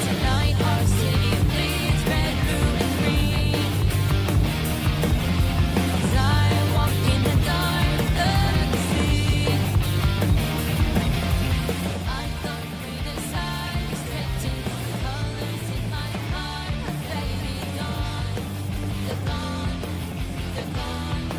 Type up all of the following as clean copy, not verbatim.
Tonight our city bleeds red, blue, and green. As I walk in the dark unseen, I thought greatest eyes threatened the colors in my heart are fading on. They're gone, they're gone.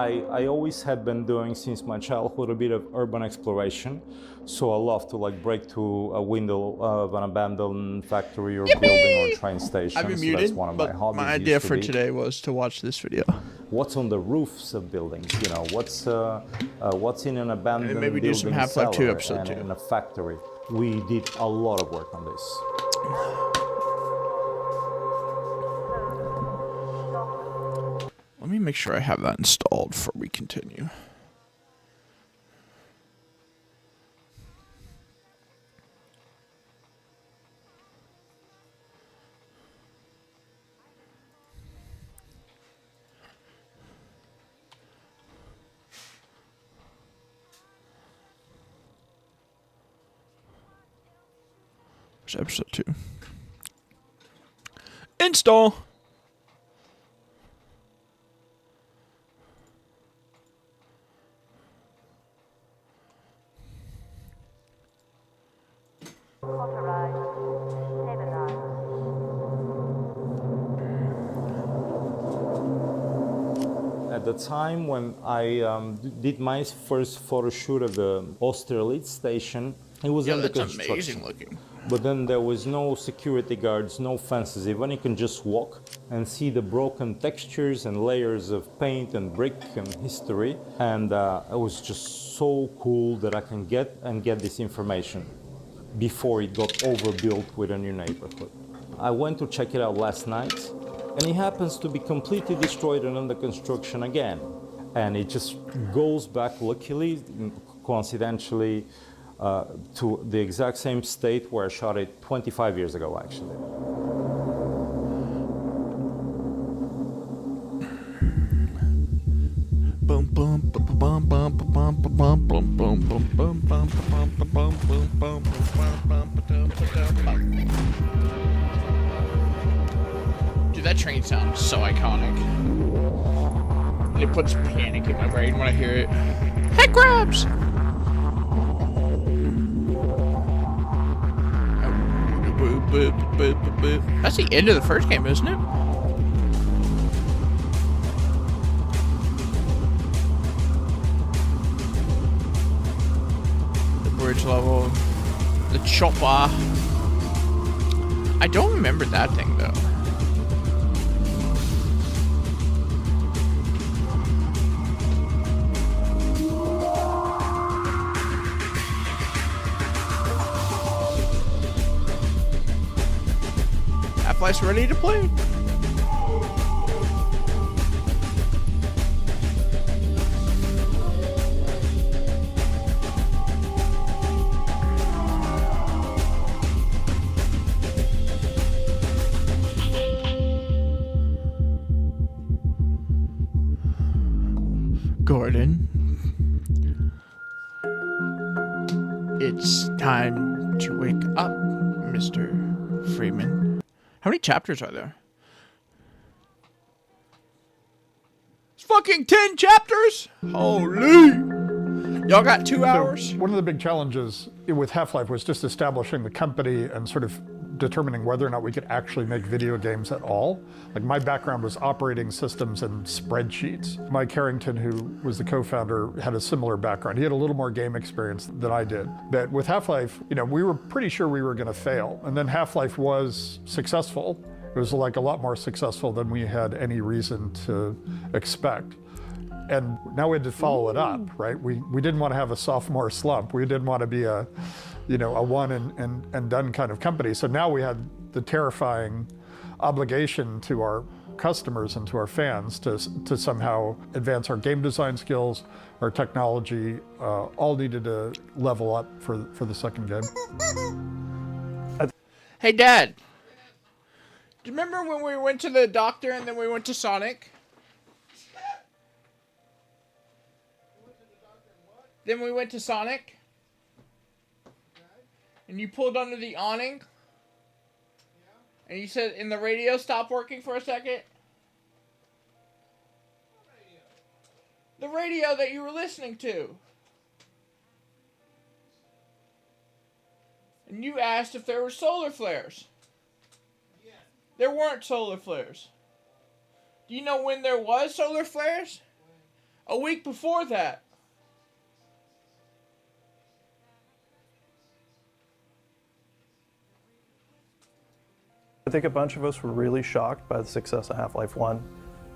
I always had been doing since my childhood a bit of urban exploration. So I love to like break through a window of an abandoned factory or building or train station. I've been So muted, that's one of but my hobbies. my idea used to for be. today was to watch this video. What's on the roofs of buildings? You know, what's in an abandoned And maybe do building some Half-Life 2 cellar episode and 2. in a factory. We did a lot of work on this. Let me make sure I have that installed before we continue. Where's episode 2? Install! At the time when I did my first photo shoot of the Austerlitz station, it was Yeah, under that's construction. amazing looking. But then there was no security guards, no fences. Even you can just walk and see the broken textures and layers of paint and brick and history. And it was just so cool that I can get this information before it got overbuilt with a new neighborhood. I went to check it out last night, and it happens to be completely destroyed and under construction again. And it just goes back, luckily, coincidentally, to the exact same state where I shot it 25 years ago, actually. Boom boom boom boom boom boom boom boom boom boom boom boom boom boom boom boom. Dude, that train sounds so iconic. And it puts panic in my brain when I hear it. Head grabs! That's the end of the first game, isn't it? The bridge level. The chopper. I don't remember that thing, though. Half-Life's ready to play. Gordon, it's time to wake up, Mr. Freeman. How many chapters are there? It's fucking 10 chapters? Holy! Y'all got 2 hours? One of the big challenges with Half-Life was just establishing the company and sort of determining whether or not we could actually make video games at all. Like, my background was operating systems and spreadsheets. Mike Harrington, who was the co-founder, had a similar background. He had a little more game experience than I did. But with Half-Life, you know, we were pretty sure we were gonna fail. And then Half-Life was successful. It was like a lot more successful than we had any reason to expect. And now we had to follow it up, right? We didn't want to have a sophomore slump. We didn't want to be a, you know, a one and done kind of company. So now we had the terrifying obligation to our customers and to our fans to somehow advance our game design skills, our technology, all needed to level up for the second game. Hey, Dad. Do you remember when we went to the doctor and then we went to Sonic? Then we went to Sonic. And you pulled under the awning. And you said, and the radio stopped working for a second. The radio that you were listening to. And you asked if there were solar flares. There weren't solar flares. Do you know when there was solar flares? A week before that. I think a bunch of us were really shocked by the success of Half-Life 1.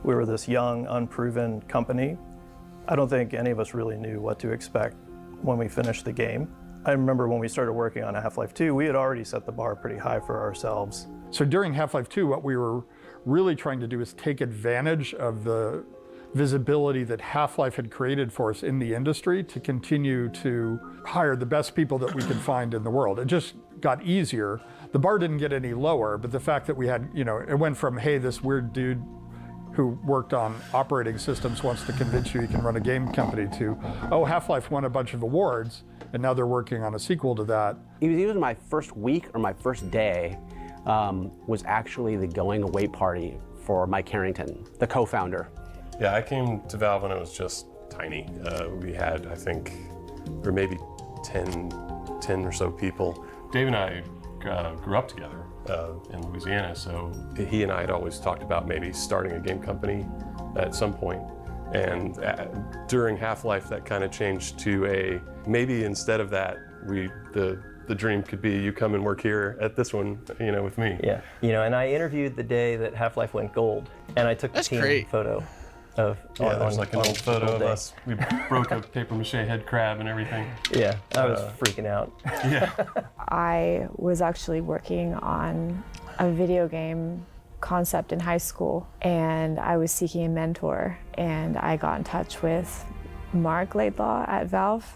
We were this young, unproven company. I don't think any of us really knew what to expect when we finished the game. I remember when we started working on Half-Life 2, we had already set the bar pretty high for ourselves. So during Half-Life 2, what we were really trying to do is take advantage of the visibility that Half-Life had created for us in the industry to continue to hire the best people that we could find in the world. It just got easier. The bar didn't get any lower, but the fact that we had, it went from, hey, this weird dude who worked on operating systems wants to convince you can run a game company to, oh, Half-Life won a bunch of awards, and now they're working on a sequel to that. It was either my first week or my first day was actually the going away party for Mike Harrington, the co-founder. Yeah, I came to Valve when it was just tiny. We had, I think, or maybe 10 or so people. Dave and I grew up together in Louisiana, so he and I had always talked about maybe starting a game company at some point. And during Half-Life, that kind of changed to maybe instead of that, the dream could be you come and work here at this one, with me. Yeah, and I interviewed the day that Half-Life went gold, and I took the team photo. There's like an old photo of us. We broke a paper mache head crab and everything. Yeah, I was freaking out. Yeah. I was actually working on a video game concept in high school, and I was seeking a mentor, and I got in touch with Mark Laidlaw at Valve.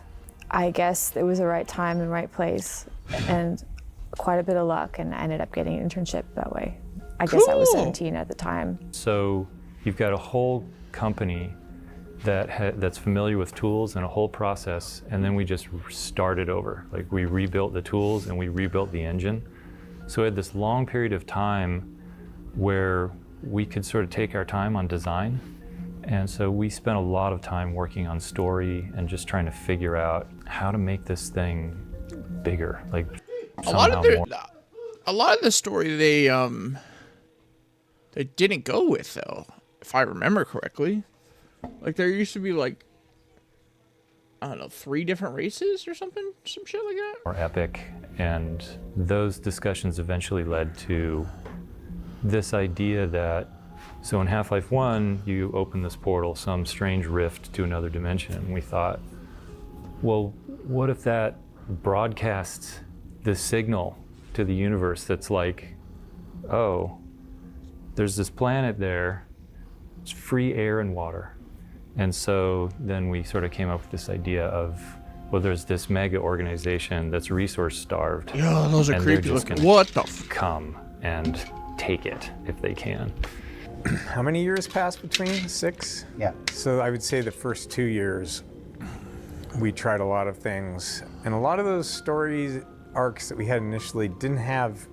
I guess it was the right time and right place, and quite a bit of luck, and I ended up getting an internship that way. I guess I was 17 at the time. So you've got a whole company that's familiar with tools and a whole process, and then we just started over. Like, we rebuilt the tools and we rebuilt the engine. So we had this long period of time where we could sort of take our time on design. And so we spent a lot of time working on story and just trying to figure out how to make this thing bigger. Like, a lot of the story they didn't go with, though, if I remember correctly. Like, there used to be, like, I don't know, 3 different races or something? Some shit like that? More epic. And those discussions eventually led to this idea that, so in Half-Life 1, you open this portal, some strange rift to another dimension. And we thought, well, what if that broadcasts the signal to the universe that's like, oh, there's this planet there, it's free air and water. And so then we sort of came up with this idea of, well, there's this mega organization that's resource starved. Yeah, those are and creepy they're just looking. gonna What the f? come and take it if they can. How many years passed between? 6? Yeah. So I would say the first 2 years, we tried a lot of things. And a lot of those stories, arcs that we had initially didn't have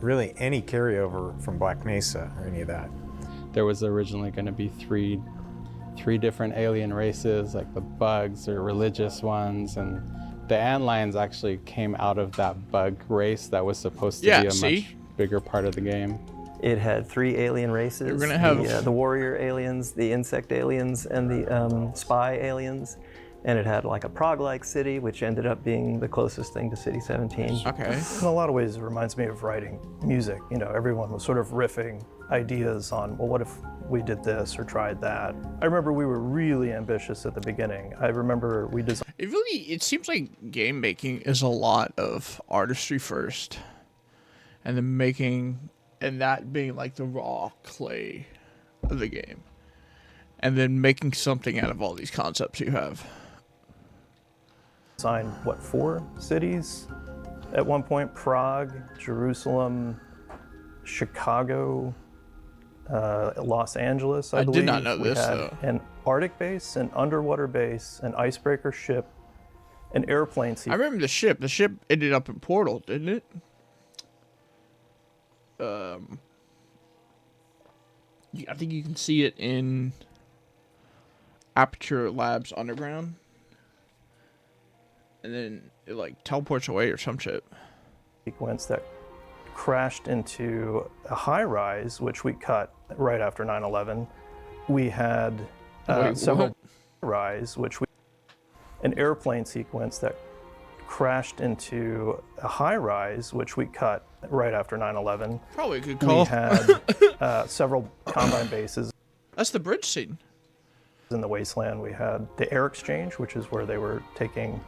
really any carryover from Black Mesa or any of that. There was originally going to be three different alien races, like the bugs or religious ones, and the antlions actually came out of that bug race that was supposed to be a much bigger part of the game. It had 3 alien races. We're gonna have the warrior aliens, the insect aliens, and the spy aliens. And it had like a Prague-like city, which ended up being the closest thing to City 17. Okay. In a lot of ways, it reminds me of writing music. Everyone was sort of riffing ideas on, well, what if we did this or tried that? I remember we were really ambitious at the beginning. I remember we designed. It seems like game making is a lot of artistry first, and then making, and that being like the raw clay of the game, and then making something out of all these concepts you have. Signed, 4 cities at one point? Prague, Jerusalem, Chicago, Los Angeles, I believe. did not know this, though. An Arctic base, an underwater base, an icebreaker ship, an airplane sequence. I remember the ship. The ship ended up in Portal, didn't it? I think you can see it in Aperture Labs Underground. And then it like teleports away or some shit. Sequence that crashed into a high-rise, which we cut right after 9/11. We had several. rise, which we an airplane sequence that crashed into a high rise, which we cut right after 9/11. Probably a good call. We had several combine bases. That's the bridge scene. In the wasteland, we had the air exchange, which is where they were taking,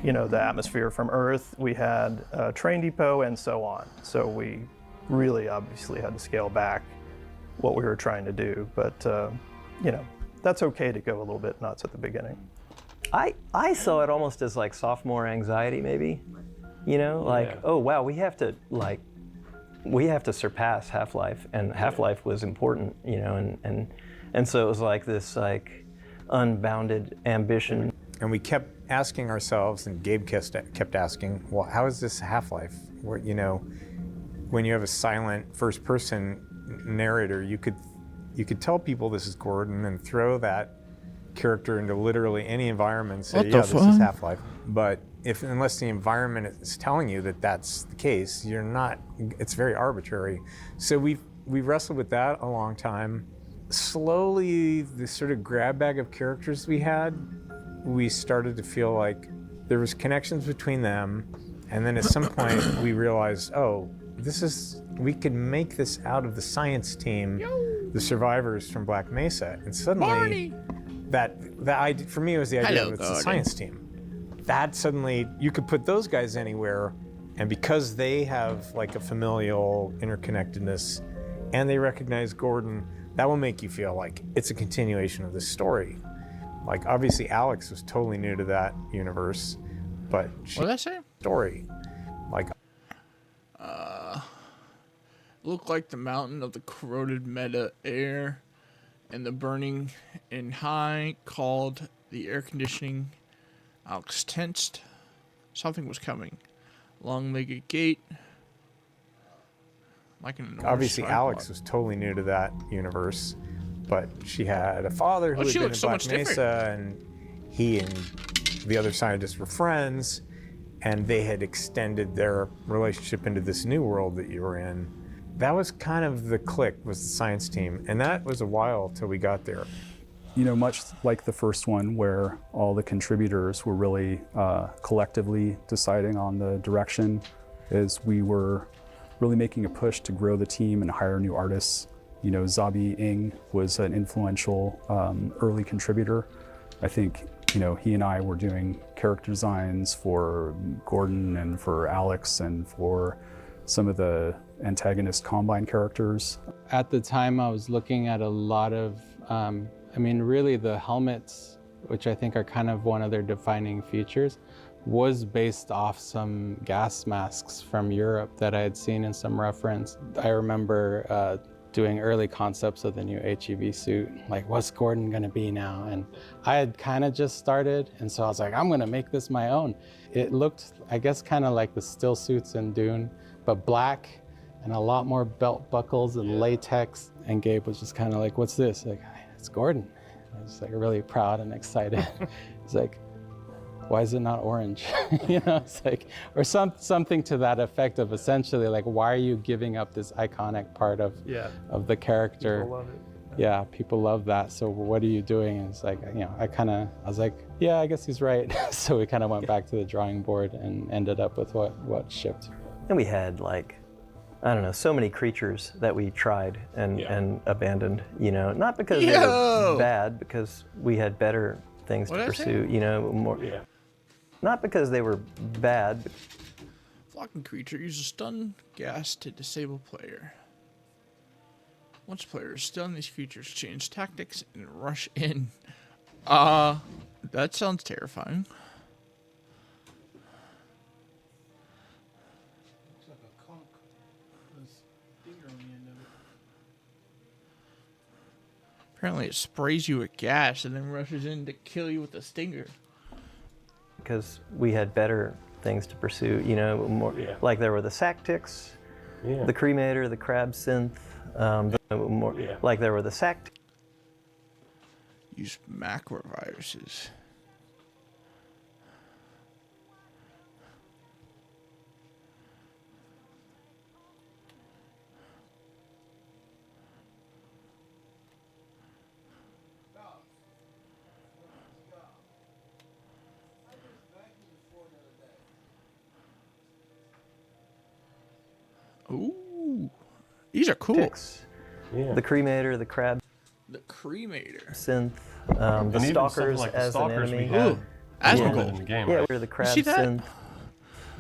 you know, the atmosphere from Earth. We had a train depot and so on. So we really obviously had to scale back what we were trying to do. But, you know, that's okay to go a little bit nuts at the beginning. I saw it almost as like sophomore anxiety, maybe. You know, like, oh wow, we have to surpass Half-Life, and Half-Life was important, you know, and so it was like this like unbounded ambition. And we kept asking ourselves, and Gabe kept asking, well, how is this Half-Life? Where, you know, when you have a silent first-person narrator, you could tell people this is Gordon and throw that character into literally any environment and say, yeah, this is Half-Life. But unless the environment is telling you that that's the case, you're not. It's very arbitrary. So we wrestled with that a long time. Slowly, the sort of grab bag of characters we had, we started to feel like there was connections between them, and then at some point we realized, oh, we could make this out of the science team, the survivors from Black Mesa, and suddenly for me it was the idea of it's a science team. That suddenly you could put those guys anywhere, and because they have like a familial interconnectedness, and they recognize Gordon, that will make you feel like it's a continuation of this story. Like obviously Alex was totally new to that universe, but What did I say? Story, like looked like the mountain of the corroded meta air, and the burning in high called the air conditioning. Alex tensed. Something was coming. Long-legged gait. Like an enormous obviously tripod. Alex was totally new to that universe, but she had a father who had been in Black Mesa, and he and the other scientists were friends, and they had extended their relationship into this new world that you were in. That was kind of the click, was the science team, and that was a while till we got there. You know, much like the first one, where all the contributors were really collectively deciding on the direction, is we were really making a push to grow the team and hire new artists. You know, Zabi Ng was an influential early contributor. I think, you know, he and I were doing character designs for Gordon and for Alex and for some of the antagonist Combine characters. At the time, I was looking at a lot of, I mean, really the helmets, which I think are kind of one of their defining features, was based off some gas masks from Europe that I had seen in some reference. I remember doing early concepts of the new HEV suit, like what's Gordon gonna be now? And I had kind of just started, and so I was like, I'm gonna make this my own. It looked, I guess, kind of like the still suits in Dune, but black and a lot more belt buckles and latex. And Gabe was just kind of like, what's this? Like, it's Gordon. I was like really proud and excited. He's like, why is it not orange? You know, it's like, or something to that effect of essentially like, why are you giving up this iconic part of the character? People love it. Yeah, people love that. So what are you doing? And it's like, you know, I was like, yeah, I guess he's right. So we kind of went back to the drawing board and ended up with what shipped. And we had like, I don't know, so many creatures that we tried and abandoned, you know, not because they were bad, because we had better things to pursue, you know, more. Yeah. Not because they were bad. Flocking creature uses stun gas to disable player. Once player is stunned, these creatures change tactics and rush in. That sounds terrifying. Apparently it sprays you with gas and then rushes in to kill you with a stinger. Because we had better things to pursue, you know, more like there were the sac ticks, the cremator, the crab synth, like there were the sac. Use macroviruses. Ooh, these are cool. Ticks. Yeah. The cremator, the crab The cremator. synth, the And even something stalkers like the as stalkers an we enemy. had Ooh, a little Asmongold. bit in the game. Yeah, right? we're the crab see that? synth.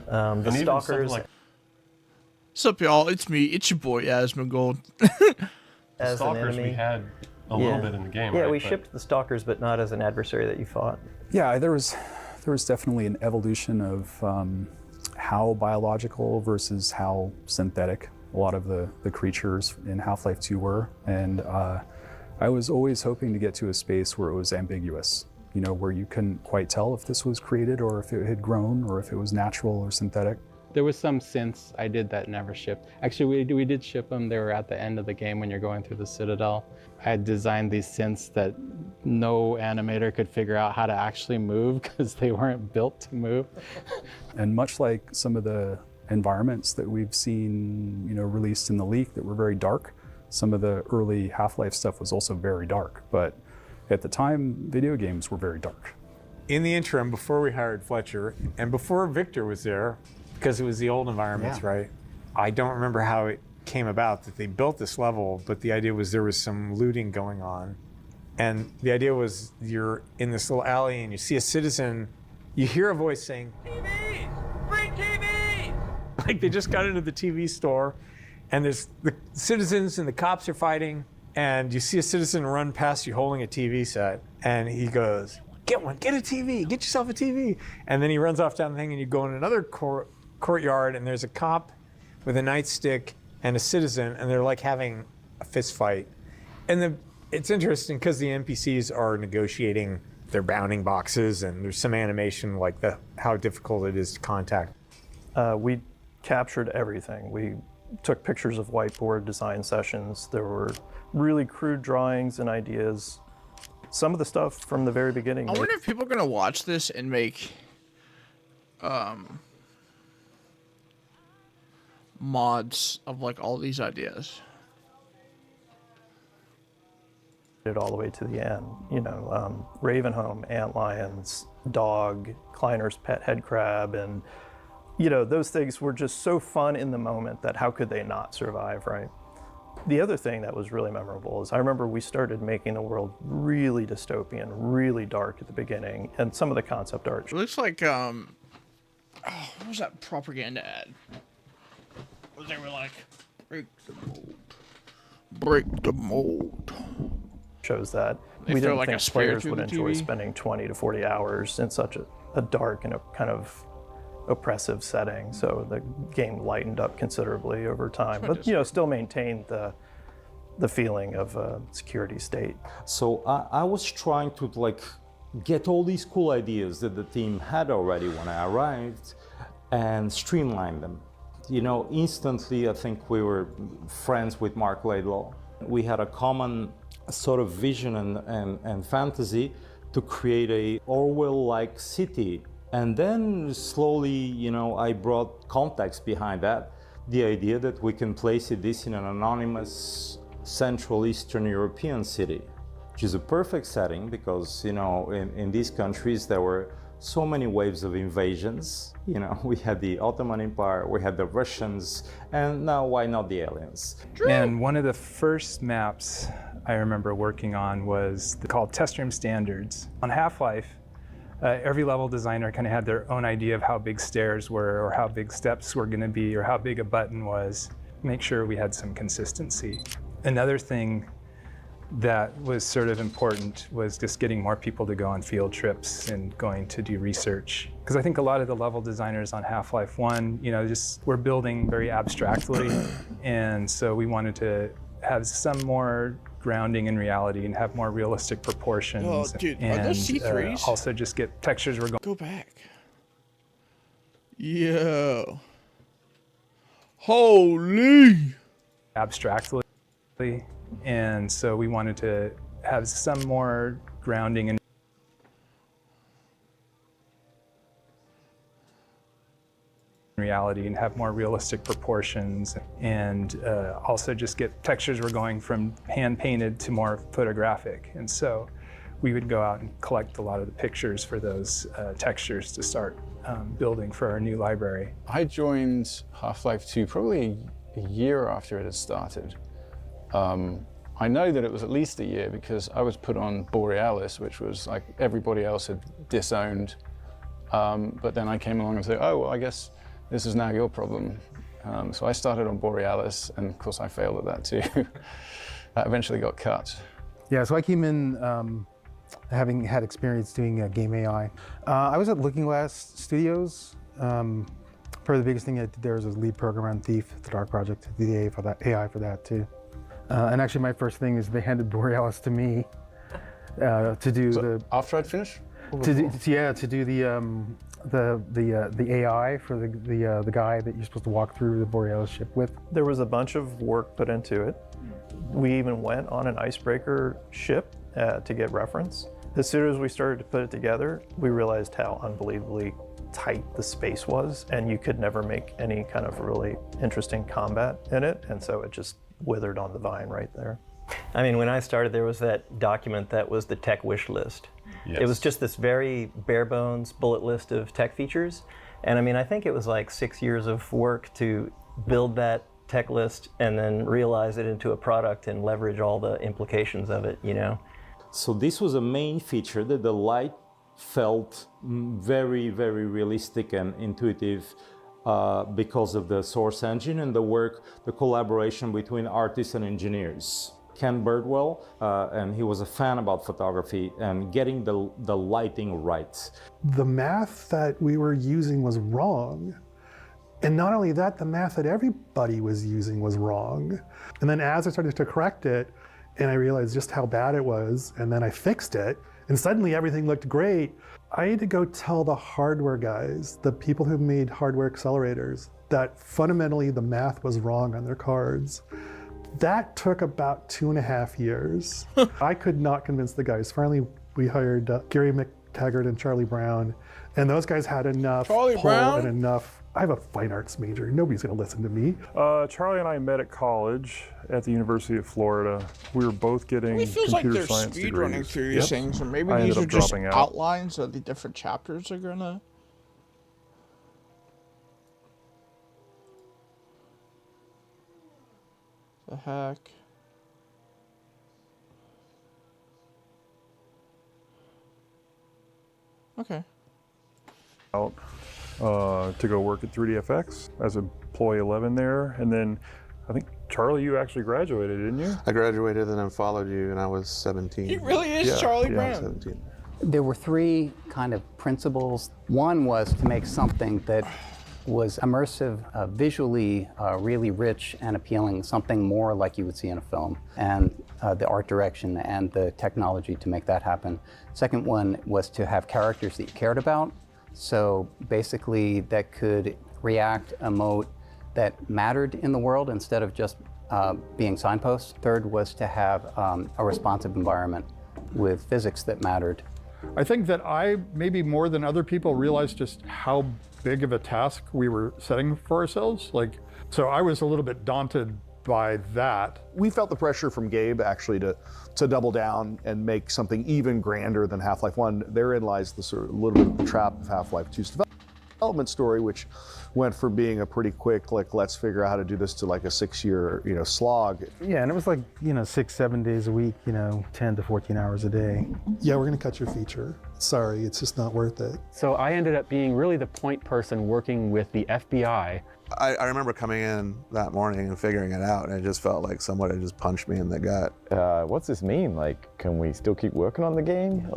The And even something stalkers like What's up, y'all? It's me. It's your boy, Asmongold. the as an stalkers enemy. we had a little bit in the game. Yeah, right? we But shipped the stalkers, but not as an adversary that you fought. Yeah, there was definitely an evolution of how biological versus how synthetic a lot of the creatures in Half-Life 2 were. And I was always hoping to get to a space where it was ambiguous, you know, where you couldn't quite tell if this was created or if it had grown or if it was natural or synthetic. There was some synths I did that never shipped. Actually, we did ship them. They were at the end of the game when you're going through the Citadel. I had designed these synths that no animator could figure out how to actually move because they weren't built to move. And much like some of the environments that we've seen, you know, released in the leak that were very dark, some of the early Half-Life stuff was also very dark. But at the time, video games were very dark. In the interim, before we hired Fletcher, and before Victor was there, because it was the old environments, right? I don't remember how it came about that they built this level, but the idea was there was some looting going on. And the idea was you're in this little alley and you see a citizen, you hear a voice saying, TV! Free TV! Like they just got into the TV store and there's the citizens and the cops are fighting and you see a citizen run past you holding a TV set and he goes, get one, get a TV, get yourself a TV. And then he runs off down the thing and you go in another courtyard and there's a cop with a nightstick and a citizen and they're like having a fist fight. And it's interesting because the NPCs are negotiating their bounding boxes and there's some animation like how difficult it is to contact. We captured everything. We took pictures of whiteboard design sessions. There were really crude drawings and ideas. Some of the stuff from the very beginning. I wonder if people are gonna watch this and make mods of like all these ideas. It all the way to the end. You know, Ravenholm, antlions, dog, Kleiner's pet head crab, and you know, those things were just so fun in the moment that how could they not survive, right? The other thing that was really memorable is I remember we started making the world really dystopian, really dark at the beginning, and some of the concept art. It looks like what was that propaganda ad? Where they were like, break the mold, break the mold. Shows that They we throw didn't like a think spear players through would the enjoy TV. spending 20 to 40 hours in such a dark and a kind of oppressive setting. So the game lightened up considerably over time, but you know, still maintained the feeling of a security state. So I was trying to like get all these cool ideas that the team had already when I arrived and streamline them. You know, instantly I think we were friends with Mark Laidlaw. We had a common sort of vision and fantasy to create a Orwell-like city. And then slowly, you know, I brought context behind that. The idea that we can place this in an anonymous Central Eastern European city, which is a perfect setting because, you know, in these countries there were so many waves of invasions. You know, we had the Ottoman Empire, we had the Russians, and now why not the aliens? And one of the first maps I remember working on was called Test Room Standards. On Half-Life, every level designer kind of had their own idea of how big stairs were or how big steps were going to be or how big a button was. Make sure we had some consistency. Another thing that was sort of important was just getting more people to go on field trips and going to do research. Because I think a lot of the level designers on Half-Life 1, you know, just were building very abstractly. And so we wanted to have some more grounding in reality and have more realistic proportions. Oh, dude, are and those C3s? Also just get textures we're going. Go back. Yo. Holy. Abstractly. And so we wanted to have some more grounding in reality and have more realistic proportions and also just get textures we're going from hand painted to more photographic. And so we would go out and collect a lot of the pictures for those textures to start building for our new library. I joined Half-Life 2 probably a year after it had started. I know that it was at least a year because I was put on Borealis, which was like everybody else had disowned. But then I came along and said, oh, well, I guess this is now your problem. So I started on Borealis, and of course I failed at that too. That eventually got cut. Yeah, so I came in having had experience doing game AI. I was at Looking Glass Studios. Probably the biggest thing I did there was lead programmer on Thief, the Dark Project, did the AI for that too. And actually my first thing is they handed Borealis to me to do after I'd finished? To do the AI for the guy that you're supposed to walk through the Borealis ship with. There was a bunch of work put into it. We even went on an icebreaker ship to get reference. As soon as we started to put it together, we realized how unbelievably tight the space was, and you could never make any kind of really interesting combat in it, and so it just withered on the vine right there. I mean, when I started, there was that document that was the tech wish list. Yes. It was just this very bare bones bullet list of tech features. And I mean, I think it was like 6 years of work to build that tech list and then realize it into a product and leverage all the implications of it, you know? So this was a main feature that the light felt very, very realistic and intuitive because of the source engine and the collaboration between artists and engineers. Ken Birdwell, and he was a fan about photography and getting the lighting right. The math that we were using was wrong. And not only that, the math that everybody was using was wrong. And then as I started to correct it, and I realized just how bad it was, and then I fixed it, and suddenly everything looked great. I had to go tell the hardware guys, the people who made hardware accelerators, that fundamentally the math was wrong on their cards. That took about 2.5 years. I could not convince the guys. Finally, we hired Gary McTaggart and Charlie Brown, and those guys had enough pull and enough. I have a fine arts major. Nobody's going to listen to me. Charlie and I met at college at the University of Florida. We were both getting It feels like computer they're science speed degrees. running through these things, or maybe I these ended are up just dropping out. outlines of the different chapters are gonna. The heck. Okay. Out to go work at 3DFX as employee 11 there, and then I think Charlie, you actually graduated, didn't you? I graduated and then followed you, and I was 17. He really is Charlie I Brown. was 17. There were three kind of principles. One was to make something that was immersive, visually really rich and appealing, something more like you would see in a film, and the art direction and the technology to make that happen. Second one was to have characters that you cared about, so basically that could react, emote, that mattered in the world instead of just being signposts. Third was to have a responsive environment with physics that mattered. I think that I, maybe more than other people, realized just how big of a task we were setting for ourselves. So I was a little bit daunted by that. We felt the pressure from Gabe actually to double down and make something even grander than Half-Life 1. Therein lies the sort of little bit of the trap of Half-Life 2's development story, which went from being a pretty quick, let's figure out how to do this, to like a 6-year, slog. Yeah, and it was like, 6-7 days a week, 10 to 14 hours a day. Yeah, we're going to cut your feature. Sorry, it's just not worth it. So I ended up being really the point person working with the FBI. I remember coming in that morning and figuring it out, and it just felt like somebody just punched me in the gut. What's this mean? Can we still keep working on the game?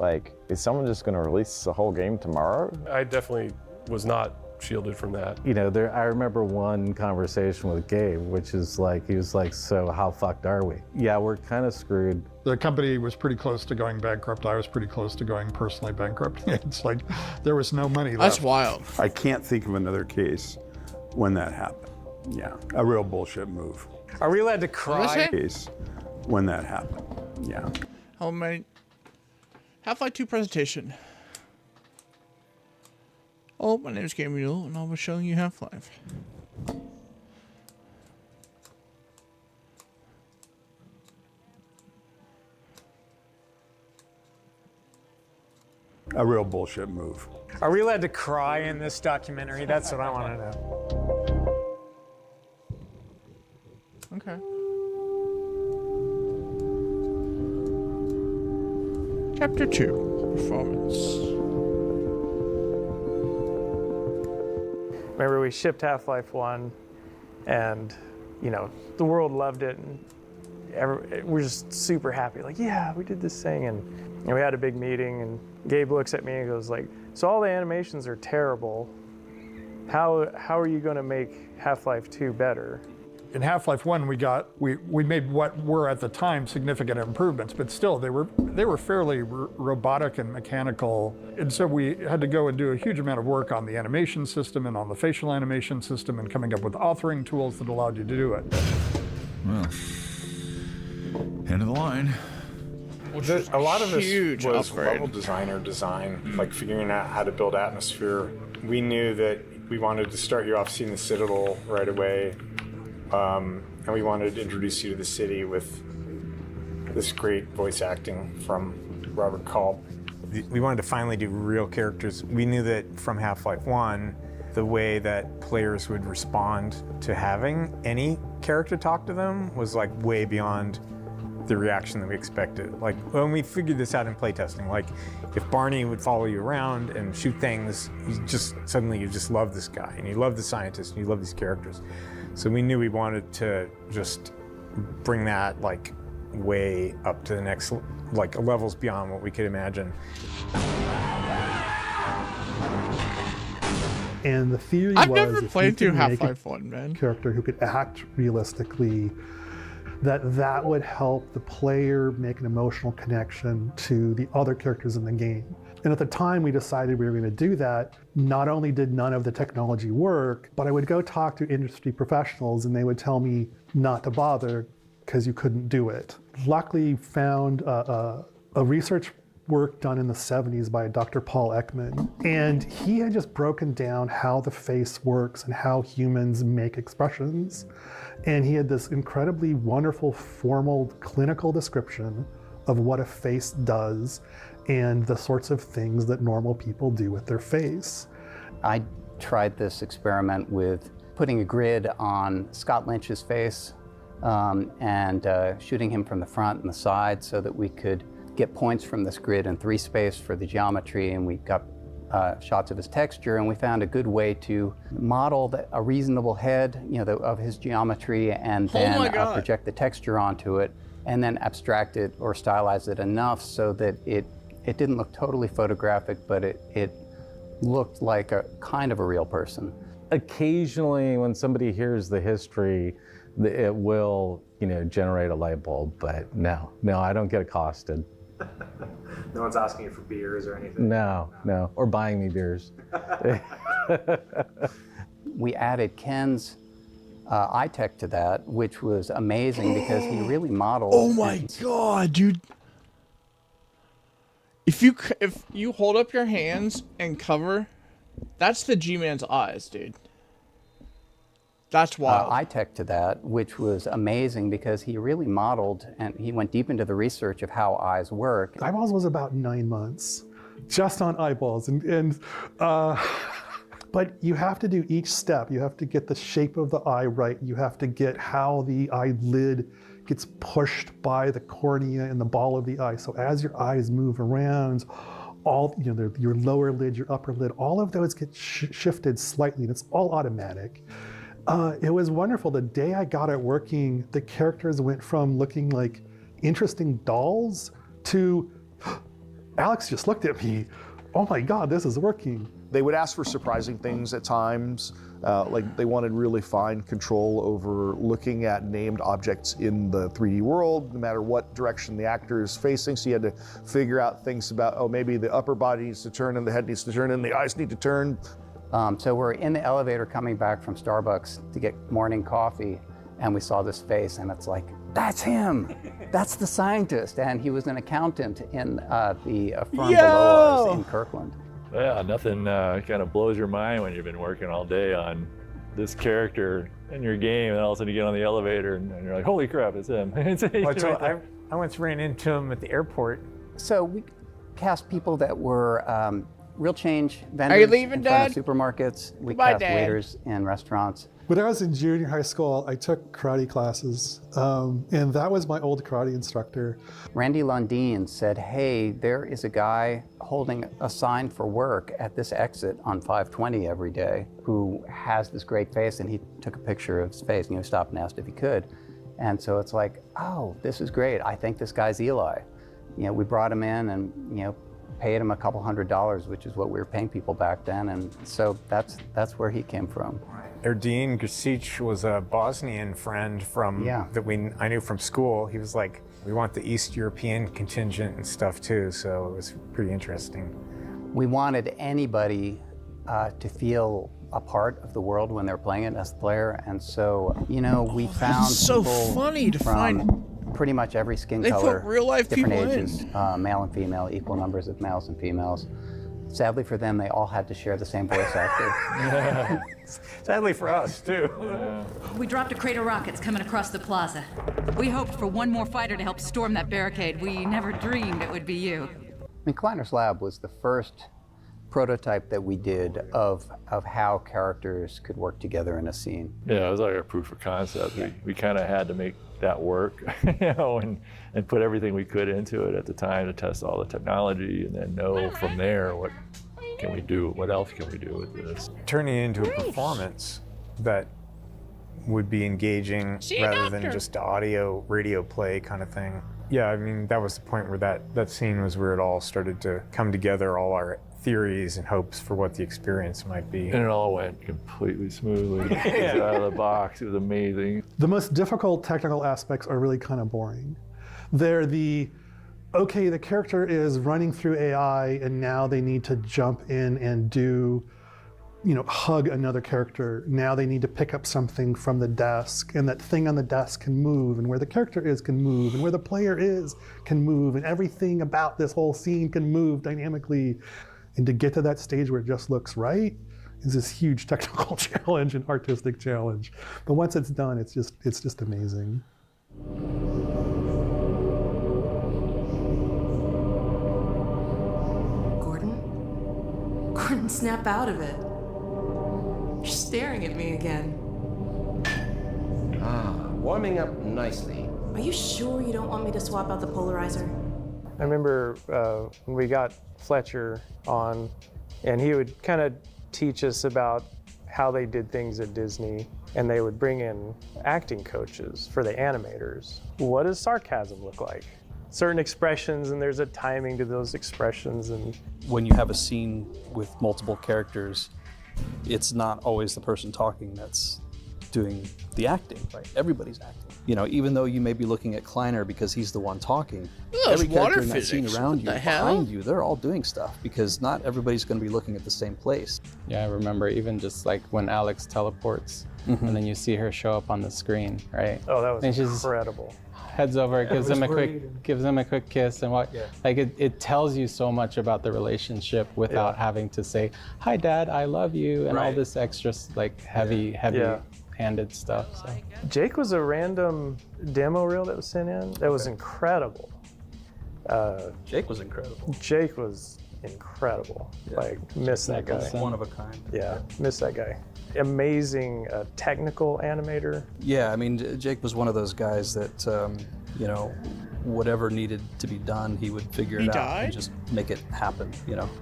Is someone just going to release the whole game tomorrow? I definitely was not shielded from that. I remember one conversation with Gabe, which is he was like, so how fucked are we? Yeah, we're kind of screwed. The company was pretty close to going bankrupt. I was pretty close to going personally bankrupt. It's like there was no money left. That's wild. I can't think of another case when that happened. Yeah, a real bullshit move. Are we allowed to cry? Case when that happened. Yeah. How many? Half-Life 2 presentation. Oh, my name is Game Mule, and I'll be showing you Half-Life. A real bullshit move. Are we allowed to cry in this documentary? That's what I want to know. Chapter 2, Performance. Remember, we shipped Half-Life 1, and, you know, the world loved it, and we're just super happy. Like, yeah, we did this thing, and we had a big meeting, and Gabe looks at me and goes like, so all the animations are terrible. How are you going to make Half-Life 2 better? In Half-Life 1, we made what were at the time significant improvements, but still they were fairly robotic and mechanical. And so we had to go and do a huge amount of work on the animation system and on the facial animation system and coming up with authoring tools that allowed you to do it. Well, end of the line. A lot of Huge this was upgrade. level designer design, like figuring out how to build atmosphere. We knew that we wanted to start you off seeing the Citadel right away. And we wanted to introduce you to the city with this great voice acting from Robert Culp. We wanted to finally do real characters. We knew that from Half-Life 1, the way that players would respond to having any character talk to them was like way beyond the reaction that we expected. Like when we figured this out in playtesting, like if Barney would follow you around and shoot things, suddenly you just love this guy and you love the scientist and you love these characters. So we knew we wanted to just bring that like way up to the next, like levels beyond what we could imagine. And the theory I've was never if you played through could make Half-Life 1, man. character who could act realistically, that would help the player make an emotional connection to the other characters in the game. And at the time we decided we were going to do that, not only did none of the technology work, but I would go talk to industry professionals and they would tell me not to bother because you couldn't do it. Luckily found a research work done in the 70s by Dr. Paul Ekman. And he had just broken down how the face works and how humans make expressions. And he had this incredibly wonderful formal clinical description of what a face does and the sorts of things that normal people do with their face. I tried this experiment with putting a grid on Scott Lynch's face and shooting him from the front and the side so that we could get points from this grid in 3 space for the geometry, and we got shots of his texture, and we found a good way to model a reasonable head, of his geometry, and then project the texture onto it, and then abstract it or stylize it enough so that it didn't look totally photographic, but it looked like a kind of a real person. Occasionally, when somebody hears the history, it will, generate a light bulb. But no, I don't get accosted. No one's asking you for beers or anything? No, or buying me beers. We added Ken's eye tech to that, which was amazing because he really modeled. Oh my god, dude! If you hold up your hands and cover, that's the G-Man's eyes, dude. That's wild. Eye tech to that, which was amazing because he really modeled and he went deep into the research of how eyes work. Eyeballs was about 9 months, just on eyeballs, but you have to do each step. You have to get the shape of the eye right. You have to get how the eyelid gets pushed by the cornea and the ball of the eye. So as your eyes move around, your lower lid, your upper lid, all of those get shifted slightly, and it's all automatic. It was wonderful. The day I got it working, the characters went from looking like interesting dolls to, Alex just looked at me. Oh my God, this is working. They would ask for surprising things at times, like they wanted really fine control over looking at named objects in the 3D world, no matter what direction the actor is facing. So you had to figure out things about, maybe the upper body needs to turn and the head needs to turn and the eyes need to turn. So we're in the elevator coming back from Starbucks to get morning coffee, and we saw this face, and it's like, that's him! That's the scientist! And he was an accountant in the firm below us in Kirkland. Yeah, nothing kind of blows your mind when you've been working all day on this character in your game, and all of a sudden you get on the elevator, and you're like, holy crap, it's him. I once ran into him at the airport. So we cast people that were real change. Are Vendors you leaving, in front Dad? of supermarkets. We Goodbye, cast Dad. waiters in restaurants. When I was in junior high school, I took karate classes, and that was my old karate instructor. Randy Lundeen said, hey, there is a guy holding a sign for work at this exit on 520 every day who has this great face, and he took a picture of his face, and he stopped and asked if he could. And so it's like, oh, this is great. I think this guy's Eli. We brought him in and, paid him a couple $100s, which is what we were paying people back then. And so that's where he came from. Erdine Grcic was a Bosnian friend I knew from school. He was like, we want the East European contingent and stuff too, so it was pretty interesting. We wanted anybody to feel a part of the world when they're playing it as a player, and so, we found so people funny to from find. pretty much every skin They color, put real life different people ages, male and female, equal numbers of males and females. Sadly for them, they all had to share the same voice actor. Sadly for us, too. We dropped a crate of rockets coming across the plaza. We hoped for one more fighter to help storm that barricade. We never dreamed it would be you. Kleiner's Lab was the first prototype that we did of how characters could work together in a scene. Yeah, it was like a proof of concept. We kind of had to make that work, and put everything we could into it at the time to test all the technology, and then know from there what can we do, what else can we do with this. Turning it into a performance that would be engaging rather than just audio, radio play kind of thing. Yeah, I mean, that was the point where that scene was where it all started to come together, all our theories and hopes for what the experience might be. And it all went completely smoothly. It was out of the box. It was amazing. The most difficult technical aspects are really kind of boring. They're okay, the character is running through AI and now they need to jump in and do, hug another character. Now they need to pick up something from the desk, and that thing on the desk can move, and where the character is can move, and where the player is can move, and everything about this whole scene can move dynamically. And to get to that stage where it just looks right is this huge technical challenge and artistic challenge. But once it's done, it's just amazing. Gordon, snap out of it. You're staring at me again. Warming up nicely. Are you sure you don't want me to swap out the polarizer? I remember when we got Fletcher on, and he would kind of teach us about how they did things at Disney, and they would bring in acting coaches for the animators. What does sarcasm look like? Certain expressions, and there's a timing to those expressions. And when you have a scene with multiple characters, it's not always the person talking that's doing the acting, right? Everybody's acting. Even though you may be looking at Kleiner because he's the one talking, every character in that scene around you, behind you, they're all doing stuff because not everybody's going to be looking at the same place. Yeah, I remember even just like when Alex teleports and then you see her show up on the screen, right? Oh, that was and incredible. Heads over, gives him a quick kiss, and it tells you so much about the relationship without having to say, "Hi, Dad, I love you," and all this extra heavy-handed stuff. So. Jake was a random demo reel that was sent in. That was incredible. Jake was incredible. Jake was incredible. Miss that guy. One of a kind. Yeah, miss that guy. Amazing technical animator. Yeah, I mean, Jake was one of those guys that, whatever needed to be done, he would figure it out and just make it happen,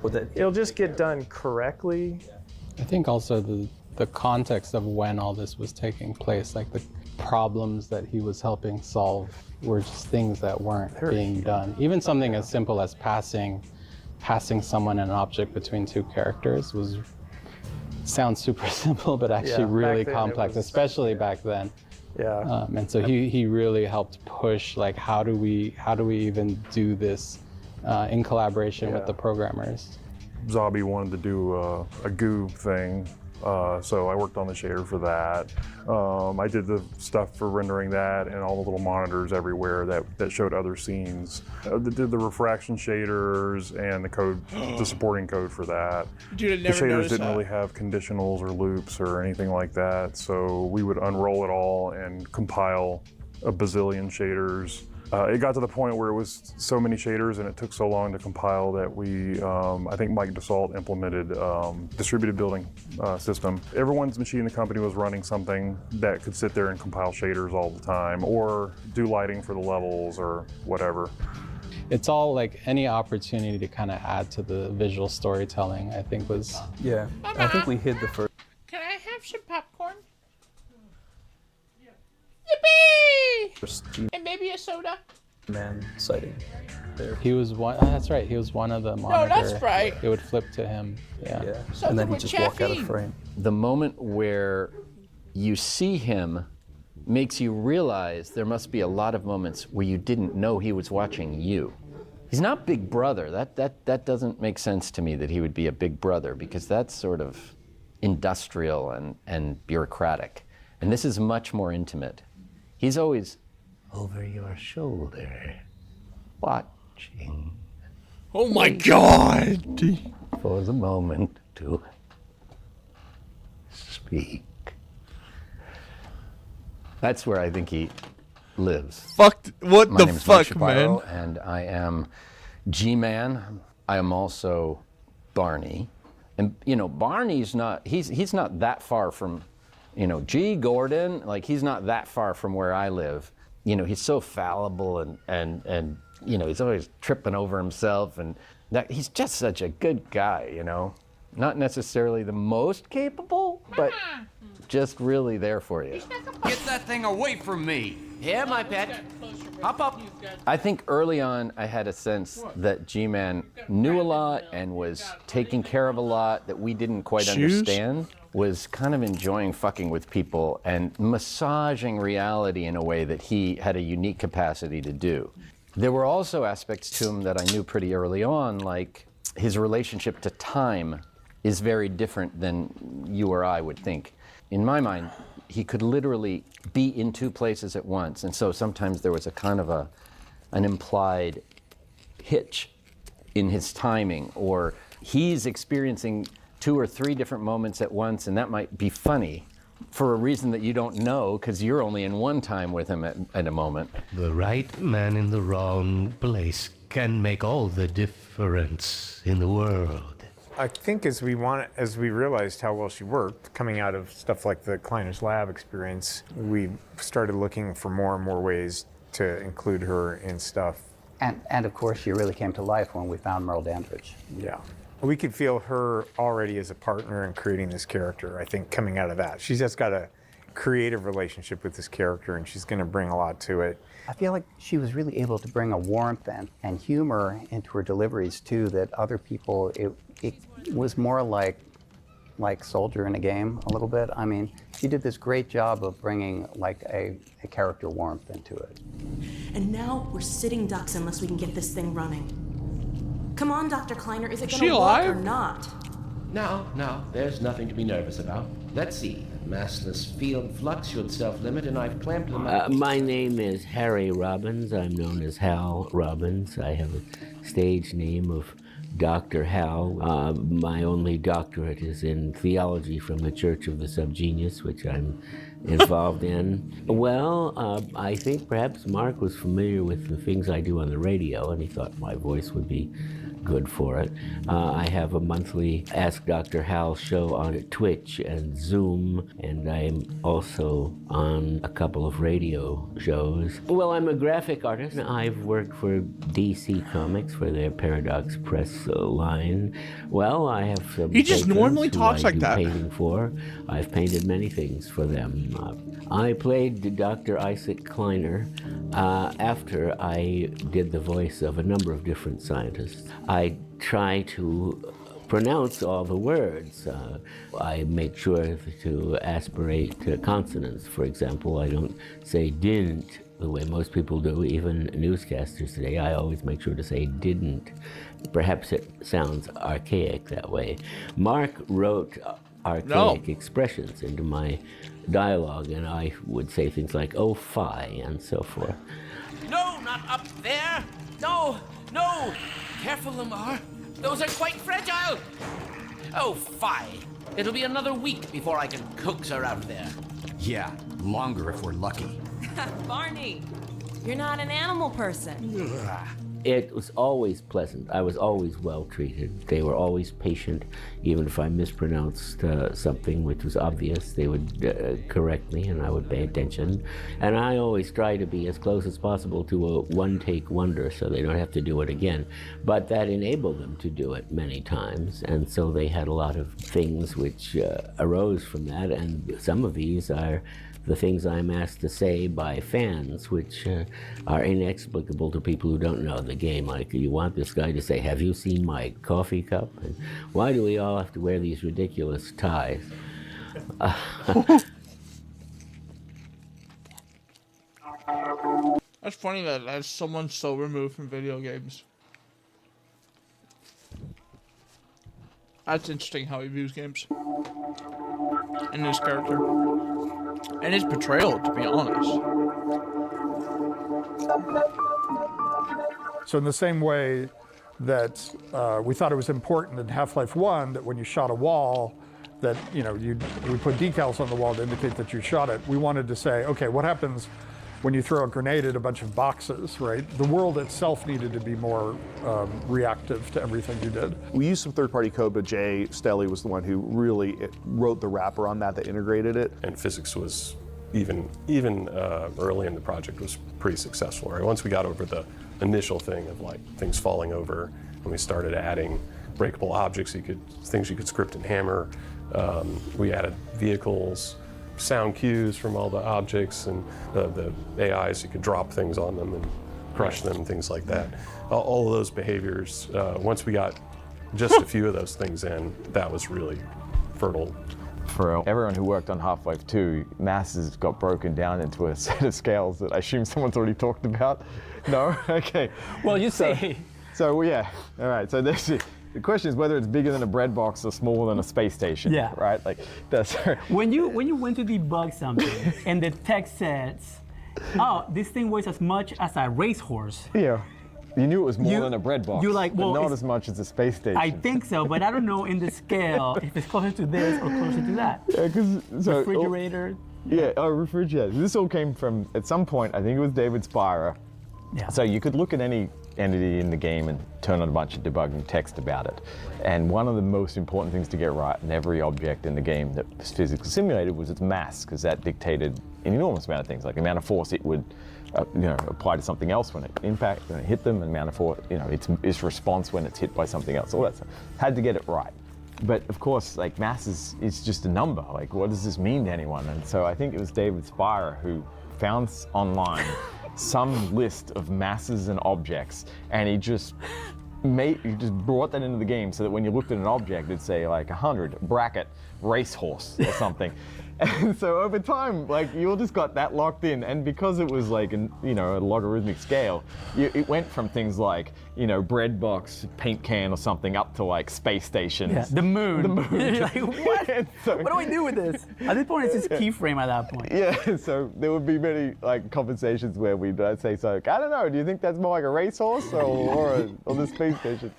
with it. It'll just get done correctly. I think also the context of when all this was taking place, like the problems that he was helping solve were just things that weren't being done. Even something as simple as passing someone an object between two characters sounds super simple, but actually really complex, especially back then. Yeah. And so he really helped push, like, how do we even do this in collaboration with the programmers? Zabi wanted to do a goo thing, so I worked on the shader for that. I did the stuff for rendering that and all the little monitors everywhere that showed other scenes. I did the refraction shaders and the code, the supporting code for that. Dude, I never the shaders noticed didn't that. really have conditionals or loops or anything like that, so we would unroll it all and compile a bazillion shaders It got to the point where it was so many shaders and it took so long to compile that we, I think Mike DeSalt implemented distributed building system. Everyone's machine in the company was running something that could sit there and compile shaders all the time or do lighting for the levels or whatever. It's all like any opportunity to kind of add to the visual storytelling, I think was... Yeah, I think we hid the first... Can I have some popcorn? Yippee! And maybe a soda. Man sighting there. He was one, that's right, he was one of the monitor. No, that's right. It would flip to him, yeah. Something And then he'd with just walk out of caffeine. frame. The moment where you see him makes you realize there must be a lot of moments where you didn't know he was watching you. He's not Big Brother. That doesn't make sense to me that he would be a Big Brother, because that's sort of industrial and bureaucratic. And this is much more intimate. He's always over your shoulder, watching. Oh my God! For the moment to speak. That's where I think he lives. Fuck, what My the name is fuck, Mike Shapiro, man? And I am G-Man. I am also Barney. And, you know, Barney's not, he's not that far from, you know, G. Gordon, like, he's not that far from where I live. You know, he's so fallible and you know, he's always tripping over himself, and that he's just such a good guy, you know? Not necessarily the most capable, but just really there for you. Get that thing away from me. Here, my pet. Hop up. I think early on I had a sense that G-Man knew a lot and was taking care of a lot that we didn't quite understand, was kind of enjoying fucking with people and massaging reality in a way that he had a unique capacity to do. There were also aspects to him that I knew pretty early on, like his relationship to time is very different than you or I would think. In my mind, he could literally be in two places at once, and so sometimes there was a kind of an implied hitch in his timing, or he's experiencing 2 or 3 different moments at once, and that might be funny for a reason that you don't know because you're only in one time with him at a moment. The right man in the wrong place can make all the difference in the world. I think as we realized how well she worked, coming out of stuff like the Kleiner's Lab experience, we started looking for more and more ways to include her in stuff. And of course, she really came to life when we found Merle Dandridge. Yeah. We could feel her already as a partner in creating this character, I think, coming out of that. She's just got a creative relationship with this character, and she's going to bring a lot to it. I feel like she was really able to bring a warmth and humor into her deliveries, too, that other people, it was more like Soldier in a Game, a little bit. I mean, she did this great job of bringing, like, a character warmth into it. And now we're sitting ducks unless we can get this thing running. Come on, Dr. Kleiner, is it Is going she to work or alive? not? No, there's nothing to be nervous about. Let's see. Massless field flux should self-limit, and I've clamped them up. My name is Harry Robbins. I'm known as Hal Robbins. I have a stage name of Dr. Hal. My only doctorate is in theology from the Church of the Subgenius, which I'm involved in. Well, I think perhaps Mark was familiar with the things I do on the radio, and he thought my voice would be good for it. I have a monthly Ask Dr. Hal show on Twitch and Zoom, and I'm also on a couple of radio shows. Well, I'm a graphic artist. I've worked for DC Comics for their Paradox Press line. Well, I have some He just patrons normally who talks I like do that. painting for. I've painted many things for them. I played Dr. Isaac Kleiner after I did the voice of a number of different scientists. I try to pronounce all the words. I make sure to aspirate to consonants. For example, I don't say didn't the way most people do, even newscasters today. I always make sure to say didn't. Perhaps it sounds archaic that way. Mark wrote archaic expressions into my dialogue, and I would say things like, oh, fie, and so forth. No, not up there! No! Careful, Lamar. Those are quite fragile. Oh, fie. It'll be another week before I can coax her out of there. Yeah, longer if we're lucky. Barney, You're not an animal person. It was always pleasant. I was always well treated. They were always patient. Even if I mispronounced something which was obvious, they would correct me and I would pay attention. And I always try to be as close as possible to a one-take wonder so they don't have to do it again. But that enabled them to do it many times. And so they had a lot of things which arose from that. And some of these are the things I'm asked to say by fans, which are inexplicable to people who don't know the game. Like, you want this guy to say, "Have you seen my coffee cup?" And why do we all have to wear these ridiculous ties? That's funny that as someone so removed from video games. That's interesting how he views games. And his character. And his portrayal, to be honest. So in the same way that we thought it was important in Half-Life 1 that when you shot a wall, that we put decals on the wall to indicate that you shot it, we wanted to say, okay, what happens when you throw a grenade at a bunch of boxes, right? The world itself needed to be more reactive to everything you did. We used some third-party code, but Jay Stelly was the one who really wrote the wrapper on that integrated it. And physics was even early in the project was pretty successful, right? Once we got over the initial thing of like things falling over, and we started adding breakable objects, things you could script and hammer. We added vehicles, sound cues from all the objects, and the AIs, you could drop things on them and crush them, things like that. All of those behaviors, once we got just a few of those things in, that was really fertile. For everyone who worked on Half-Life 2, masses got broken down into a set of scales that I assume someone's already talked about. No? Okay. Well, you say. So yeah, all right, so the question is whether it's bigger than a bread box or smaller than a space station, Yeah. right? Like that's. When you went to debug something and the text says, "Oh, this thing weighs as much as a racehorse." Yeah. You knew it was more than a bread box. You're like, well, but not as much as a space station. I think so, but I don't know in the scale if it's closer to this or closer to that. Yeah, because refrigerator. Refrigerator. This all came from, at some point, I think it was David Spira. Yeah. So you could look at any entity in the game and turn on a bunch of debugging text about it. And one of the most important things to get right in every object in the game that was physically simulated was its mass, because that dictated an enormous amount of things, like the amount of force it would apply to something else when it hit them, and the amount of force, its response when it's hit by something else, all that stuff. Had to get it right. But of course, like, mass is just a number. Like, what does this mean to anyone? And so I think it was David Spira who found online some list of masses and objects, and he just brought that into the game so that when you looked at an object, it'd say like 100 bracket racehorse or something. And so over time, like, you all just got that locked in, and because it was like a logarithmic scale, it went from things like bread box, paint can or something, up to like space stations. Yeah, the moon. The moon. You're like, what? So, what do I do with this? At this point, it's just keyframe at that point. Yeah, so there would be many like conversations where we'd say, so I don't know, do you think that's more like a racehorse or the space station?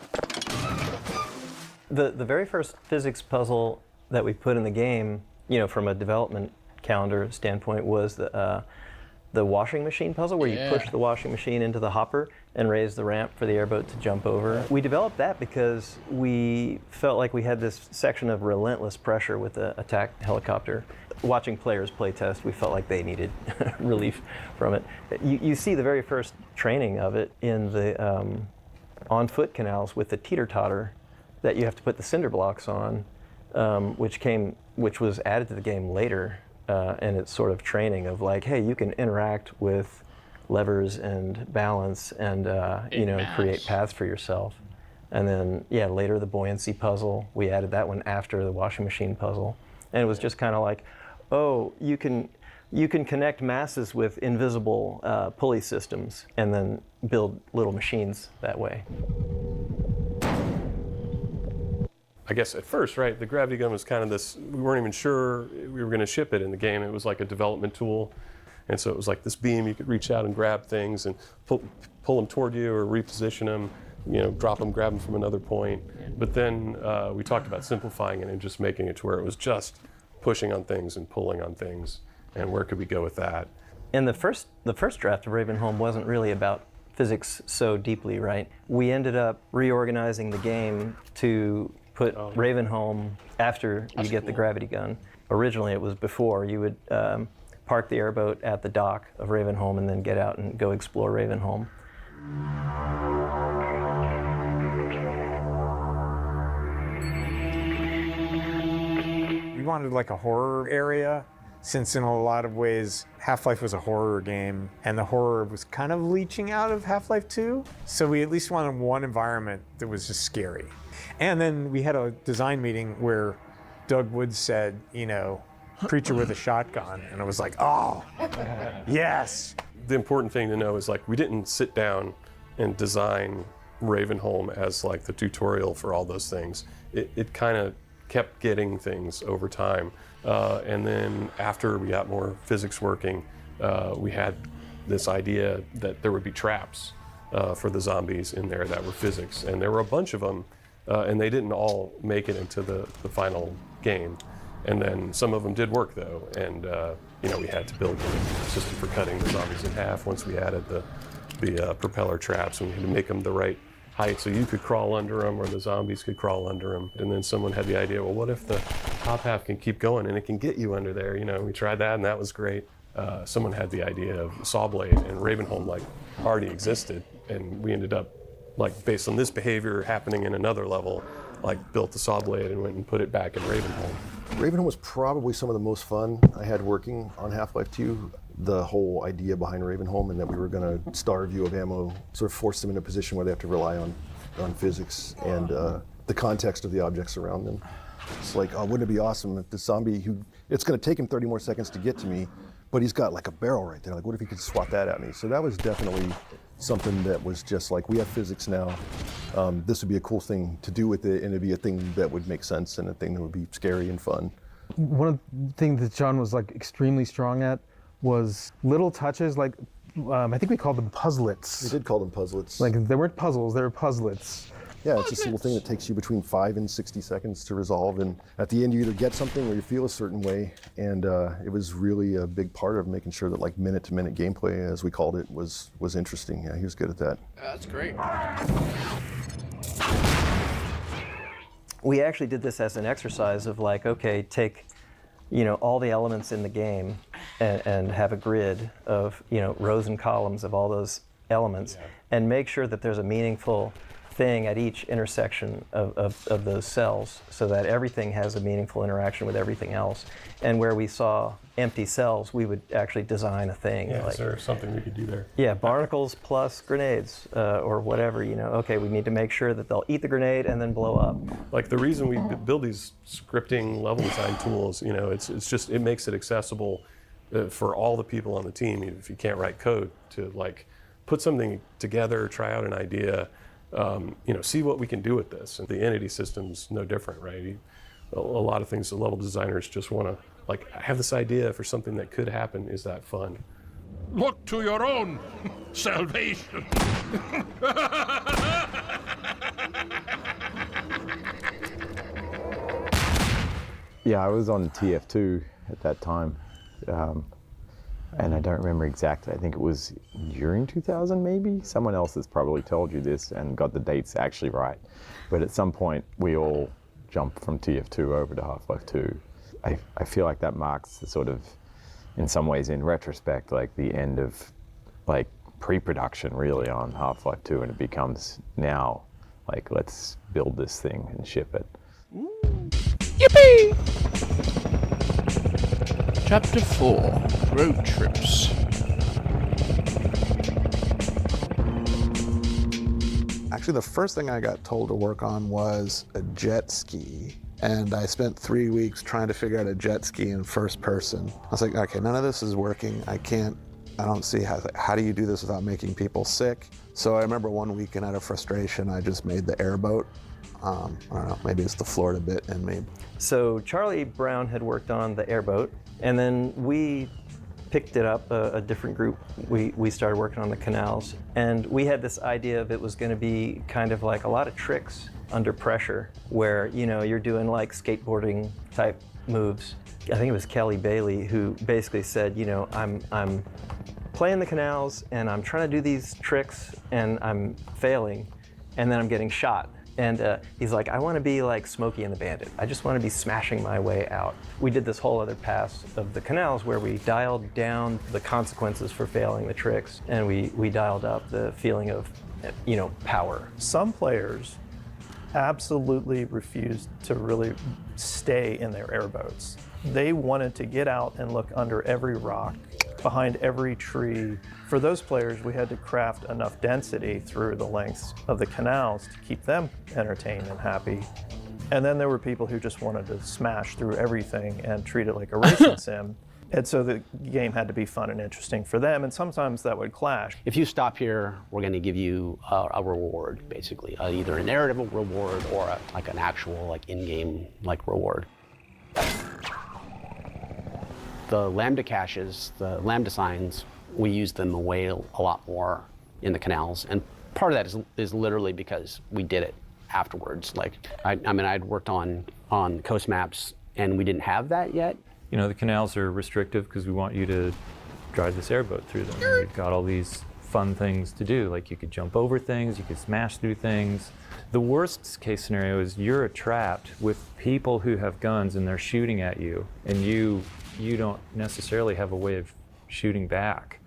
The very first physics puzzle that we put in the game, from a development calendar standpoint, was the washing machine puzzle, where you push the washing machine into the hopper and raise the ramp for the airboat to jump over. We developed that because we felt like we had this section of relentless pressure with the attack helicopter. Watching players play test, we felt like they needed relief from it. You see the very first training of it in the on-foot canals with the teeter-totter that you have to put the cinder blocks on, which was added to the game later, and it's sort of training of like, hey, you can interact with levers and balance and create paths for yourself. And then later the buoyancy puzzle, we added that one after the washing machine puzzle, and it was just kind of like, oh, you can connect masses with invisible pulley systems and then build little machines that way. I guess at first, right, the gravity gun was kind of this, we weren't even sure we were going to ship it in the game. It was like a development tool. And so it was like this beam, you could reach out and grab things and pull them toward you or reposition them, drop them, grab them from another point. But then we talked about simplifying it and just making it to where it was just pushing on things and pulling on things. And where could we go with that? And the first draft of Ravenholm wasn't really about physics so deeply, right? We ended up reorganizing the game to put Ravenholm after you get the gravity gun. Originally it was before. You would park the airboat at the dock of Ravenholm and then get out and go explore Ravenholm. We wanted like a horror area, since in a lot of ways Half-Life was a horror game and the horror was kind of leaching out of Half-Life 2. So we at least wanted one environment that was just scary. And then we had a design meeting where Doug Woods said, you know, creature with a shotgun, and I was like, oh, yes. The important thing to know is like we didn't sit down and design Ravenholm as like the tutorial for all those things. It kind of kept getting things over time. And then after we got more physics working, we had this idea that there would be traps for the zombies in there that were physics. And there were a bunch of them, and they didn't all make it into the final game. And then some of them did work though. And you know, we had to build a system for cutting the zombies in half once we added the propeller traps, and we had to make them the right height so you could crawl under them or the zombies could crawl under them. And then someone had the idea, well, what if the top half can keep going and it can get you under there? You know, we tried that and that was great. Someone had the idea of saw blade, and Ravenholm like already existed, and we ended up like based on this behavior happening in another level, like built the saw blade and went and put it back in Ravenholm. Ravenholm was probably some of the most fun I had working on Half-Life 2. The whole idea behind Ravenholm, and that we were going to starve you of ammo, sort of force them in a position where they have to rely on physics and the context of the objects around them. It's like, oh, wouldn't it be awesome if the zombie it's going to take him 30 more seconds to get to me, but he's got like a barrel right there. Like, what if he could swat that at me? So that was definitely something that was just like, we have physics now. This would be a cool thing to do with it, and it'd be a thing that would make sense and a thing that would be scary and fun. One of the things that John was like extremely strong at was little touches, like I think we called them puzzlets. We did call them puzzlets. Like, they weren't puzzles, they were puzzlets. Yeah, it's this little thing that takes you between 5 and 60 seconds to resolve, and at the end you either get something or you feel a certain way, and it was really a big part of making sure that like minute-to-minute gameplay, as we called it, was interesting. Yeah, he was good at that. That's great. We actually did this as an exercise of like, okay, take, you know, all the elements in the game and have a grid of, you know, rows and columns of all those elements, and make sure that there's a meaningful thing at each intersection of those cells, so that everything has a meaningful interaction with everything else. And where we saw empty cells, we would actually design a thing. Yeah, like, is there something we could do there? Yeah, barnacles plus grenades, or whatever, you know. Okay, we need to make sure that they'll eat the grenade and then blow up. Like, the reason we build these scripting level design tools, you know, it's just, it makes it accessible for all the people on the team, even if you can't write code, to like put something together, try out an idea, you know, see what we can do with this. And the Entity system's no different, right? A lot of things the level designers just want to, like, I have this idea for something that could happen. Is that fun? Look to your own salvation. Yeah, I was on TF2 at that time, and I don't remember exactly. I think it was during 2000 maybe? Someone else has probably told you this and got the dates actually right. But at some point, we all jumped from TF2 over to Half-Life 2. I feel like that marks the sort of, in some ways, in retrospect, like the end of like pre-production really on Half-Life 2, and it becomes now like, let's build this thing and ship it. Yippee! Chapter 4, Road Trips. Actually, the first thing I got told to work on was a jet ski. And I spent 3 weeks trying to figure out a jet ski in first person. I was like, okay, none of this is working. I don't see how do you do this without making people sick? So I remember one weekend out of frustration, I just made the airboat. I don't know, maybe it's the Florida bit in me. So Charlie Brown had worked on the airboat, and then we picked it up, a different group. We started working on the canals, and we had this idea of it was going to be kind of like a lot of tricks under pressure, where, you know, you're doing like skateboarding type moves. I think it was Kelly Bailey who basically said, you know, I'm playing the canals and I'm trying to do these tricks and I'm failing and then I'm getting shot. And he's like, I want to be like Smokey and the Bandit. I just want to be smashing my way out. We did this whole other pass of the canals where we dialed down the consequences for failing the tricks, and we dialed up the feeling of, you know, power. Some players absolutely refused to really stay in their airboats. They wanted to get out and look under every rock, behind every tree. For those players, we had to craft enough density through the lengths of the canals to keep them entertained and happy. And then there were people who just wanted to smash through everything and treat it like a racing sim. And so the game had to be fun and interesting for them, and sometimes that would clash. If you stop here, we're going to give you a reward, basically, either a narrative reward or like an actual like in-game like reward. The Lambda caches, the Lambda signs, we use them a lot more in the canals, and part of that is literally because we did it afterwards. Like, I mean, I'd worked on coast maps, and we didn't have that yet. You know, the canals are restrictive because we want you to drive this airboat through them. And we've got all these fun things to do, like you could jump over things, you could smash through things. The worst case scenario is you're trapped with people who have guns and they're shooting at you, and you don't necessarily have a way of shooting back.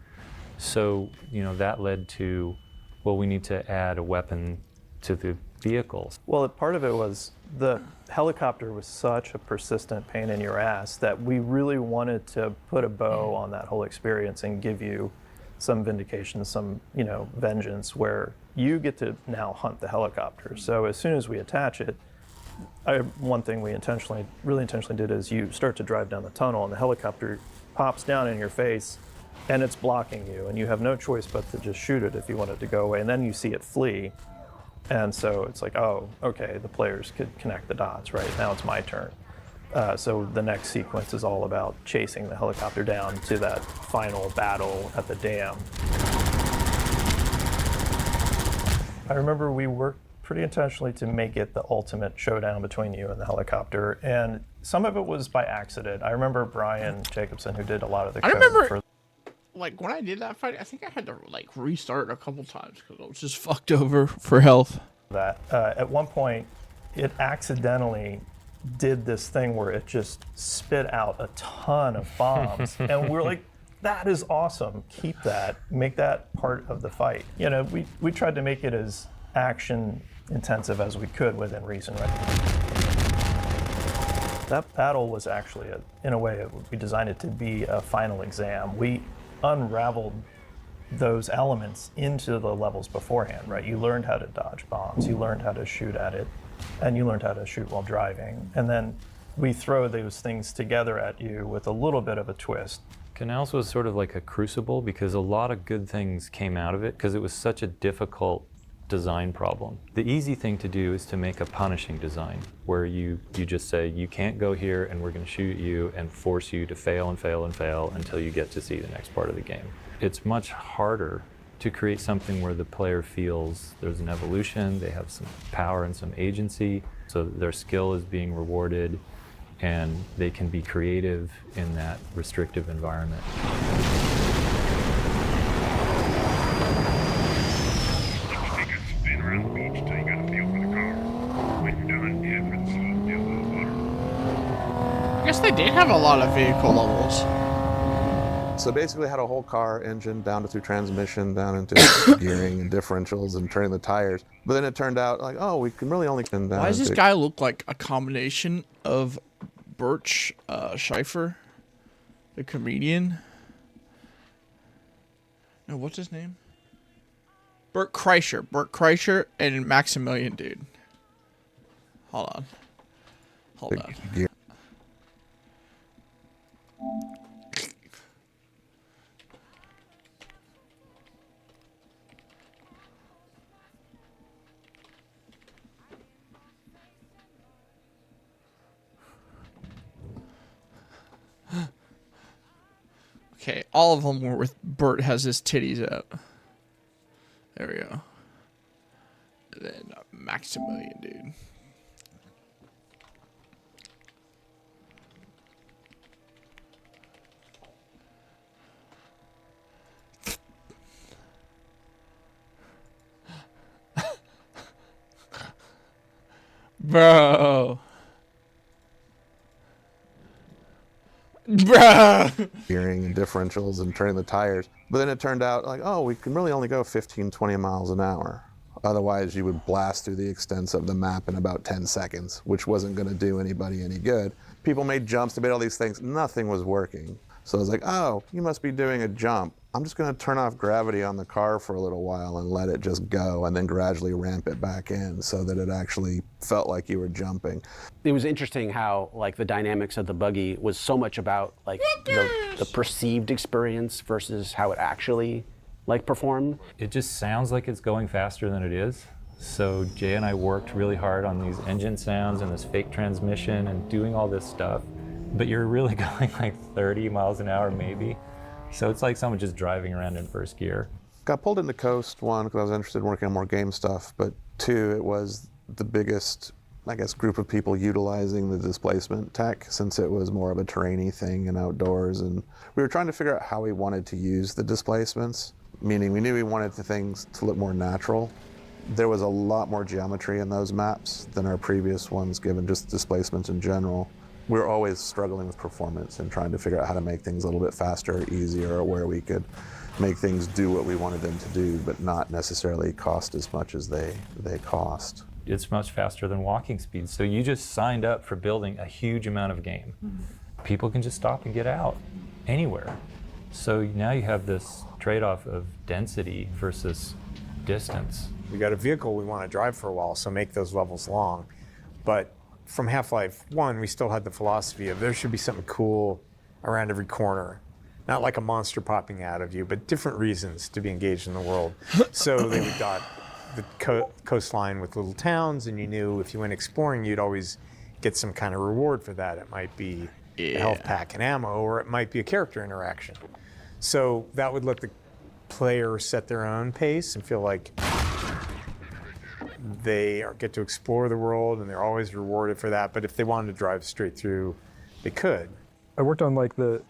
So, you know, that led to, well, we need to add a weapon to the vehicles. Well, part of it was the helicopter was such a persistent pain in your ass that we really wanted to put a bow on that whole experience and give you some vindication, some, you know, vengeance, where you get to now hunt the helicopter. So as soon as we attach it, one thing we really intentionally did is you start to drive down the tunnel and the helicopter pops down in your face and it's blocking you, and you have no choice but to just shoot it if you want it to go away, and then you see it flee. And so it's like, oh, okay, the players could connect the dots, right? Now it's my turn. So the next sequence is all about chasing the helicopter down to that final battle at the dam. I remember we worked pretty intentionally to make it the ultimate showdown between you and the helicopter, and some of it was by accident. I remember Brian Jacobson, who did a lot of the code. I remember, like, when I did that fight, I think I had to like restart a couple times because I was just fucked over for health. That at one point, it accidentally did this thing where it just spit out a ton of bombs, and we were like, that is awesome. Keep that. Make that part of the fight. You know, we tried to make it as action intensive as we could within reason, right? That battle was actually, in a way, we designed it to be a final exam. We unraveled those elements into the levels beforehand, right? You learned how to dodge bombs, you learned how to shoot at it, and you learned how to shoot while driving. And then we throw those things together at you with a little bit of a twist. Canals was sort of like a crucible because a lot of good things came out of it because it was such a difficult design problem. The easy thing to do is to make a punishing design where you just say, you can't go here and we're going to shoot you and force you to fail and fail and fail until you get to see the next part of the game. It's much harder to create something where the player feels there's an evolution, they have some power and some agency, so their skill is being rewarded and they can be creative in that restrictive environment. Spin around the beach till you got a feel for the car. When you're done, head for the sea, do a little butter. I guess they did have a lot of vehicle levels. So basically I had a whole car engine down to through transmission, down into gearing and differentials and turning the tires. But then it turned out like, oh, we can really only turn down. Why does this guy look like a combination of Bert Schieffer, the comedian? No, what's his name? Bert Kreischer and Maximilian, dude. Hold on. Okay, all of them were with Bert has his titties out. There we go. And then Maximilian, dude. Bro. Bruh. Gearing and differentials and turning the tires. But then it turned out like, oh, we can really only go 15, 20 miles an hour. Otherwise, you would blast through the extents of the map in about 10 seconds, which wasn't going to do anybody any good. People made jumps, they made all these things. Nothing was working. So I was like, oh, you must be doing a jump. I'm just going to turn off gravity on the car for a little while and let it just go, and then gradually ramp it back in so that it actually felt like you were jumping. It was interesting how like the dynamics of the buggy was so much about like the perceived experience versus how it actually like performed. It just sounds like it's going faster than it is. So Jay and I worked really hard on these engine sounds and this fake transmission and doing all this stuff. But you're really going like 30 miles an hour maybe. So it's like someone just driving around in first gear. Got pulled into Coast, one, because I was interested in working on more game stuff, but two, it was the biggest, I guess, group of people utilizing the displacement tech, since it was more of a terrainy thing and outdoors. And we were trying to figure out how we wanted to use the displacements, meaning we knew we wanted the things to look more natural. There was a lot more geometry in those maps than our previous ones, given just displacements in general. We were always struggling with performance and trying to figure out how to make things a little bit faster, easier, or where we could make things do what we wanted them to do, but not necessarily cost as much as they cost. It's much faster than walking speed. So you just signed up for building a huge amount of game. People can just stop and get out anywhere. So now you have this trade-off of density versus distance. We got a vehicle we want to drive for a while, so make those levels long. But from Half-Life 1, we still had the philosophy of there should be something cool around every corner. Not like a monster popping out of you, but different reasons to be engaged in the world. So they would dot the coastline with little towns, and you knew if you went exploring, you'd always get some kind of reward for that. It might be a health pack and ammo, or it might be a character interaction. So that would let the player set their own pace and feel like they get to explore the world, and they're always rewarded for that. But if they wanted to drive straight through, they could. I worked on like the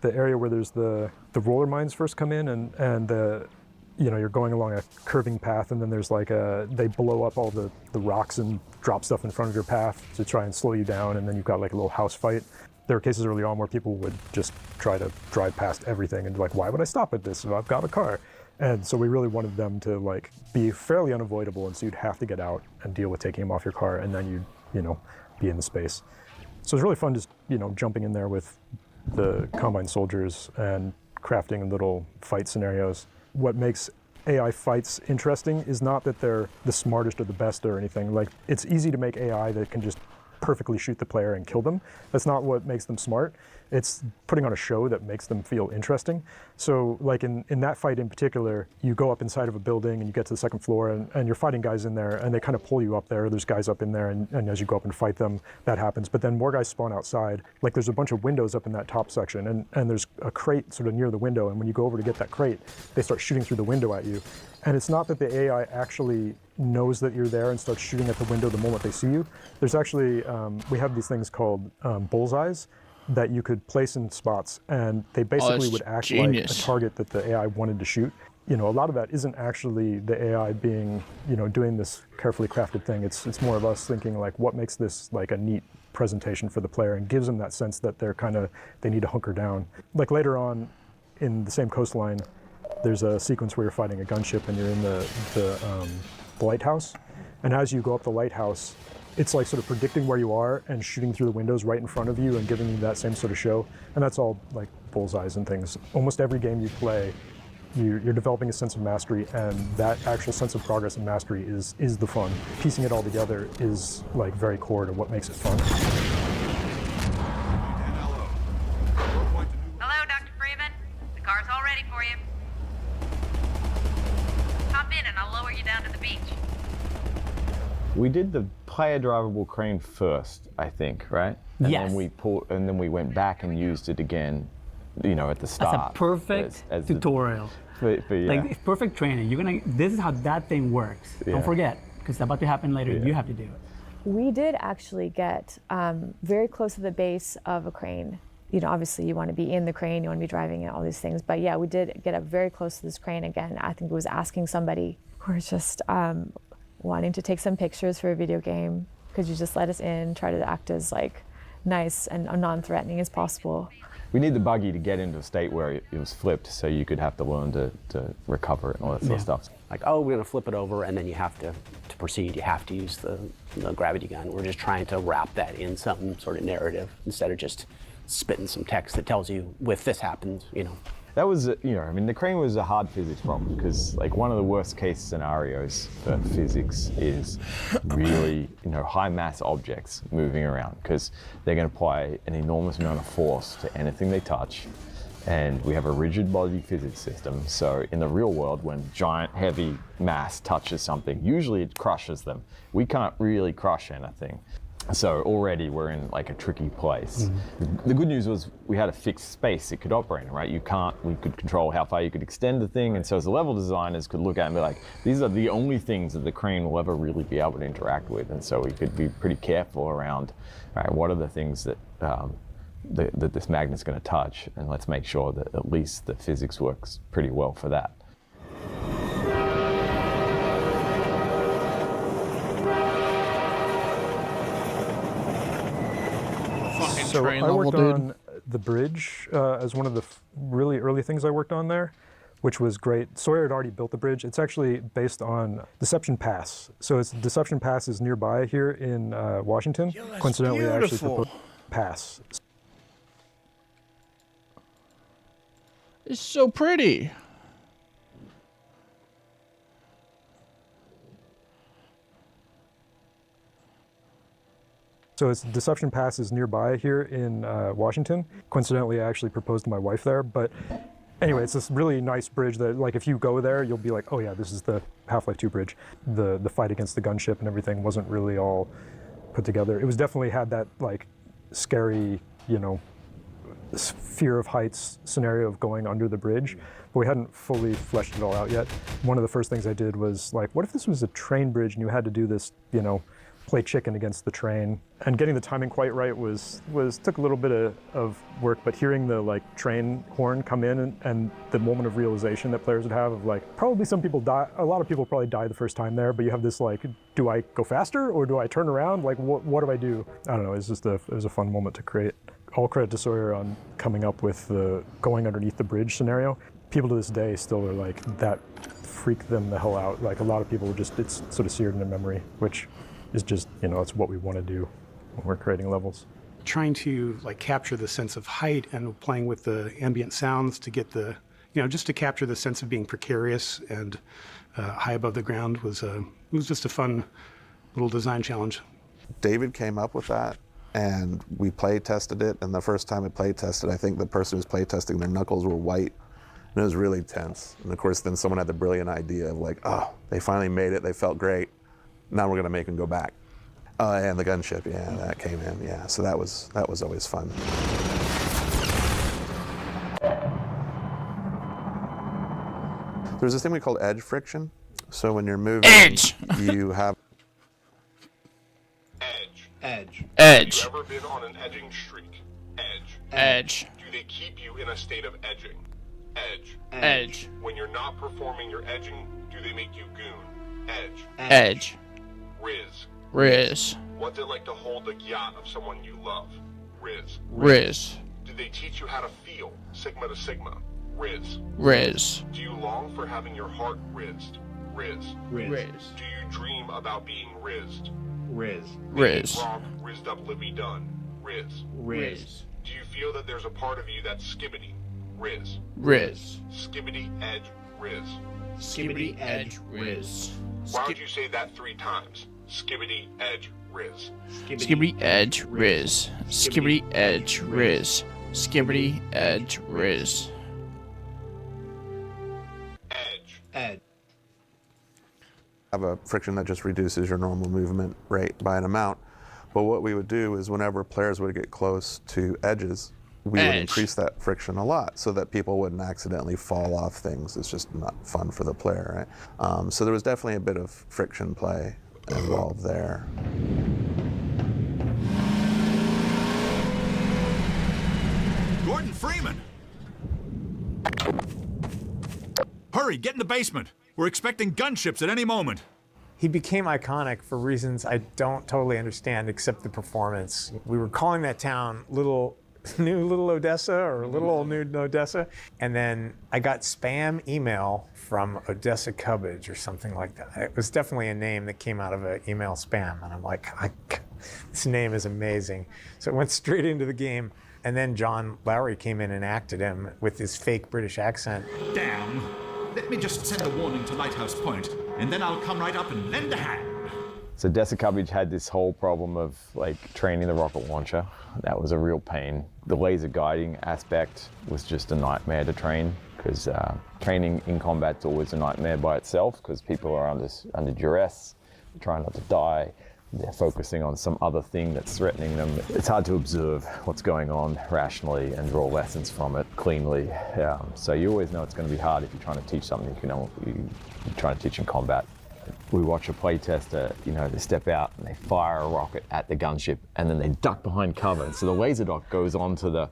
area where there's the roller mines first come in, and you know, you're going along a curving path, and then there's like they blow up all the rocks and drop stuff in front of your path to try and slow you down, and then you've got like a little house fight. There were cases early on where people would just try to drive past everything and be like, why would I stop at this if I've got a car? And so we really wanted them to like be fairly unavoidable, and so you'd have to get out and deal with taking them off your car, and then you know, be in the space. So it's really fun just, you know, jumping in there with the Combine soldiers and crafting little fight scenarios. What makes AI fights interesting is not that they're the smartest or the best or anything. Like, it's easy to make AI that can just perfectly shoot the player and kill them. That's not what makes them smart. It's putting on a show that makes them feel interesting. So like in that fight in particular, you go up inside of a building and you get to the second floor, and you're fighting guys in there, and they kind of pull you up there. There's guys up in there, and as you go up and fight them, that happens. But then more guys spawn outside. Like, there's a bunch of windows up in that top section, and there's a crate sort of near the window, and when you go over to get that crate, they start shooting through the window at you. And it's not that the AI actually knows that you're there and starts shooting at the window the moment they see you. There's actually, we have these things called bullseyes that you could place in spots, and they basically would act like a target that the AI wanted to shoot. You know, a lot of that isn't actually the AI being, you know, doing this carefully crafted thing. It's more of us thinking like, what makes this like a neat presentation for the player and gives them that sense that they need to hunker down. Like later on in the same coastline, there's a sequence where you're fighting a gunship and you're in the lighthouse. And as you go up the lighthouse, it's like sort of predicting where you are and shooting through the windows right in front of you and giving you that same sort of show. And that's all like bullseyes and things. Almost every game you play, you're developing a sense of mastery, and that actual sense of progress and mastery is the fun. Piecing it all together is like very core to what makes it fun. Hello, Dr. Freeman. The car's all ready for you. Hop in and I'll lower you down to the beach. We did the player drivable crane first, I think, right? And Yes. then we went back and used it again, you know, at the start. That's a perfect tutorial. Yeah. Like, it's perfect training. This is how that thing works. Yeah. Don't forget, because it's about to happen later. Yeah. You have to do it. We did actually get very close to the base of a crane. You know, obviously you want to be in the crane, you want to be driving it, all these things. But yeah, we did get up very close to this crane again. I think it was asking somebody who was just wanting to take some pictures for a video game, could you just let us in, try to act as like nice and non-threatening as possible. We need the buggy to get into a state where it was flipped, so you could have to learn to recover it and all that sort of stuff. Like, oh, we're gonna flip it over, and then you have to proceed, you have to use the gravity gun. We're just trying to wrap that in some sort of narrative instead of just spitting some text that tells you, if this happens, you know. That was, I mean, the crane was a hard physics problem because, like, one of the worst case scenarios for physics is really, high mass objects moving around because they're going to apply an enormous amount of force to anything they touch. And we have a rigid body physics system. So in the real world, when giant, heavy mass touches something, usually it crushes them. We can't really crush anything. So already we're in like a tricky place. The good news was we had a fixed space it could operate in, right? We could control how far you could extend the thing. And so as the level designers could look at it and be like, these are the only things that the crane will ever really be able to interact with. And so we could be pretty careful around, all right, what are the things that that this magnet's going to touch, and let's make sure that at least the physics works pretty well for that. So I worked on the bridge as one of the really early things I worked on there, which was great. Sawyer had already built the bridge. It's actually based on Deception Pass. So Deception Pass is nearby here in Washington. Coincidentally, I actually proposed Pass. It's so pretty. So Deception Pass is nearby here in Washington. Coincidentally, I actually proposed to my wife there. But anyway, it's this really nice bridge that, like, if you go there, you'll be like, oh yeah, this is the Half-Life 2 bridge. The fight against the gunship and everything wasn't really all put together. It was definitely had that, like, scary, fear of heights scenario of going under the bridge, but we hadn't fully fleshed it all out yet. One of the first things I did was like, what if this was a train bridge and you had to do this, play chicken against the train? And getting the timing quite right took a little bit of work, but hearing the train horn come in and the moment of realization that players would have of probably some people die, a lot of people probably die the first time there, but you have this do I go faster or do I turn around? What do I do? I don't know, it was a fun moment to create. All credit to Sawyer on coming up with the going underneath the bridge scenario. People to this day still are like, that freaked them the hell out. Like, a lot of people it's sort of seared in their memory, which is just, it's what we want to do when we're creating levels. Trying to capture the sense of height and playing with the ambient sounds to get the, just to capture the sense of being precarious and high above the ground was just a fun little design challenge. David came up with that, and we play tested it, and the first time we play tested, I think the person who was play testing, their knuckles were white, and it was really tense. And of course, then someone had the brilliant idea of oh, they finally made it, they felt great, now we're gonna make them go back. And the gunship, yeah, that came in, yeah. So that was always fun. There's this thing we call edge friction. So when you're moving, you have Edge. Edge. Have you ever been on an edging streak? Edge. Edge. Do they keep you in a state of edging? Edge. Edge. When you're not performing your edging, do they make you goon? Edge. Edge. Riz. What's it like to hold the yacht of someone you love? Riz. Do they teach you how to feel? Sigma to sigma. Riz. Do you long for having your heart rizzed? Riz. Do you dream about being rizzed? Riz. Rizzed up Libby done. Riz. Do you feel that there's a part of you that's skibidi? Riz. Skibidi edge riz. Skibidi edge riz. Why would you say that 3 times? Skibidi edge riz. Skibidi edge riz. Skibidi edge riz. Skibidi edge riz. Edge. Have a friction that just reduces your normal movement rate by an amount. But what we would do is whenever players would get close to edges, we would increase that friction a lot so that people wouldn't accidentally fall off things. It's just not fun for the player, right? So there was definitely a bit of friction play involved there. Gordon Freeman! Hurry, get in the basement. We're expecting gunships at any moment. He became iconic for reasons I don't totally understand, except the performance. We were calling that town New Little Odessa or Little Old New Odessa. And then I got spam email from Odessa Cubbage or something like that. It was definitely a name that came out of an email spam. And I'm like, this name is amazing. So it went straight into the game. And then John Lowry came in and acted him with his fake British accent. Damn. Let me just send a warning to Lighthouse Point, and then I'll come right up and lend a hand. So Odessa Cubbage had this whole problem of like training the rocket launcher. That was a real pain. The laser guiding aspect was just a nightmare to train, because training in combat's always a nightmare by itself, because people are under duress, trying not to die. They're focusing on some other thing that's threatening them. It's hard to observe what's going on rationally and draw lessons from it cleanly. So you always know it's going to be hard if you're trying to teach something you're trying to teach in combat. We watch a playtester, they step out and they fire a rocket at the gunship, and then they duck behind cover. And so the laser dot goes onto the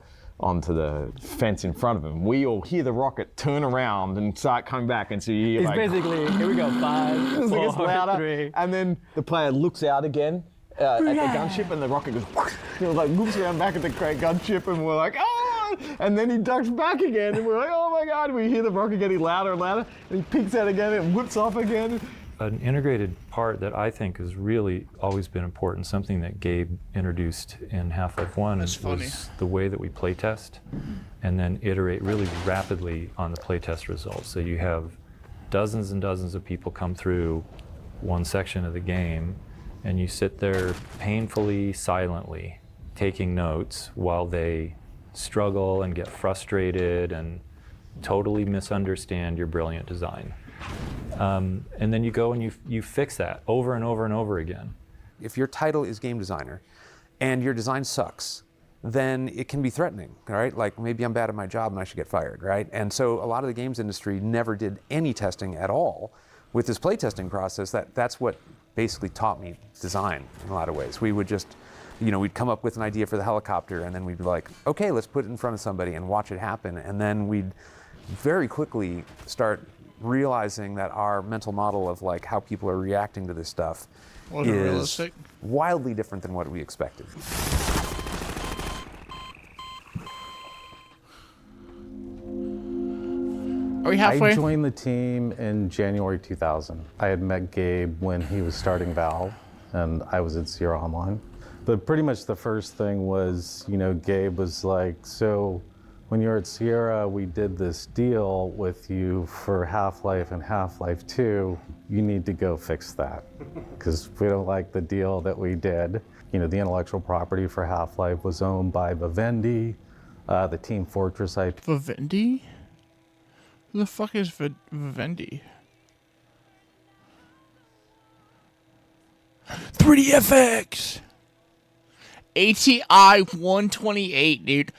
fence in front of them. We all hear the rocket turn around and start coming back, and so you hear It's basically, here we go, 5, 4, it's louder, 3. and then the player looks out again at the gunship, and the rocket goes, looks around back at the gunship, and we're like, oh! And then he ducks back again, and we're like, oh my God! We hear the rocket getting louder and louder, and he peeks out again and whips off again. An integrated part that I think has really always been important, something that Gabe introduced in Half-Life 1 was the way that we playtest and then iterate really rapidly on the playtest results. So you have dozens and dozens of people come through one section of the game, and you sit there painfully, silently, taking notes while they struggle and get frustrated and totally misunderstand your brilliant design. And then you go and you fix that over and over and over again. If your title is game designer and your design sucks, then it can be threatening, right? Like, maybe I'm bad at my job and I should get fired, right? And so a lot of the games industry never did any testing at all. With this playtesting process, that's what basically taught me design in a lot of ways. We would just, we'd come up with an idea for the helicopter, and then we'd be like, okay, let's put it in front of somebody and watch it happen. And then we'd very quickly start realizing that our mental model of like how people are reacting to this stuff Wasn't is realistic. wildly different than what we expected. Are we halfway? I joined the team in January 2000. I had met Gabe when he was starting Valve, and I was at Sierra Online. But pretty much the first thing was, Gabe was like, so when you were at Sierra, we did this deal with you for Half-Life and Half-Life 2. You need to go fix that, because we don't like the deal that we did. The intellectual property for Half-Life was owned by Vivendi, the Team Fortress IP. Vivendi? Who the fuck is Vivendi? 3DFX! ATI 128, dude.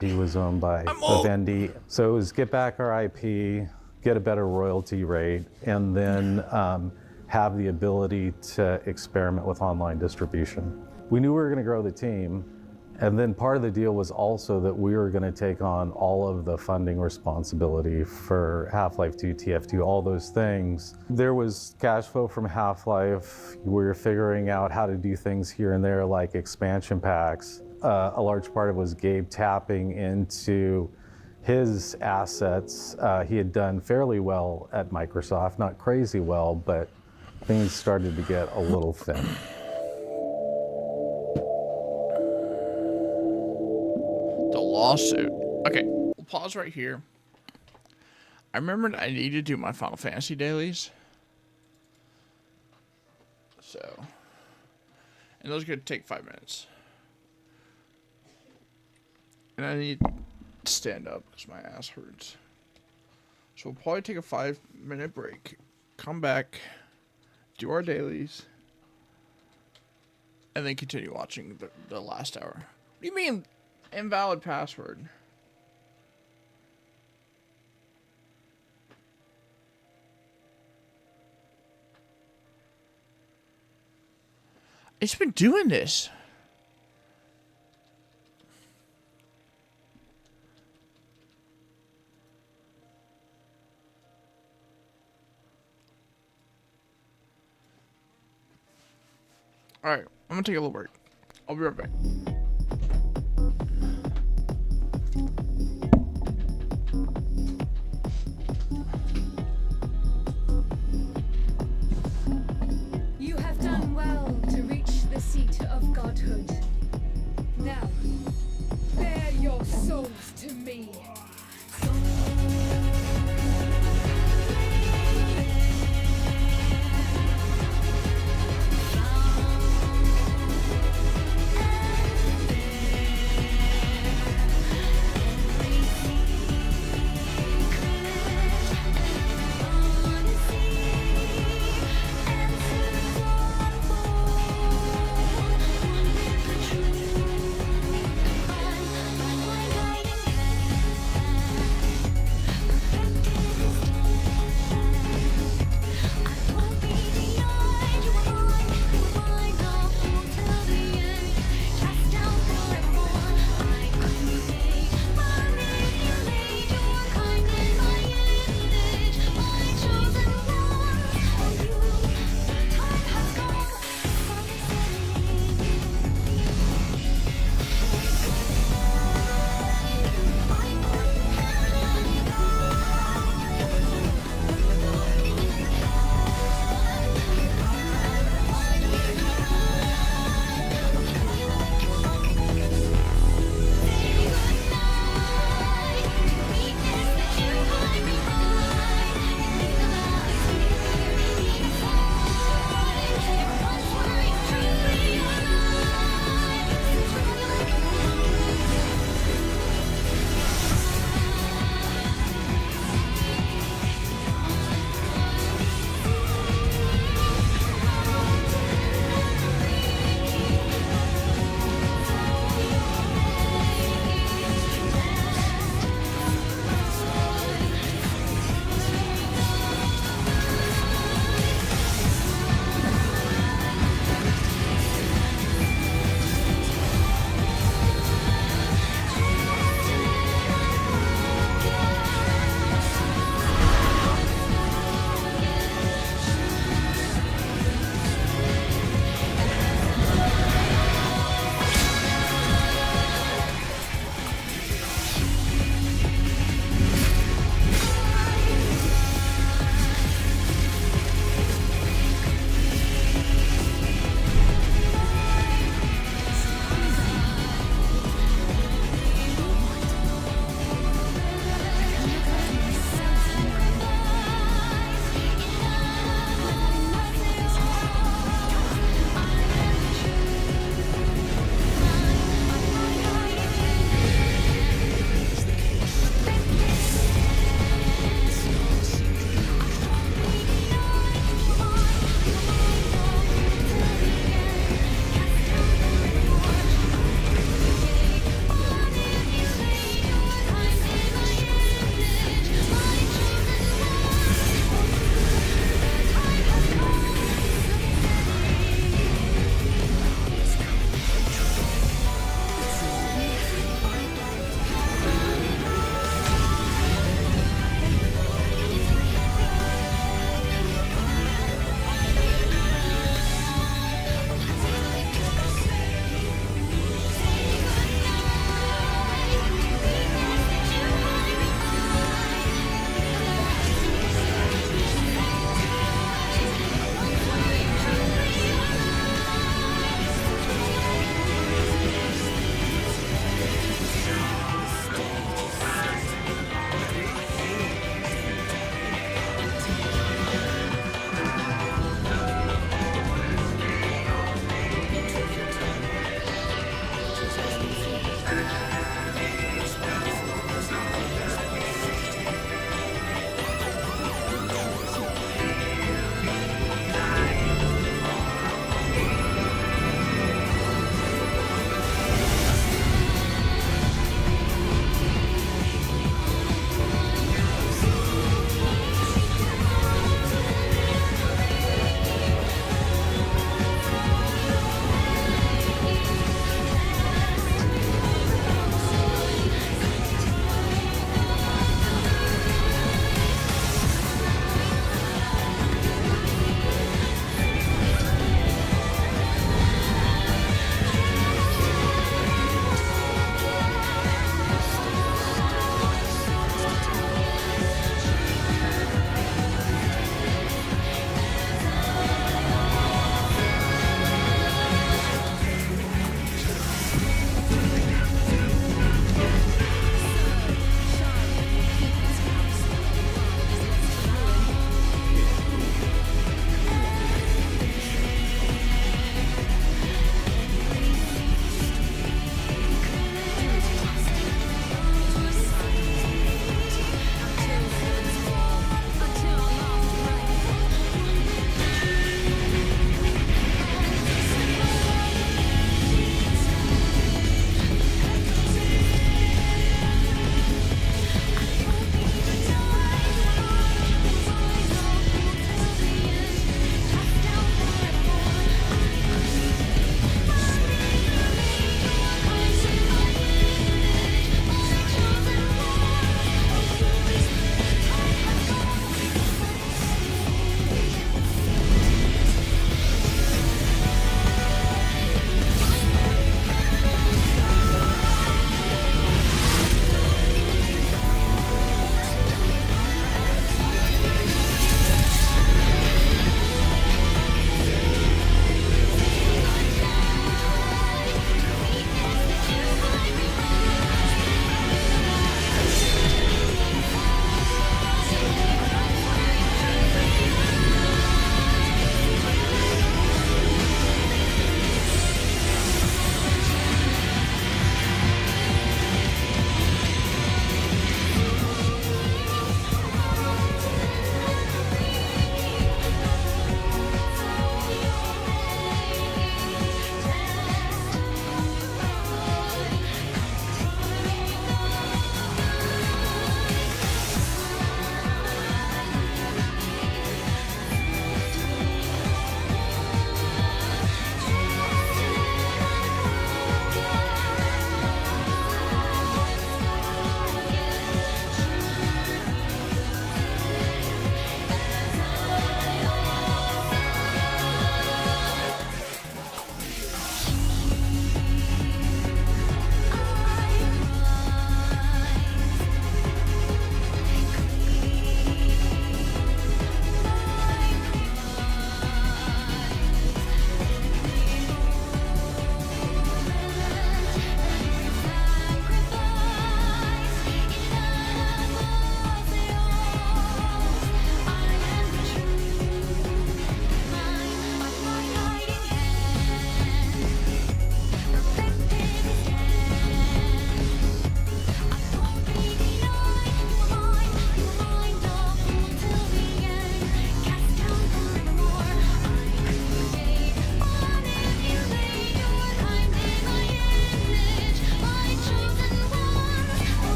He was owned by Vivendi. So it was get back our IP, get a better royalty rate, and then have the ability to experiment with online distribution. We knew we were going to grow the team, and then part of the deal was also that we were going to take on all of the funding responsibility for Half-Life 2, TF2, all those things. There was cash flow from Half-Life. We were figuring out how to do things here and there, like expansion packs. A large part of it was Gabe tapping into his assets. He had done fairly well at Microsoft, not crazy well, but things started to get a little thin. The lawsuit. Okay, we'll pause right here. I remembered I need to do my Final Fantasy dailies. So, and those are going to take 5 minutes. And I need to stand up because my ass hurts. So we'll probably take a 5-minute break, come back, do our dailies, and then continue watching the last hour. What do you mean, invalid password? It's been doing this. All right, I'm gonna take a little break. I'll be right back. You have done well to reach the seat of godhood. Now, bear your souls to me.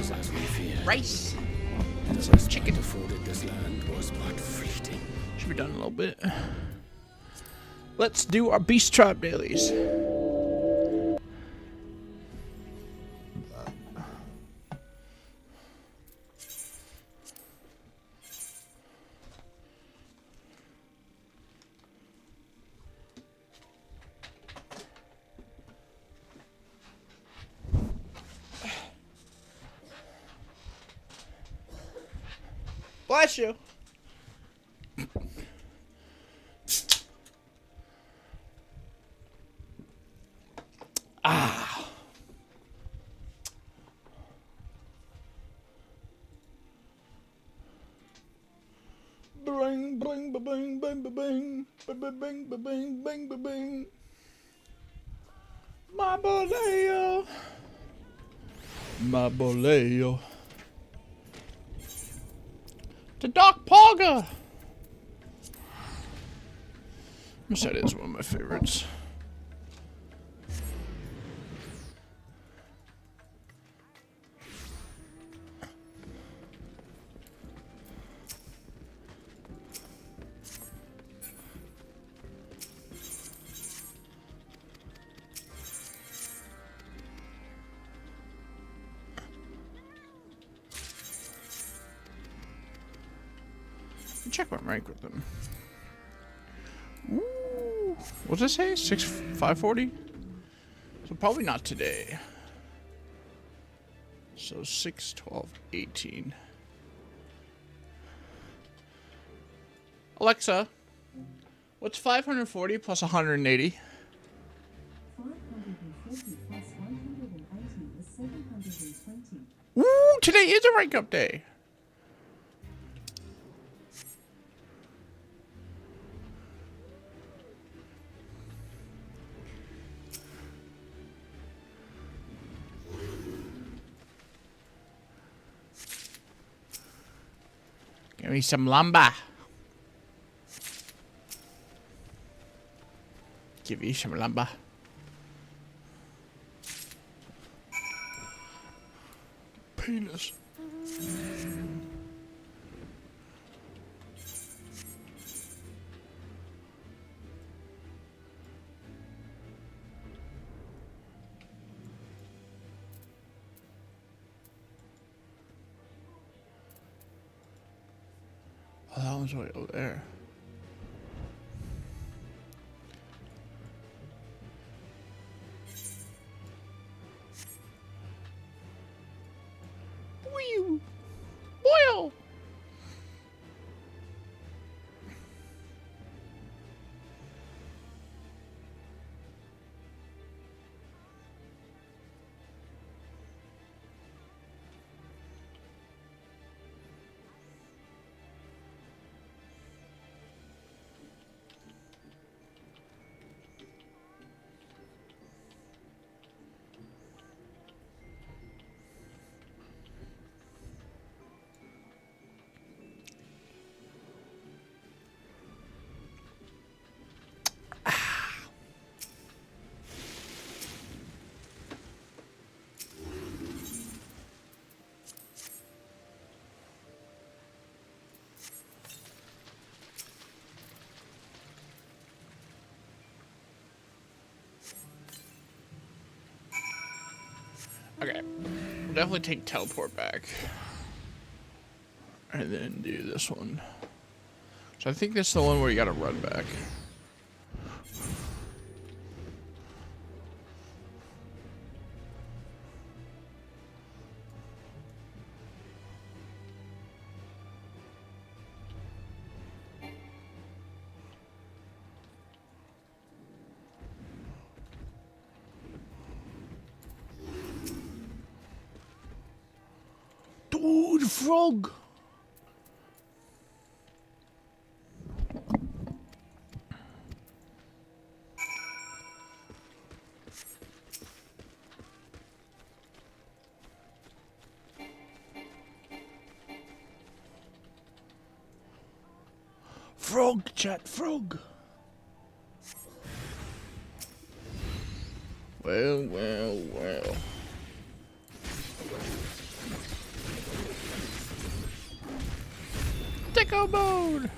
some rice. And some chicken. Should be done in a little bit. Let's do our Beast Tribe dailies. Bless you. Ah. Bang, bang, bang, bang, bang, bang, bang, bang, bang, bang, bang. My boleo. My boleo. To Doc Pogga. Which that is one of my favorites. Check my rank with them. Ooh, what's this say? 540? So probably not today. So 6, 12, 18. Alexa, what's 540 plus 180? 540 plus 180 is 720. Ooh, today is a rank up day. Give me some lumber. Give you some lumber. Penis. Oh, that one's way over there. Wee! Boil! Okay, we'll definitely take teleport back. And then do this one. So I think this is the one where you gotta run back. Dude, frog! Frog, chat, frog! Well, well, well. Sicko mode!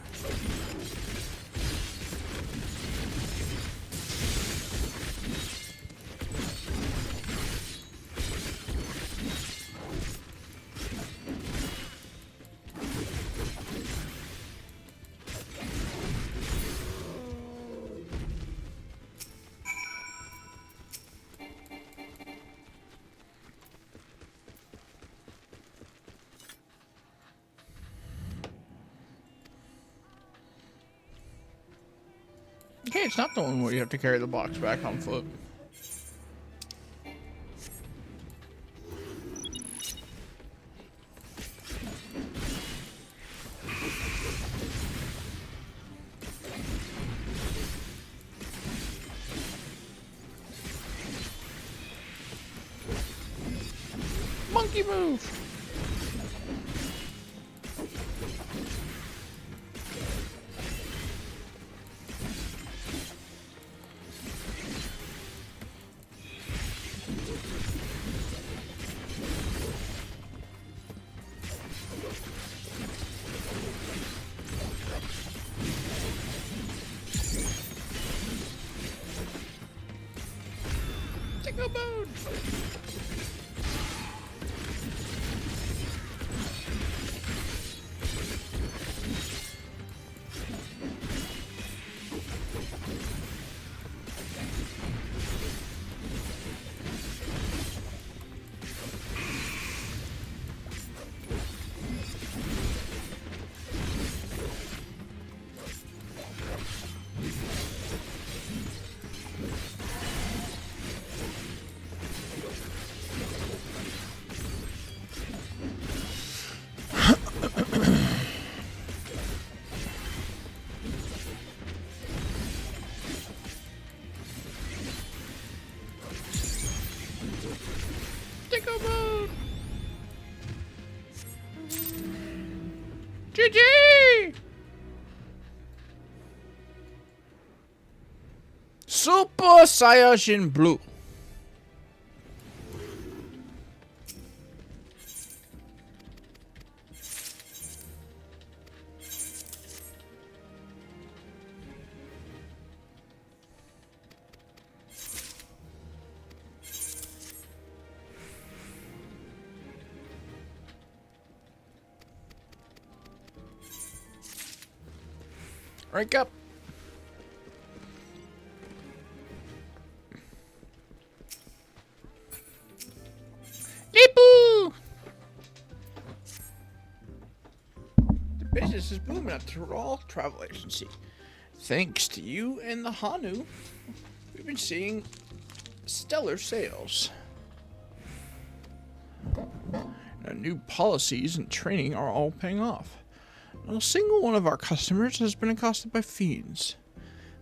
Okay, it's not the one where you have to carry the box back on foot. Monkey move! Sicko mode! Sicko mode! GG! Super Saiyajin Blue. Rank up. Eepoo! The business is booming at the Tyrol Travel Agency. Thanks to you and the Hanu, we've been seeing stellar sales. Our new policies and training are all paying off. Not a single one of our customers has been accosted by fiends.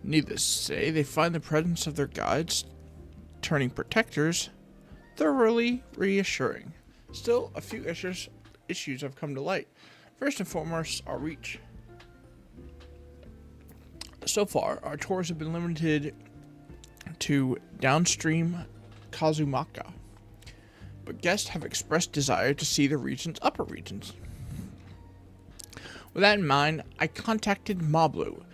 Needless to say, they find the presence of their guides, turning protectors, thoroughly reassuring. Still, a few issues have come to light. First and foremost, our reach. So far, our tours have been limited to downstream Kazumaka, but guests have expressed desire to see the region's upper regions. With that in mind, I contacted Moblu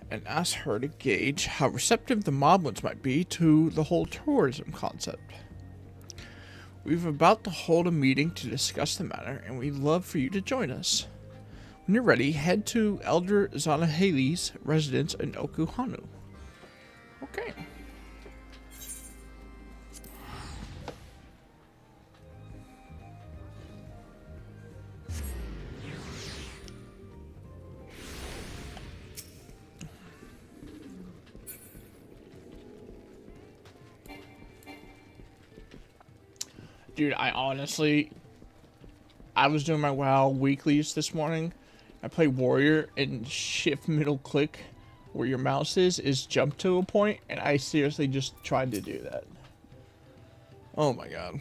and asked her to gauge how receptive the Moblins might be to the whole tourism concept. We're about to hold a meeting to discuss the matter, and we'd love for you to join us. When you're ready, head to Elder Zanahali's residence in Okuhanu. Okay. Dude, I was doing my WoW weeklies this morning. I play Warrior, and shift middle click where your mouse is jump to a point, and I seriously just tried to do that. Oh my god.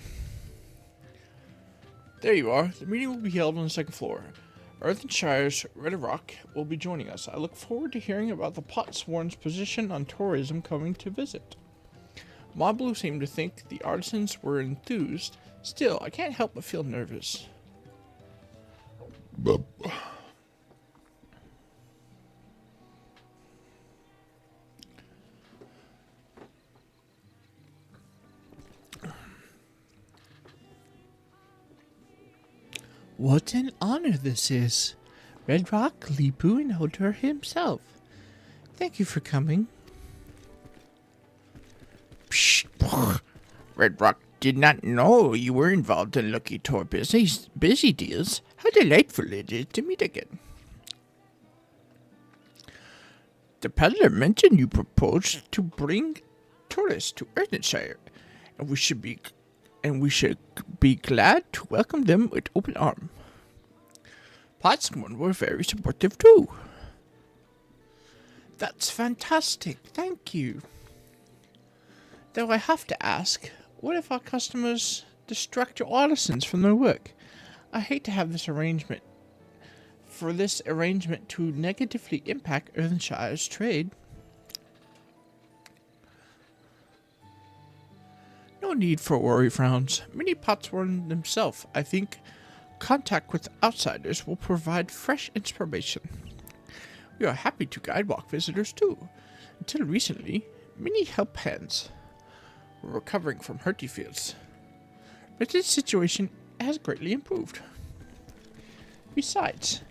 There you are. The meeting will be held on the second floor. Earth and Shire's Red Rock will be joining us. I look forward to hearing about the Potsworn's position on tourism coming to visit. Moblu seemed to think the artisans were enthused. Still, I can't help but feel nervous. What an honor this is. Red Rock, Leepu, and Elder himself. Thank you for coming. Psh, Red Rock did not know you were involved in Lucky Tour busy deals. How delightful it is to meet again. The peddler mentioned you proposed to bring tourists to Earthenshire, and we should be glad to welcome them with open arms. Potsdam were very supportive too. That's fantastic, thank you. Though I have to ask, what if our customers distract your artisans from their work? I hate to have this arrangement to negatively impact Earthenshire's trade. No need for worry, frowns. Many Potsworn themselves, I think, contact with outsiders will provide fresh inspiration. We are happy to guidewalk visitors too. Until recently, many help hands were recovering from hurty fields, but this situation has greatly improved. Besides,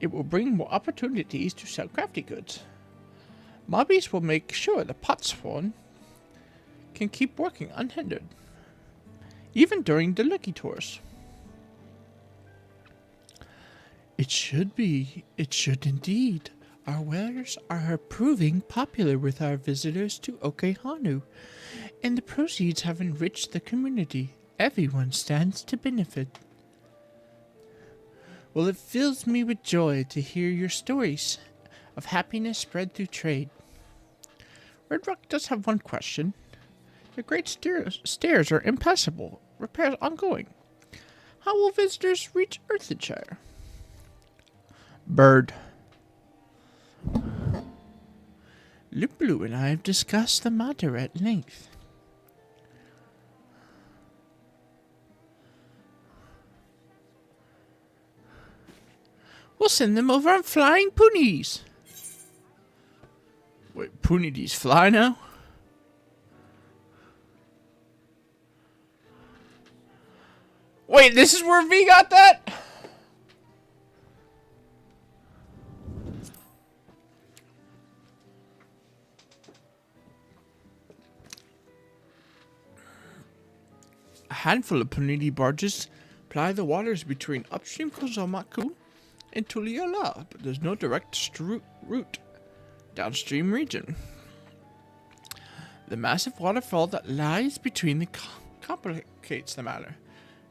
it will bring more opportunities to sell crafty goods. Mobbies will make sure the Potsworn can keep working unhindered, even during the Lucky Tours. It should indeed. Our wares are proving popular with our visitors to Okehanu, and the proceeds have enriched the community. Everyone stands to benefit. Well, it fills me with joy to hear your stories of happiness spread through trade. Red Rock does have one question. The great stairs are impassable. Repairs ongoing. How will visitors reach Earthenshire? Bird. Liplu and I have discussed the matter at length. We'll send them over on flying ponies. Wait, ponies fly now? Wait, this is where V got that? A handful of Puniti barges ply the waters between upstream Kozomaku and Tuliala, but there's no direct route downstream region. The massive waterfall that lies between the complicates the matter.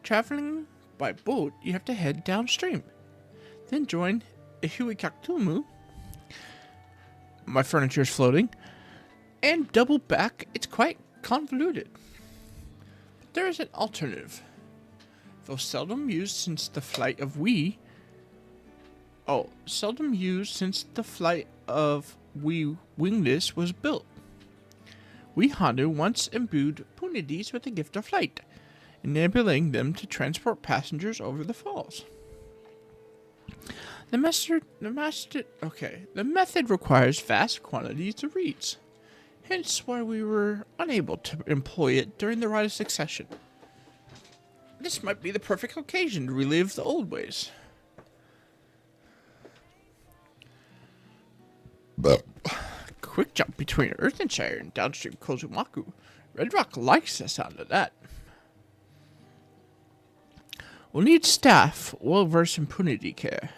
Traveling by boat, you have to head downstream, then join Ihuikaktumu. My furniture is floating, and double back. It's quite convoluted. There is an alternative, though seldom used since the flight of Wii Wingless was built. Wii Hanu once imbued Punidis with the gift of flight, enabling them to transport passengers over the falls. The method requires vast quantities of reeds, hence why we were unable to employ it during the Rite of Succession. This might be the perfect occasion to relive the old ways. Quick jump between Earthenshire and downstream Kozumaku. Red Rock likes the sound of that. We'll need staff well-versed in punity care.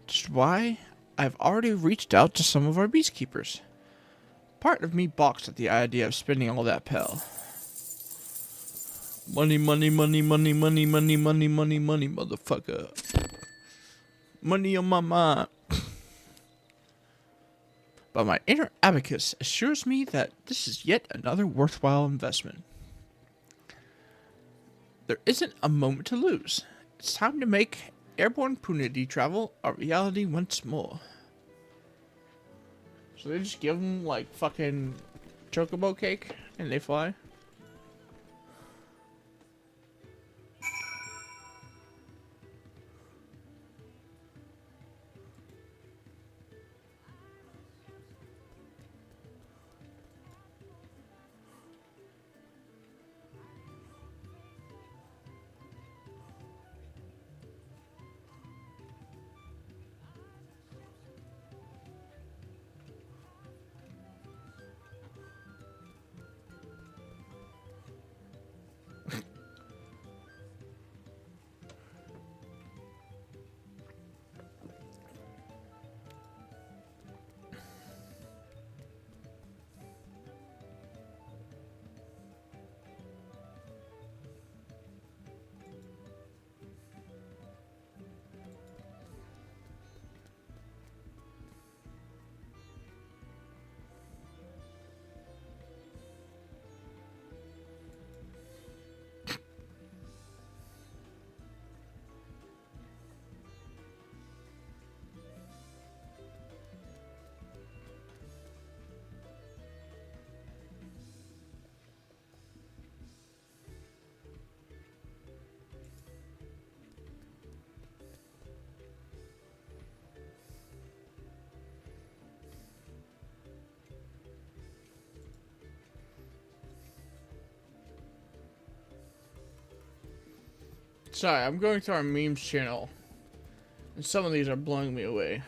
Which is why I've already reached out to some of our beastkeepers. Part of me balks at the idea of spending all that pel. Money, money, money, money, money, money, money, money, money, motherfucker. Money on my mind. But my inner abacus assures me that this is yet another worthwhile investment. There isn't a moment to lose. It's time to make airborne punity travel a reality once more. So they just give them like fucking chocobo cake and they fly? Sorry, I'm going through our memes channel, and some of these are blowing me away.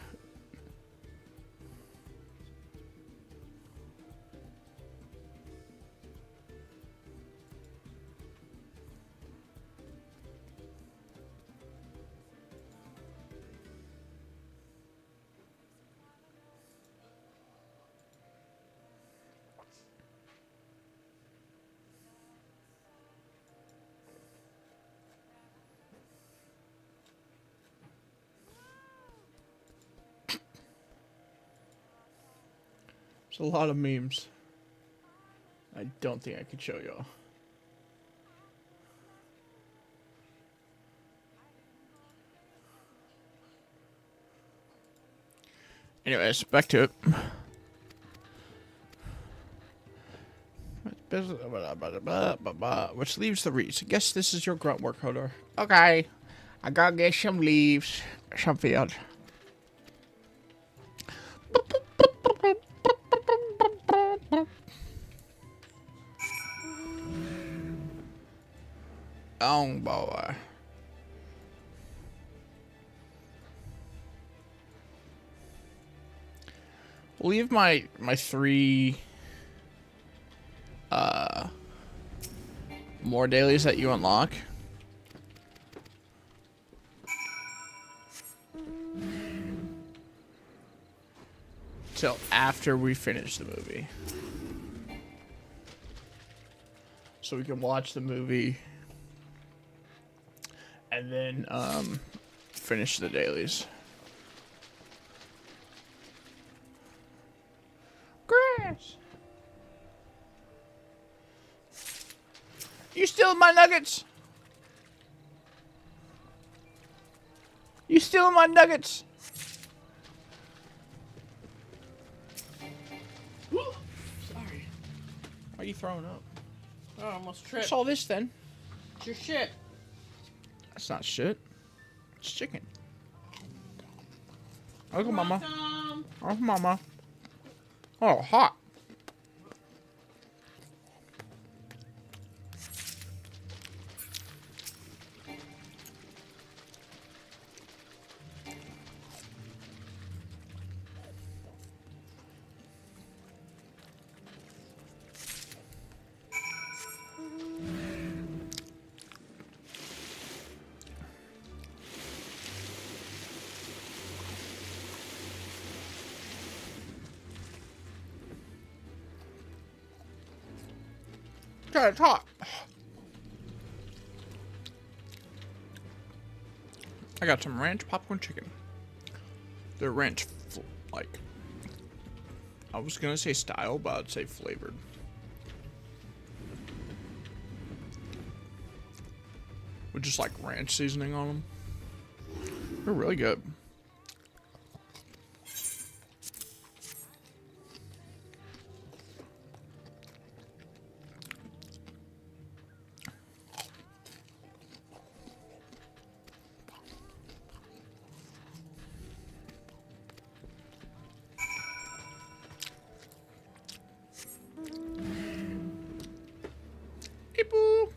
There's a lot of memes. I don't think I can show y'all. Anyways, back to it. Which leaves the reeds. I guess this is your grunt work, Hodor. Okay. I gotta get some leaves. Some field. Oh boy. We'll leave my 3 more dailies that you unlock. Till after we finish the movie. So we can watch the movie and then finish the dailies. Grass. You stealing my nuggets? You stealing my nuggets? Sorry. Why are you throwing up? Oh, I almost tripped. What's all this then? It's your shit. That's not shit. It's chicken. Look at mama. Oh, mama. Oh, hot. God, it's hot. I got some ranch popcorn chicken. They're ranch, like, I was gonna say style, but I'd say flavored. With just like ranch seasoning on them. They're really good. Boo.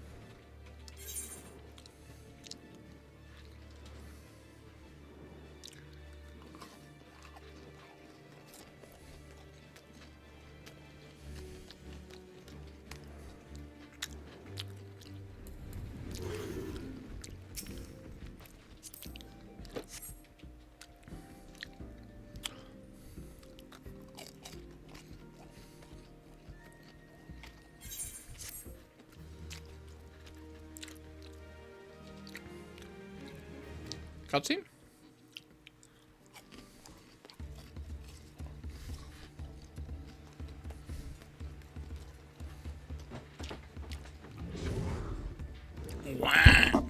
Cutscene? Wow.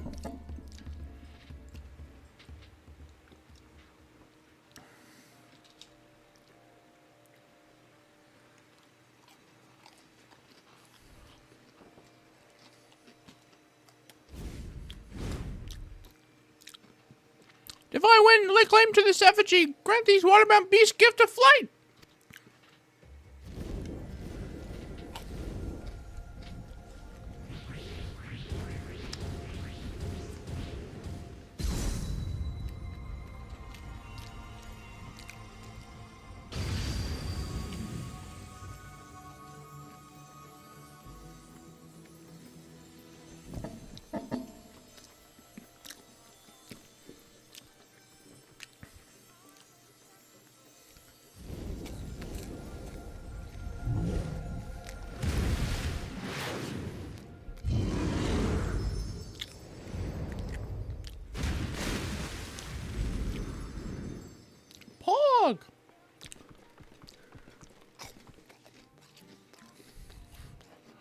If I win, lay claim to this effigy, grant these waterbound beasts gift of flight.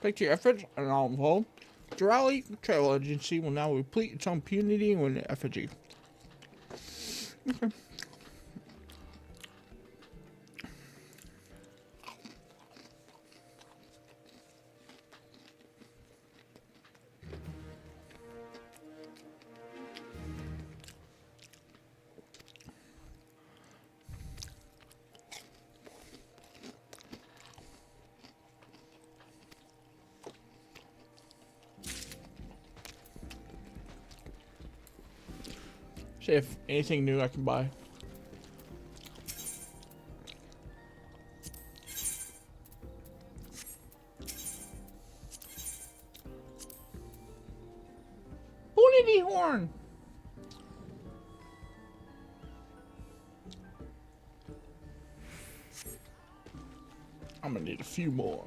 Thanks to your efforts and all involved, Durali Travel Agency will now replete its own impunity with an effigy. Okay. See if anything new I can buy. Bonity horn. I'm gonna need a few more.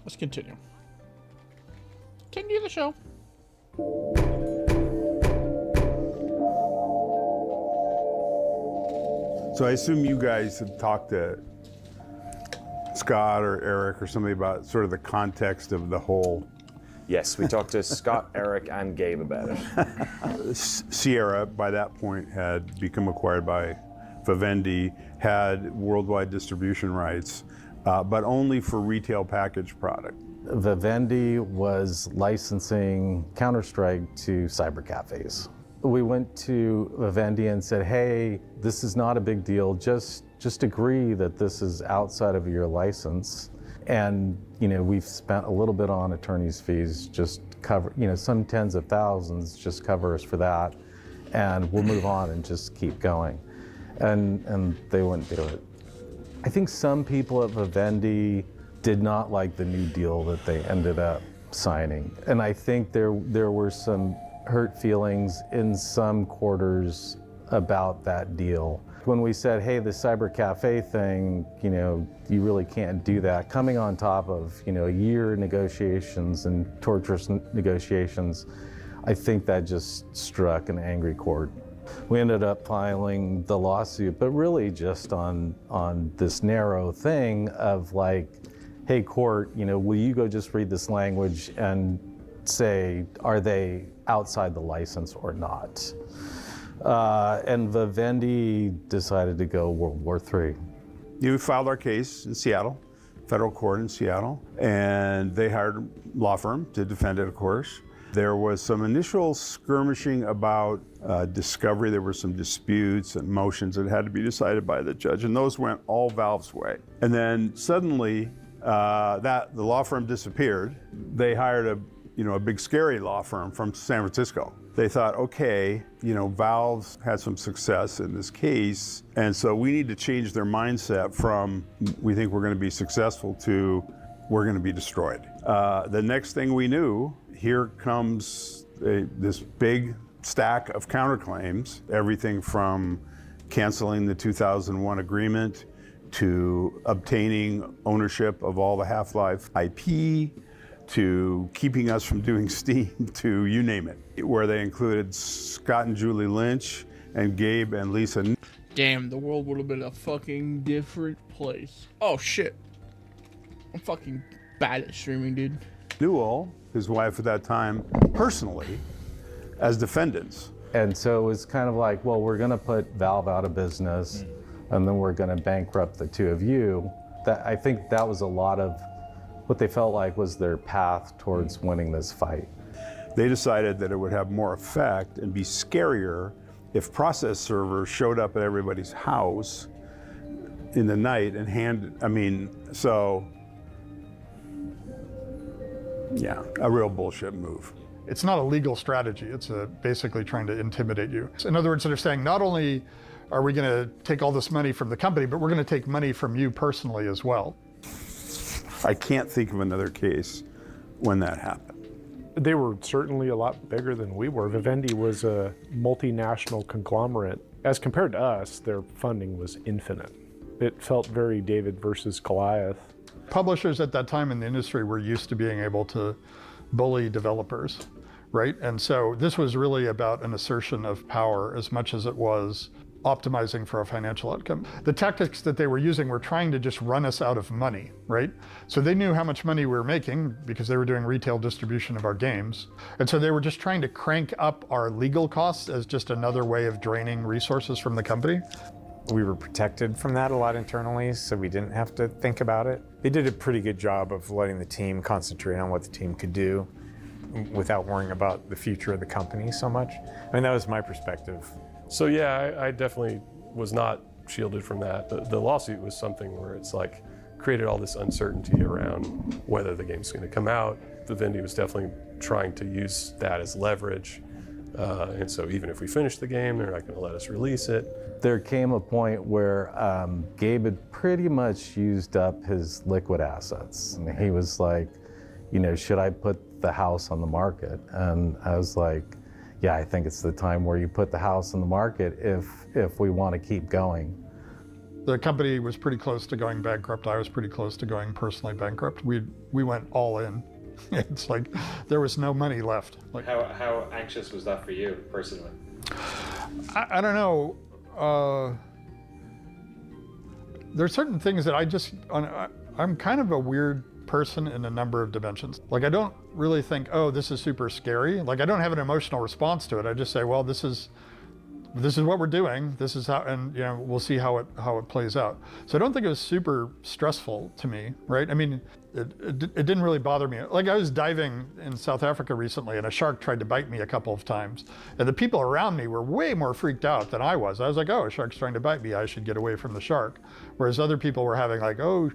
Let's continue. Continue the show. So I assume you guys have talked to Scott or Eric or somebody about sort of the context of the whole. Yes, we talked to Scott, Eric, and Gabe about it. Sierra, by that point, had become acquired by Vivendi, had worldwide distribution rights, but only for retail packaged product. Vivendi was licensing Counter-Strike to cyber cafes. We went to Vivendi and said, hey, this is not a big deal, just agree that this is outside of your license. And we've spent a little bit on attorney's fees, just cover, some tens of thousands, just cover us for that. And we'll move on and just keep going. And they wouldn't do it. I think some people at Vivendi did not like the new deal that they ended up signing. And I think there were some hurt feelings in some quarters about that deal. When we said, hey, the cyber cafe thing, you really can't do that. Coming on top of, a year of negotiations and torturous negotiations, I think that just struck an angry chord. We ended up filing the lawsuit, but really just on this narrow thing of like, hey, court, will you go just read this language and say, are they outside the license or not? And Vivendi decided to go World War III. You filed our case in Seattle, federal court in Seattle, and they hired a law firm to defend it, of course. There was some initial skirmishing about discovery. There were some disputes and motions that had to be decided by the judge, and those went all Valve's way. And then suddenly, the law firm disappeared. They hired a big scary law firm from San Francisco. They thought, okay, Valve's had some success in this case, and so we need to change their mindset from we think we're going to be successful to we're going to be destroyed. The next thing we knew, here comes this big stack of counterclaims, everything from canceling the 2001 agreement to obtaining ownership of all the Half-Life IP, to keeping us from doing Steam, to you name it, where they included Scott and Julie Lynch and Gabe and Lisa. Damn, the world would have been a fucking different place. Oh shit. I'm fucking bad at streaming, dude. Newell, his wife at that time, personally, as defendants. And so it was kind of like, well, we're gonna put Valve out of business, and then we're gonna bankrupt the two of you. I think that was a lot of what they felt like was their path towards winning this fight. They decided that it would have more effect and be scarier if process servers showed up at everybody's house in the night and yeah, a real bullshit move. It's not a legal strategy. It's basically trying to intimidate you. In other words, they're saying not only are we going to take all this money from the company, but we're going to take money from you personally as well. I can't think of another case when that happened. They were certainly a lot bigger than we were. Vivendi was a multinational conglomerate. As compared to us, their funding was infinite. It felt very David versus Goliath. Publishers at that time in the industry were used to being able to bully developers, right? And so this was really about an assertion of power as much as it was optimizing for a financial outcome. The tactics that they were using were trying to just run us out of money, right? So they knew how much money we were making because they were doing retail distribution of our games. And so they were just trying to crank up our legal costs as just another way of draining resources from the company. We were protected from that a lot internally, so we didn't have to think about it. They did a pretty good job of letting the team concentrate on what the team could do without worrying about the future of the company so much. I mean, that was my perspective. So yeah, I definitely was not shielded from that. The lawsuit was something where it's like created all this uncertainty around whether the game's going to come out. Vivendi was definitely trying to use that as leverage. And so even if we finish the game, they're not going to let us release it. There came a point where Gabe had pretty much used up his liquid assets. And he was like, you know, should I put the house on the market? And I was like, yeah, I think it's the time where you put the house on the market if we want to keep going. The company was pretty close to going bankrupt. I was pretty close to going personally bankrupt. We went all in. It's like there was no money left. Like, how anxious was that for you personally? I don't know. There are certain things that I'm kind of a weird person in a number of dimensions. Like, I don't really think, oh, this is super scary. Like, I don't have an emotional response to it. I just say, well, this is what we're doing. This is how, and you know, we'll see how it plays out. So I don't think it was super stressful to me, right? I mean, it didn't really bother me. Like, I was diving in South Africa recently, and a shark tried to bite me a couple of times, and the people around me were way more freaked out than I was. I was like, oh, a shark's trying to bite me. I should get away from the shark. Whereas other people were having like, oh,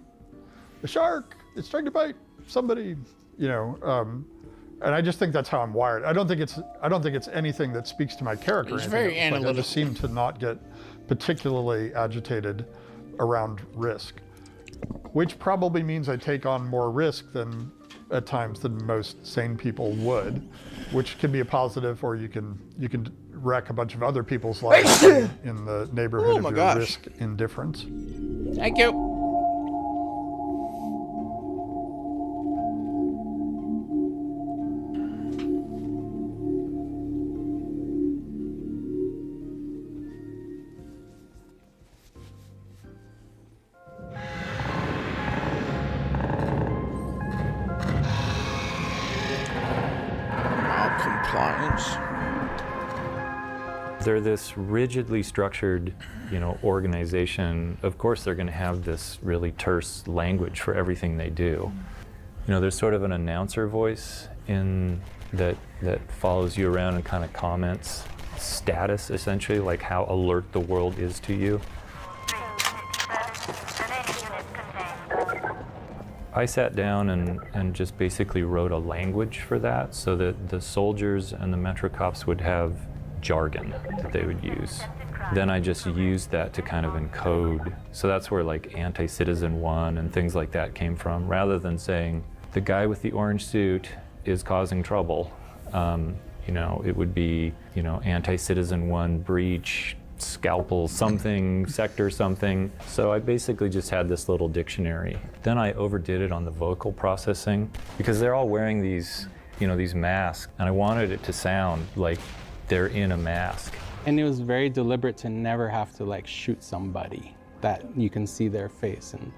the shark, it's trying to bite somebody, you know. And I just think that's how I'm wired. I don't think it's anything that speaks to my character. It's very analytical. Like, I just seem to not get particularly agitated around risk, which probably means I take on more risk than at times than most sane people would, which can be a positive, or you can wreck a bunch of other people's lives in the neighborhood of your risk indifference. Thank you. They're this rigidly structured, you know, organization. Of course, they're going to have this really terse language for everything they do. You know, there's sort of an announcer voice in that follows you around and kind of comments status, essentially, like how alert the world is to you. I sat down and just basically wrote a language for that so that the soldiers and the Metro cops would have jargon that they would use. Then I just used that to kind of encode. So that's where like anti-citizen 1 and things like that came from. Rather than saying the guy with the orange suit is causing trouble, you know, it would be, you know, anti-citizen 1 breach, scalpel something, sector something. So I basically just had this little dictionary. Then I overdid it on the vocal processing because they're all wearing these, you know, these masks, and I wanted it to sound like they're in a mask. And it was very deliberate to never have to like shoot somebody that you can see their face. And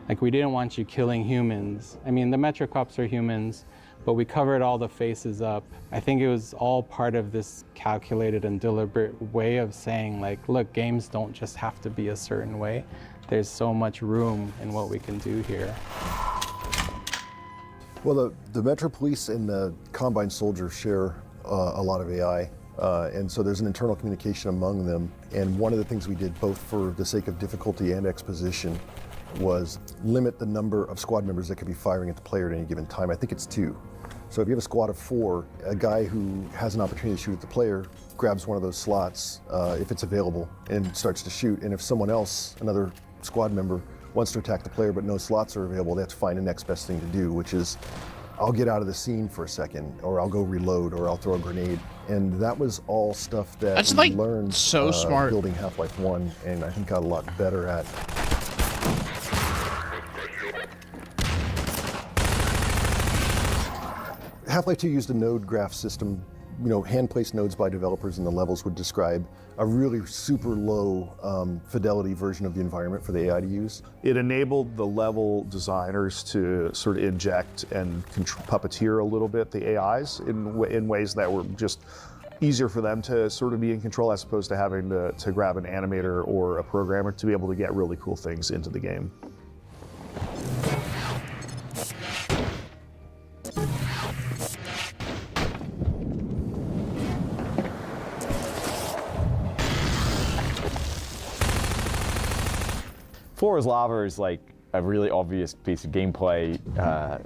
like, we didn't want you killing humans. I mean, the Metro cops are humans, but we covered all the faces up. I think it was all part of this calculated and deliberate way of saying like, look, games don't just have to be a certain way. There's so much room in what we can do here. Well, the Metro Police and the Combine Soldiers share a lot of AI. And so there's an internal communication among them. And one of the things we did, both for the sake of difficulty and exposition, was limit the number of squad members that could be firing at the player at any given time. I think it's 2. So if you have a squad of 4, a guy who has an opportunity to shoot at the player grabs one of those slots, if it's available, and starts to shoot. And if someone else, another squad member, wants to attack the player but no slots are available, they have to find the next best thing to do, which is, I'll get out of the scene for a second, or I'll go reload, or I'll throw a grenade. And that was all stuff that we learned so smart building Half-Life 1, and I think got a lot better at. Half-Life 2 used a node graph system hand-placed nodes by developers in the levels would describe a really super low fidelity version of the environment for the AI to use. It enabled the level designers to sort of inject and puppeteer a little bit the AIs in ways that were just easier for them to sort of be in control, as opposed to having to grab an animator or a programmer to be able to get really cool things into the game. Floor is Lava is like a really obvious piece of gameplay.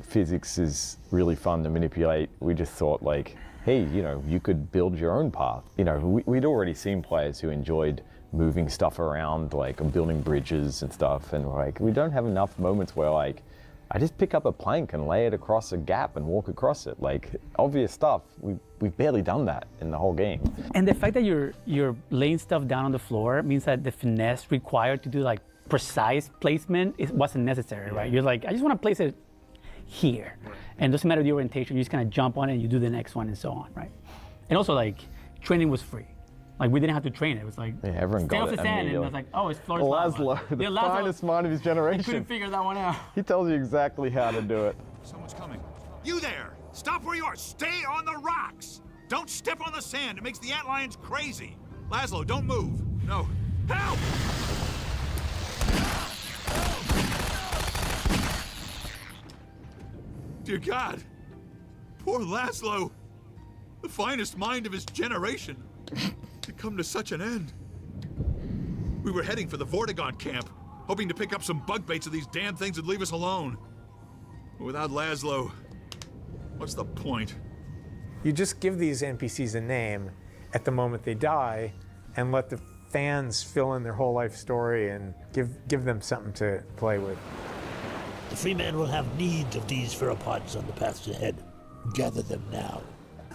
Physics is really fun to manipulate. We just thought like, hey, you could build your own path. We'd already seen players who enjoyed moving stuff around, like building bridges and stuff, and like we don't have enough moments where like I just pick up a plank and lay it across a gap and walk across it. Like obvious stuff. We've barely done that in the whole game. And the fact that you're laying stuff down on the floor means that the finesse required to do like precise placement wasn't necessary, right? You're like, I just want to place it here. And it doesn't matter the orientation, you just kind of jump on it and you do the next one and so on, right? And also like training was free. Like we didn't have to train it. It was like, yeah, everyone got it and it was like, oh, it's Floor is Lava. Laszlo, the finest mind of his generation. Couldn't figure that one out. He tells you exactly how to do it. Someone's coming. You there! Stop where you are! Stay on the rocks! Don't step on the sand, it makes the antlions crazy! Laszlo, don't move! No. Help! Dear God! Poor Laszlo! The finest mind of his generation! To come to such an end. We were heading for the Vortigaunt camp, hoping to pick up some bug baits of these damn things would leave us alone. But without Laszlo, what's the point? You just give these NPCs a name at the moment they die and let the fans fill in their whole life story and give them something to play with. The free man will have need of these pheropods on the paths ahead. Gather them now.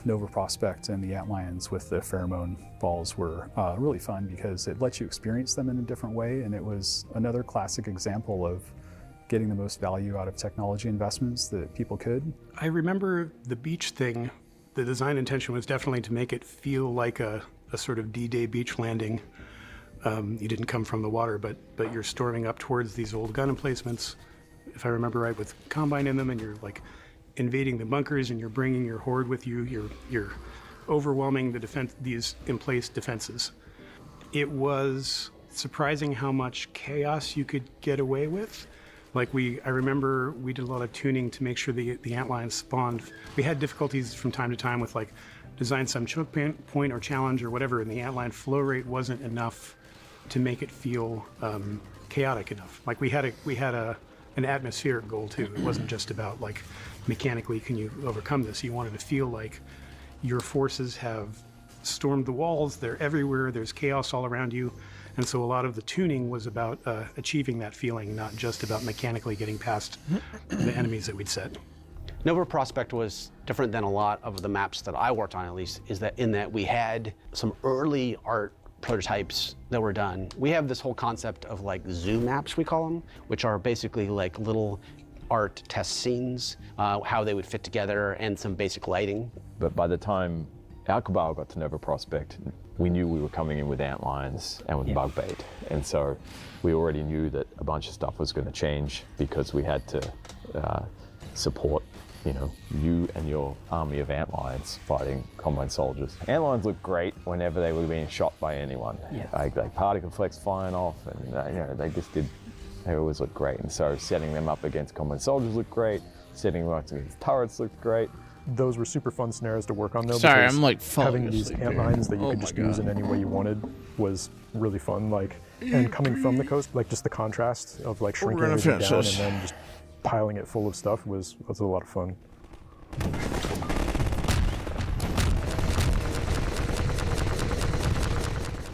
Nova Prospect and the antlions with the pheromone balls were really fun because it lets you experience them in a different way, and it was another classic example of getting the most value out of technology investments that people could. I remember the beach thing. The design intention was definitely to make it feel like a sort of D-Day beach landing. You didn't come from the water, but you're storming up towards these old gun emplacements, if I remember right, with Combine in them, and you're like invading the bunkers, and you're bringing your horde with you. You're overwhelming these in-place defenses. It was surprising how much chaos you could get away with. Like I remember we did a lot of tuning to make sure the antlions spawned. We had difficulties from time to time with like design some choke point or challenge or whatever, and the antlion flow rate wasn't enough to make it feel chaotic enough. Like we had an atmospheric goal too. It wasn't just about like mechanically can you overcome this. You wanted to feel like your forces have stormed the walls. They're everywhere. There's chaos all around you. And so a lot of the tuning was about achieving that feeling, not just about mechanically getting past the enemies that we'd set. Nova Prospect was different than a lot of the maps that I worked on, at least, in that we had some early art prototypes that were done. We have this whole concept of like zoo maps, we call them, which are basically like little art test scenes, how they would fit together, and some basic lighting. But by the time our cabal got to Nova Prospect, we knew we were coming in with antlions and with bug bait. And so we already knew that a bunch of stuff was going to change because we had to support, you and your army of antlions fighting Combine soldiers. Antlions looked great whenever they were being shot by anyone. Yes. Like particle flecks flying off, and they always looked great. And so setting them up against Combine soldiers looked great. Setting them up against turrets looked great. Those were super fun scenarios to work on, though. Sorry, because I'm like falling having these asleep antlines that you here. could just use in any way you wanted was really fun. Like, and coming from the coast, like just the contrast of like shrinking everything down and then just piling it full of stuff was a lot of fun.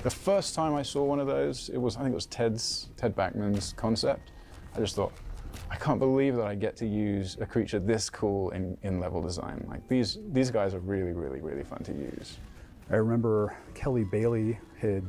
The first time I saw one of those, I think it was Ted Backman's concept. I just thought, I can't believe that I get to use a creature this cool in level design. Like these guys are really, really, really fun to use. I remember Kelly Bailey had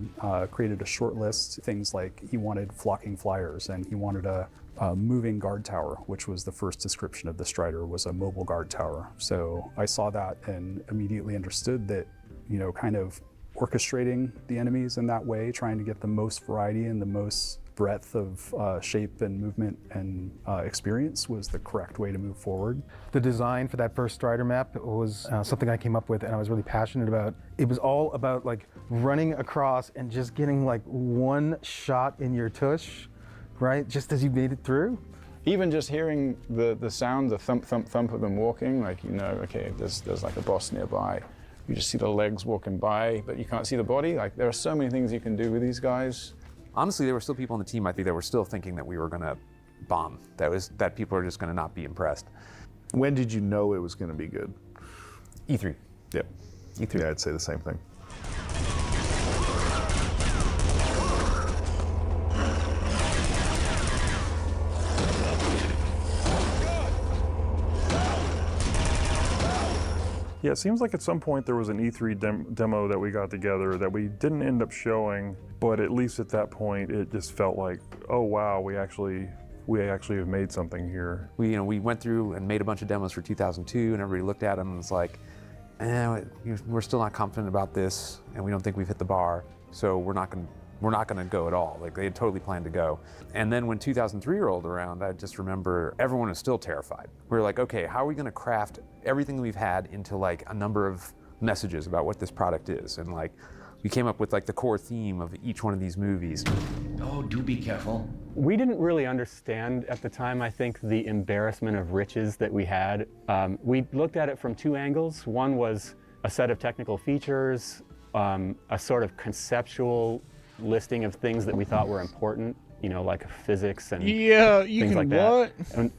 created a short list, things like he wanted flocking flyers and he wanted a moving guard tower, which was the first description of the Strider, was a mobile guard tower. So I saw that and immediately understood that, you know, kind of orchestrating the enemies in that way, trying to get the most variety and the most breadth of shape and movement and experience was the correct way to move forward. The design for that first Strider map was something I came up with and I was really passionate about. It was all about like running across and just getting like one shot in your tush, right? Just as you made it through. Even just hearing the sound, the thump, thump, thump of them walking, like, you know, okay, there's like a boss nearby. You just see the legs walking by, but you can't see the body. Like, there are so many things you can do with these guys. Honestly, there were still people on the team, I think, that were still thinking that we were going to bomb, that people are just going to not be impressed. When did you know it was going to be good? E3. Yep. E3. Yeah, I'd say the same thing. Yeah, it seems like at some point there was an E3 demo that we got together that we didn't end up showing, but at least at that point it just felt like, oh wow, we actually have made something here. We went through and made a bunch of demos for 2002, and everybody looked at them and was like, we're still not confident about this, and we don't think we've hit the bar, so we're not going to go at all. Like, they had totally planned to go. And then when 2003 rolled around, I just remember everyone was still terrified. We were like, okay, how are we going to craft everything we've had into like a number of messages about what this product is? And like, we came up with like the core theme of each one of these movies. Oh, do be careful. We didn't really understand at the time, I think, the embarrassment of riches that we had. We looked at it from two angles. One was a set of technical features, a sort of conceptual listing of things that we thought were important, you know, like physics and things like that.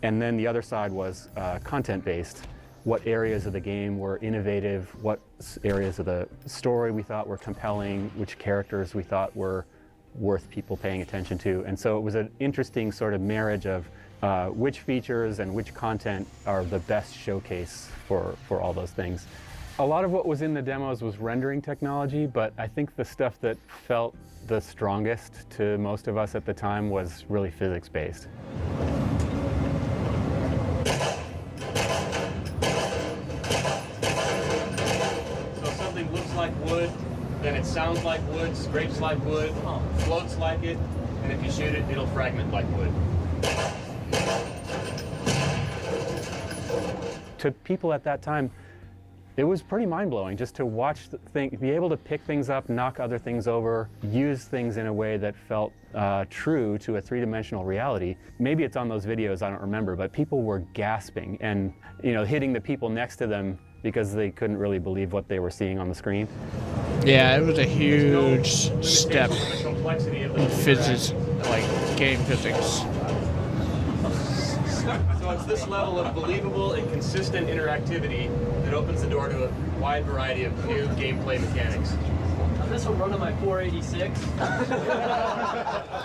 And then the other side was content-based. What areas of the game were innovative, what areas of the story we thought were compelling, which characters we thought were worth people paying attention to. And so it was an interesting sort of marriage of which features and which content are the best showcase for all those things. A lot of what was in the demos was rendering technology, but I think the stuff that felt the strongest to most of us at the time was really physics-based. So if something looks like wood, then it sounds like wood, scrapes like wood, floats like it, and if you shoot it, it'll fragment like wood. To people at that time, it was pretty mind-blowing just to watch be able to pick things up, knock other things over, use things in a way that felt true to a three-dimensional reality. Maybe it's on those videos, I don't remember, but people were gasping and, you know, hitting the people next to them because they couldn't really believe what they were seeing on the screen. Yeah, it was a huge step in physics, like game physics. So it's this level of believable and consistent interactivity that opens the door to a wide variety of new gameplay mechanics. This will run on my 486.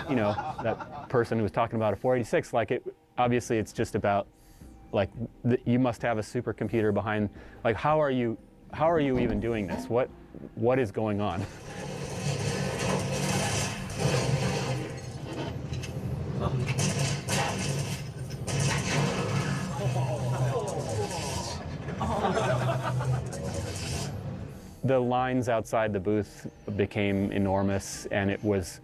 You know, that person who was talking about a 486, like obviously it's just about, like, you must have a supercomputer behind, like, how are you even doing this? What is going on? The lines outside the booth became enormous, and it was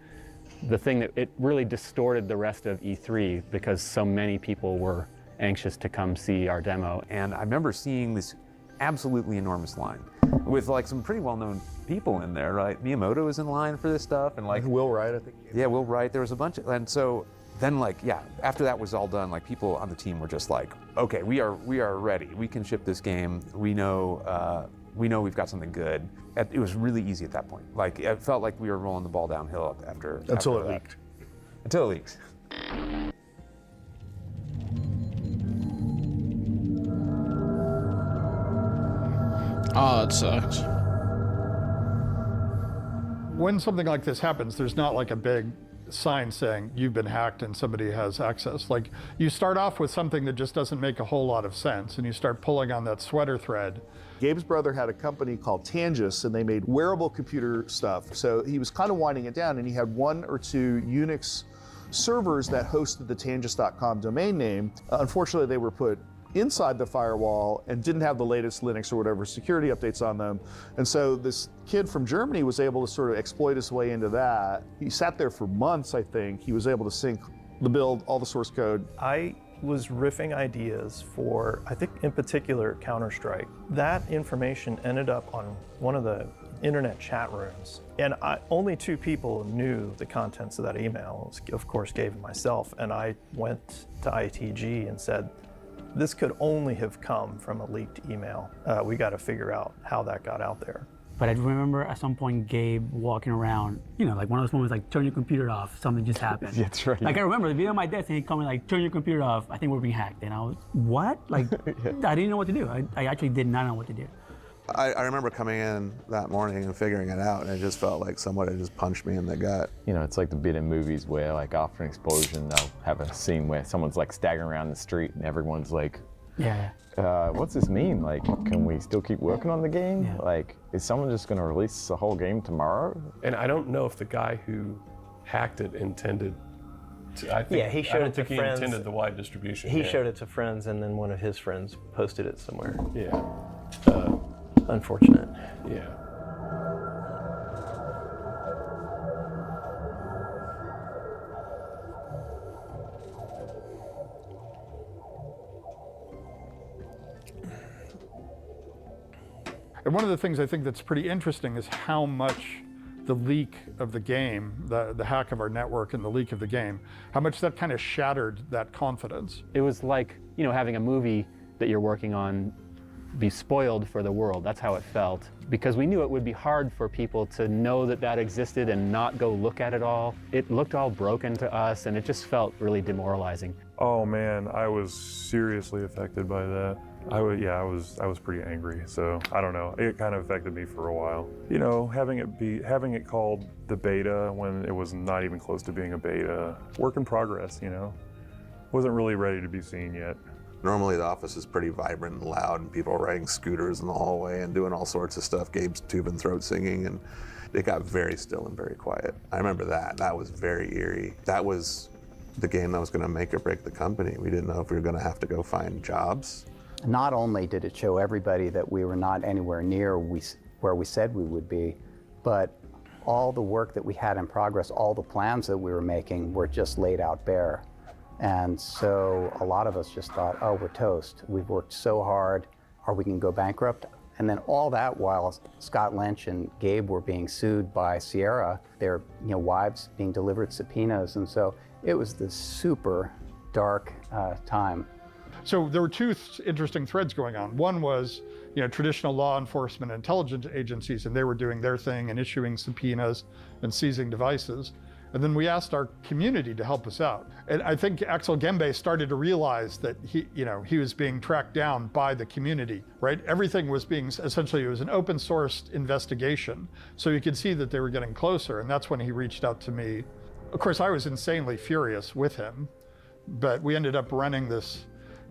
the thing that it really distorted the rest of E3 because so many people were anxious to come see our demo. And I remember seeing this absolutely enormous line with like some pretty well-known people in there, right? Miyamoto was in line for this stuff, and like Will Wright, I think. Yeah, Will Wright. There was a bunch of, and so then like, yeah, after that was all done, like people on the team were just like, okay, we are ready. We can ship this game. We know we've got something good. It was really easy at that point. Like, it felt like we were rolling the ball downhill after Until it that. leaked. Until it leaked. Oh, it sucks. When something like this happens, there's not like a big sign saying you've been hacked and somebody has access. Like, you start off with something that just doesn't make a whole lot of sense, and you start pulling on that sweater thread. Gabe's brother had a company called Tangis, and they made wearable computer stuff. So he was kind of winding it down, and he had 1 or 2 Unix servers that hosted the tangis.com domain name. Unfortunately, they were put inside the firewall and didn't have the latest Linux or whatever security updates on them. And so this kid from Germany was able to sort of exploit his way into that. He sat there for months, I think. He was able to sync the build, all the source code. I was riffing ideas for, I think in particular, Counter-Strike. That information ended up on one of the internet chat rooms. And only 2 people knew the contents of that email. It was, of course, Gabe and myself. And I went to ITG and said, this could only have come from a leaked email. We got to figure out how that got out there. But I remember at some point Gabe walking around, you know, like one of those moments like, turn your computer off, something just happened. Yeah, that's right. Like I remember the video on my desk and he called me like, turn your computer off, I think we're being hacked. And I was, what? Like, I didn't know what to do. I actually did not know what to do. I remember coming in that morning and figuring it out, and it just felt like someone had just punched me in the gut. You know, it's like the bit in movies where like after an explosion, they'll have a scene where someone's like staggering around the street and everyone's like, yeah. What's this mean? Like, can we still keep working on the game? Yeah. Like, is someone just going to release the whole game tomorrow? And I don't know if the guy who hacked it intended to, I think, Yeah, he showed it to he friends. intended the wide distribution. He showed it to friends, and then one of his friends posted it somewhere. Yeah. Unfortunate. Yeah. And one of the things I think that's pretty interesting is how much the leak of the game, the hack of our network and the leak of the game, how much that kind of shattered that confidence. It was like, you know, having a movie that you're working on be spoiled for the world. That's how it felt. Because we knew it would be hard for people to know that that existed and not go look at it all. It looked all broken to us, and it just felt really demoralizing. Oh man, I was seriously affected by that. I was pretty angry. So I don't know. It kind of affected me for a while. You know, having it called the beta when it was not even close to being a beta. Work in progress, you know. Wasn't really ready to be seen yet. Normally the office is pretty vibrant and loud, and people are riding scooters in the hallway and doing all sorts of stuff. Gabe's tubing throat singing, and it got very still and very quiet. I remember that. That was very eerie. That was the game that was going to make or break the company. We didn't know if we were going to have to go find jobs. Not only did it show everybody that we were not anywhere near where we said we would be, but all the work that we had in progress, all the plans that we were making were just laid out bare. And so a lot of us just thought, oh, we're toast. We've worked so hard, or we can go bankrupt. And then all that while Scott Lynch and Gabe were being sued by Sierra, their wives being delivered subpoenas. And so it was this super dark time. So there were 2 interesting threads going on. One was, traditional law enforcement and intelligence agencies, and they were doing their thing and issuing subpoenas and seizing devices. And then we asked our community to help us out. And I think Axel Gembe started to realize that he was being tracked down by the community, right? Everything was being, essentially, it was an open source investigation. So you could see that they were getting closer, and that's when he reached out to me. Of course, I was insanely furious with him, but we ended up running this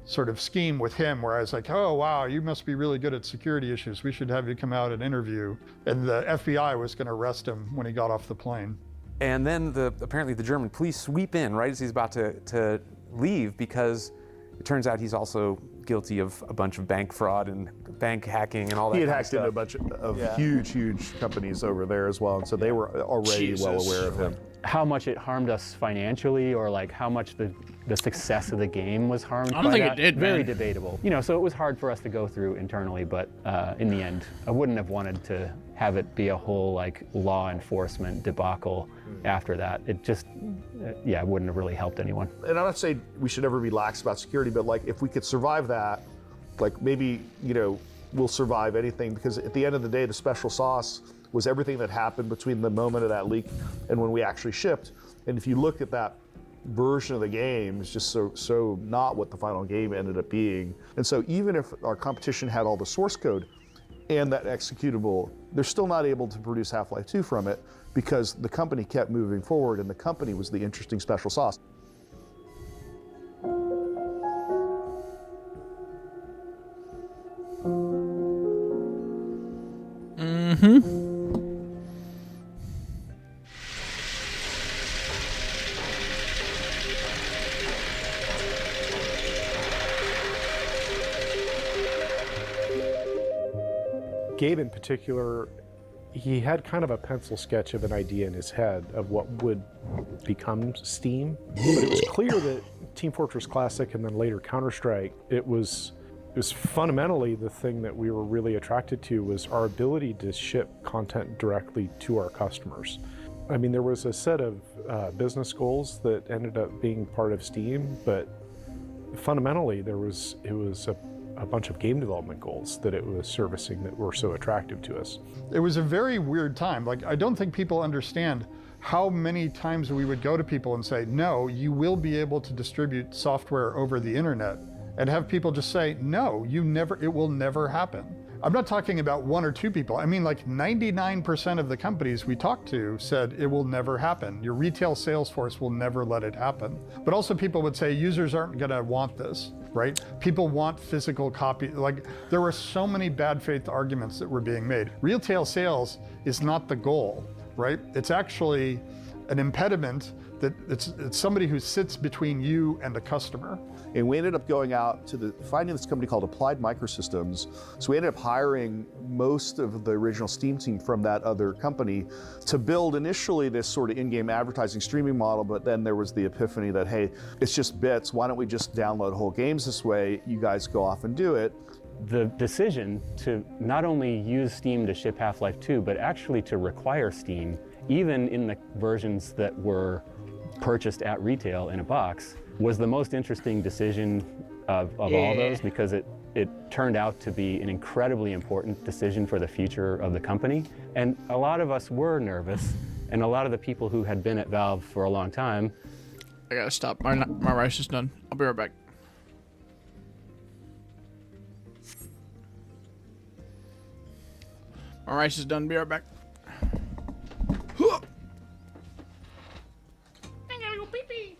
sort of scheme with him where I was like, oh, wow, you must be really good at security issues. We should have you come out and interview. And the FBI was going to arrest him when he got off the plane. And then apparently the German police sweep in right as he's about to leave, because it turns out he's also guilty of a bunch of bank fraud and bank hacking and all that. He had kind hacked of into a bunch of huge companies over there as well, and so they were already well aware of him. How much it harmed us financially, or like how much the success of the game was harmed. I don't think it did, Very man. debatable. So it was hard for us to go through internally, but in the end, I wouldn't have wanted to have it be a whole like law enforcement debacle after that. It just, it wouldn't have really helped anyone. And I'm not saying we should ever be lax about security, but like if we could survive that, like maybe, we'll survive anything, because at the end of the day, the special sauce was everything that happened between the moment of that leak and when we actually shipped. And if you look at that version of the game, it's just so not what the final game ended up being. And so even if our competition had all the source code, and that executable, they're still not able to produce Half-Life 2 from it because the company kept moving forward and the company was the interesting special sauce. Gabe in particular, he had kind of a pencil sketch of an idea in his head of what would become Steam, but it was clear that Team Fortress Classic and then later Counter-Strike, it was fundamentally the thing that we were really attracted to was our ability to ship content directly to our customers. I mean, there was a set of business goals that ended up being part of Steam, but fundamentally it was a bunch of game development goals that it was servicing that were so attractive to us. It was a very weird time. Like, I don't think people understand how many times we would go to people and say, no, you will be able to distribute software over the internet, and have people just say, no, it will never happen. I'm not talking about one or two people. I mean, like 99% of the companies we talked to said it will never happen. Your retail sales force will never let it happen. But also people would say users aren't gonna want this, right? People want physical copy. Like, there were so many bad faith arguments that were being made. Retail sales is not the goal, right? It's actually an impediment that it's somebody who sits between you and a customer. And we ended up going out to finding this company called Applied Microsystems. So we ended up hiring most of the original Steam team from that other company to build initially this sort of in-game advertising streaming model, but then there was the epiphany that, hey, it's just bits. Why don't we just download whole games this way? You guys go off and do it. The decision to not only use Steam to ship Half-Life 2, but actually to require Steam, even in the versions that were purchased at retail in a box, was the most interesting decision of all those, because it turned out to be an incredibly important decision for the future of the company. And a lot of us were nervous, and a lot of the people who had been at Valve for a long time. I gotta stop. My rice is done. I'll be right back. My rice is done. Be right back. I gotta go pee-pee.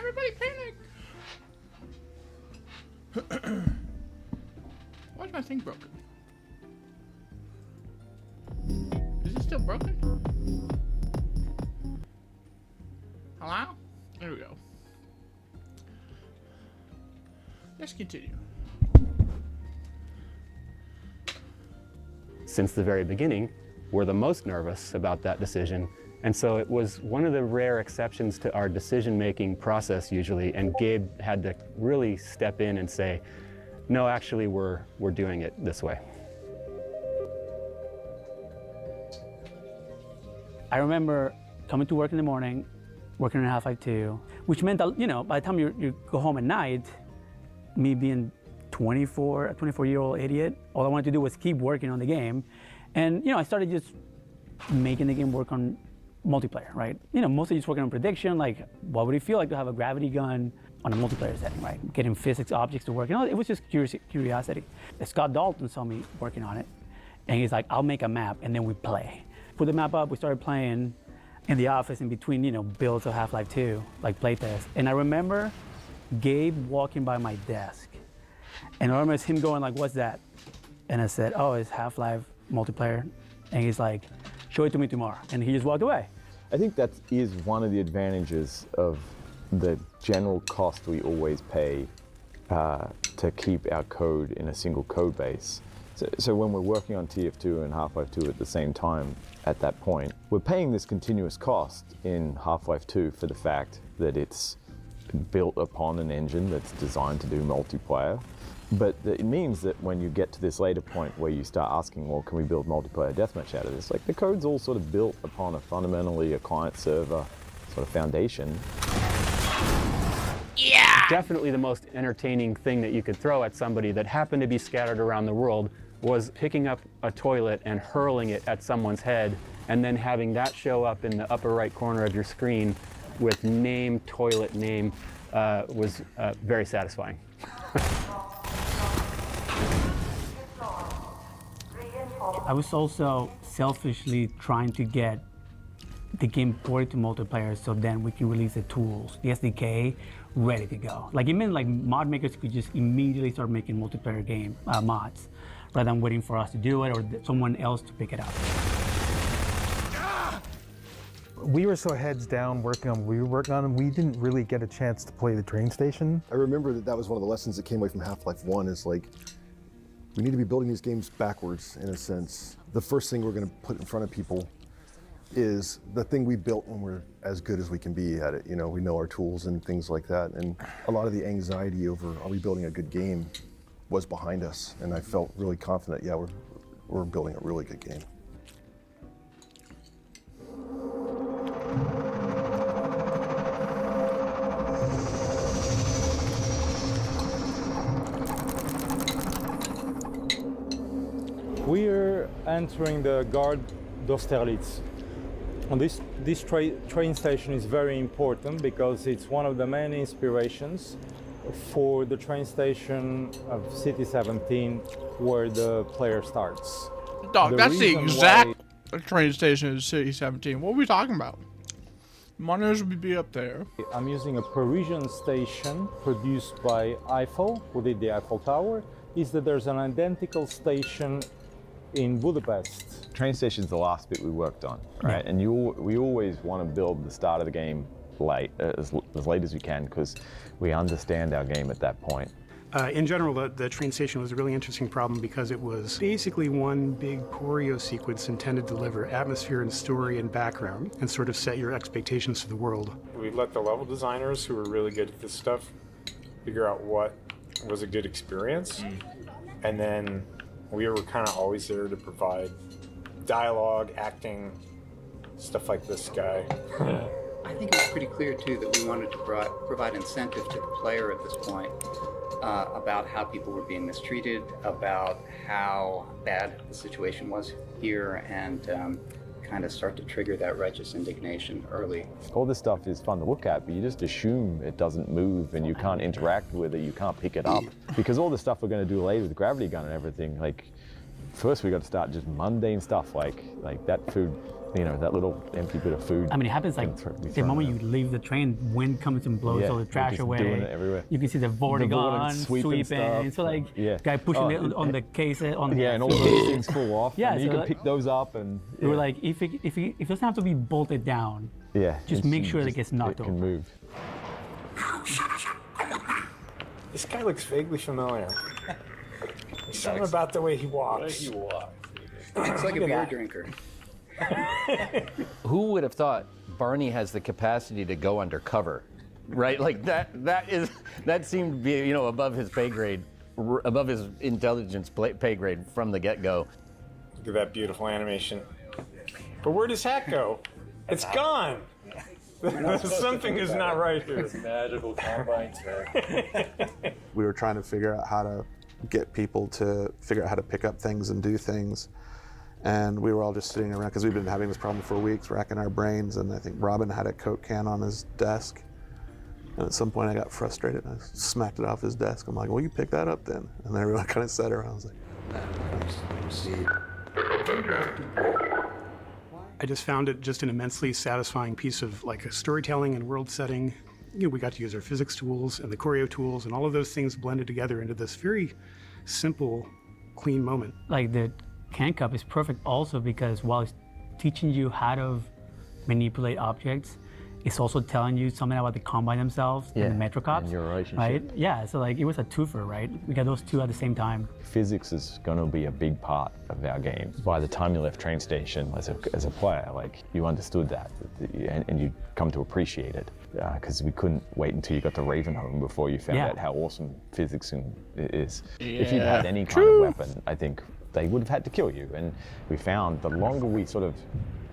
Everybody panic! Why is my thing broken? Is it still broken? Hello? There we go. Let's continue. Since the very beginning, we're the most nervous about that decision. And so it was one of the rare exceptions to our decision-making process usually, and Gabe had to really step in and say, no, actually, we're doing it this way. I remember coming to work in the morning, working on Half-Life 2, which meant that, you know, by the time you go home at night, me being a 24-year-old idiot, all I wanted to do was keep working on the game. And, you know, I started just making the game work on multiplayer, right? You know, mostly just working on prediction, like what would it feel like to have a gravity gun on a multiplayer setting, right? Getting physics objects to work. You know, it was just curiosity. Scott Dalton saw me working on it, and he's like, I'll make a map, and then we play. Put the map up, we started playing in the office in between, you know, builds of Half-Life 2, like playtest. And I remember Gabe walking by my desk, and I remember him going like, what's that? And I said, oh, it's Half-Life multiplayer. And he's like, show it to me tomorrow. And he just walked away. I think that is one of the advantages of the general cost we always pay to keep our code in a single code base. So when we're working on TF2 and Half-Life 2 at the same time, at that point, we're paying this continuous cost in Half-Life 2 for the fact that it's built upon an engine that's designed to do multiplayer. But it means that when you get to this later point where you start asking, well, can we build multiplayer deathmatch out of this? Like, the code's all sort of built upon fundamentally a client-server sort of foundation. Yeah! Definitely the most entertaining thing that you could throw at somebody that happened to be scattered around the world was picking up a toilet and hurling it at someone's head, and then having that show up in the upper right corner of your screen with name, toilet name, was very satisfying. I was also selfishly trying to get the game ported to multiplayer so then we can release the tools, the SDK, ready to go. Like, it meant like mod makers could just immediately start making multiplayer game mods rather than waiting for us to do it or someone else to pick it up. We were so heads down working on what we were working on, and we didn't really get a chance to play the train station. I remember that was one of the lessons that came away from Half-Life 1 is like, we need to be building these games backwards in a sense. The first thing we're going to put in front of people is the thing we built when we're as good as we can be at it. You know, we know our tools and things like that. And a lot of the anxiety over, are we building a good game, was behind us. And I felt really confident, yeah, we're building a really good game. We're entering the Gare d'Austerlitz. And this train station is very important because it's one of the main inspirations for the train station of City 17 where the player starts. Dog, that's the exact train station in City 17. What are we talking about? Monitors would be up there. I'm using a Parisian station produced by Eiffel, who did the Eiffel Tower. Is that there's an identical station in Budapest. Train station's the last bit we worked on, right? And we always want to build the start of the game late, as late as we can, because we understand our game at that point. In general, the train station was a really interesting problem because it was basically one big choreo sequence intended to deliver atmosphere and story and background and sort of set your expectations for the world. We let the level designers, who were really good at this stuff, figure out what was a good experience, and then we were kind of always there to provide dialogue, acting, stuff like this guy. I think it was pretty clear, too, that we wanted to provide incentive to the player at this point about how people were being mistreated, about how bad the situation was here, and kind of start to trigger that righteous indignation early. All this stuff is fun to look at, but you just assume it doesn't move and you can't interact with it, you can't pick it up. Because all the stuff we're going to do later with the gravity gun and everything, like, first we got to start just mundane stuff like that food, that little empty bit of food. I mean, it happens like the moment you leave the train, wind comes and blows all the trash just away. Doing it everywhere. You can see the vortigons sweeping. Stuff. So like, guy pushing it on the case. And all those things fall off. Yeah, and so you can pick those up and. We were like, if it doesn't have to be bolted down. Just make sure that it gets knocked over. It can move. This guy looks vaguely familiar. There's something about the way he walks. It's like a beer drinker. Who would have thought Barney has the capacity to go undercover, right? Like that seemed to be, above his pay grade, above his intelligence pay grade from the get-go. Look at that beautiful animation. But where'd his hat go? It's gone. Something is not right here. It's magical combine tech. We were trying to figure out how to get people to figure out how to pick up things and do things. And we were all just sitting around, because we've been having this problem for weeks, racking our brains, and I think Robin had a Coke can on his desk. And at some point I got frustrated, and I smacked it off his desk. I'm like, well, you pick that up then. And everyone kind of sat around. I was like, I just found it just an immensely satisfying piece of like a storytelling and world setting. We got to use our physics tools and the choreo tools, and all of those things blended together into this very simple, clean moment. Like the can cup is perfect also because while it's teaching you how to manipulate objects, it's also telling you something about the combine themselves and the Metro Cops. And your relationship. Right? Yeah, so like it was a twofer, right? We got those two at the same time. Physics is going to be a big part of our game. By the time you left train station as a player, like you understood that and you come to appreciate it. Because we couldn't wait until you got to Ravenholm before you found out how awesome physics is. If you'd had any kind of weapon, I think they would have had to kill you. And we found the longer we sort of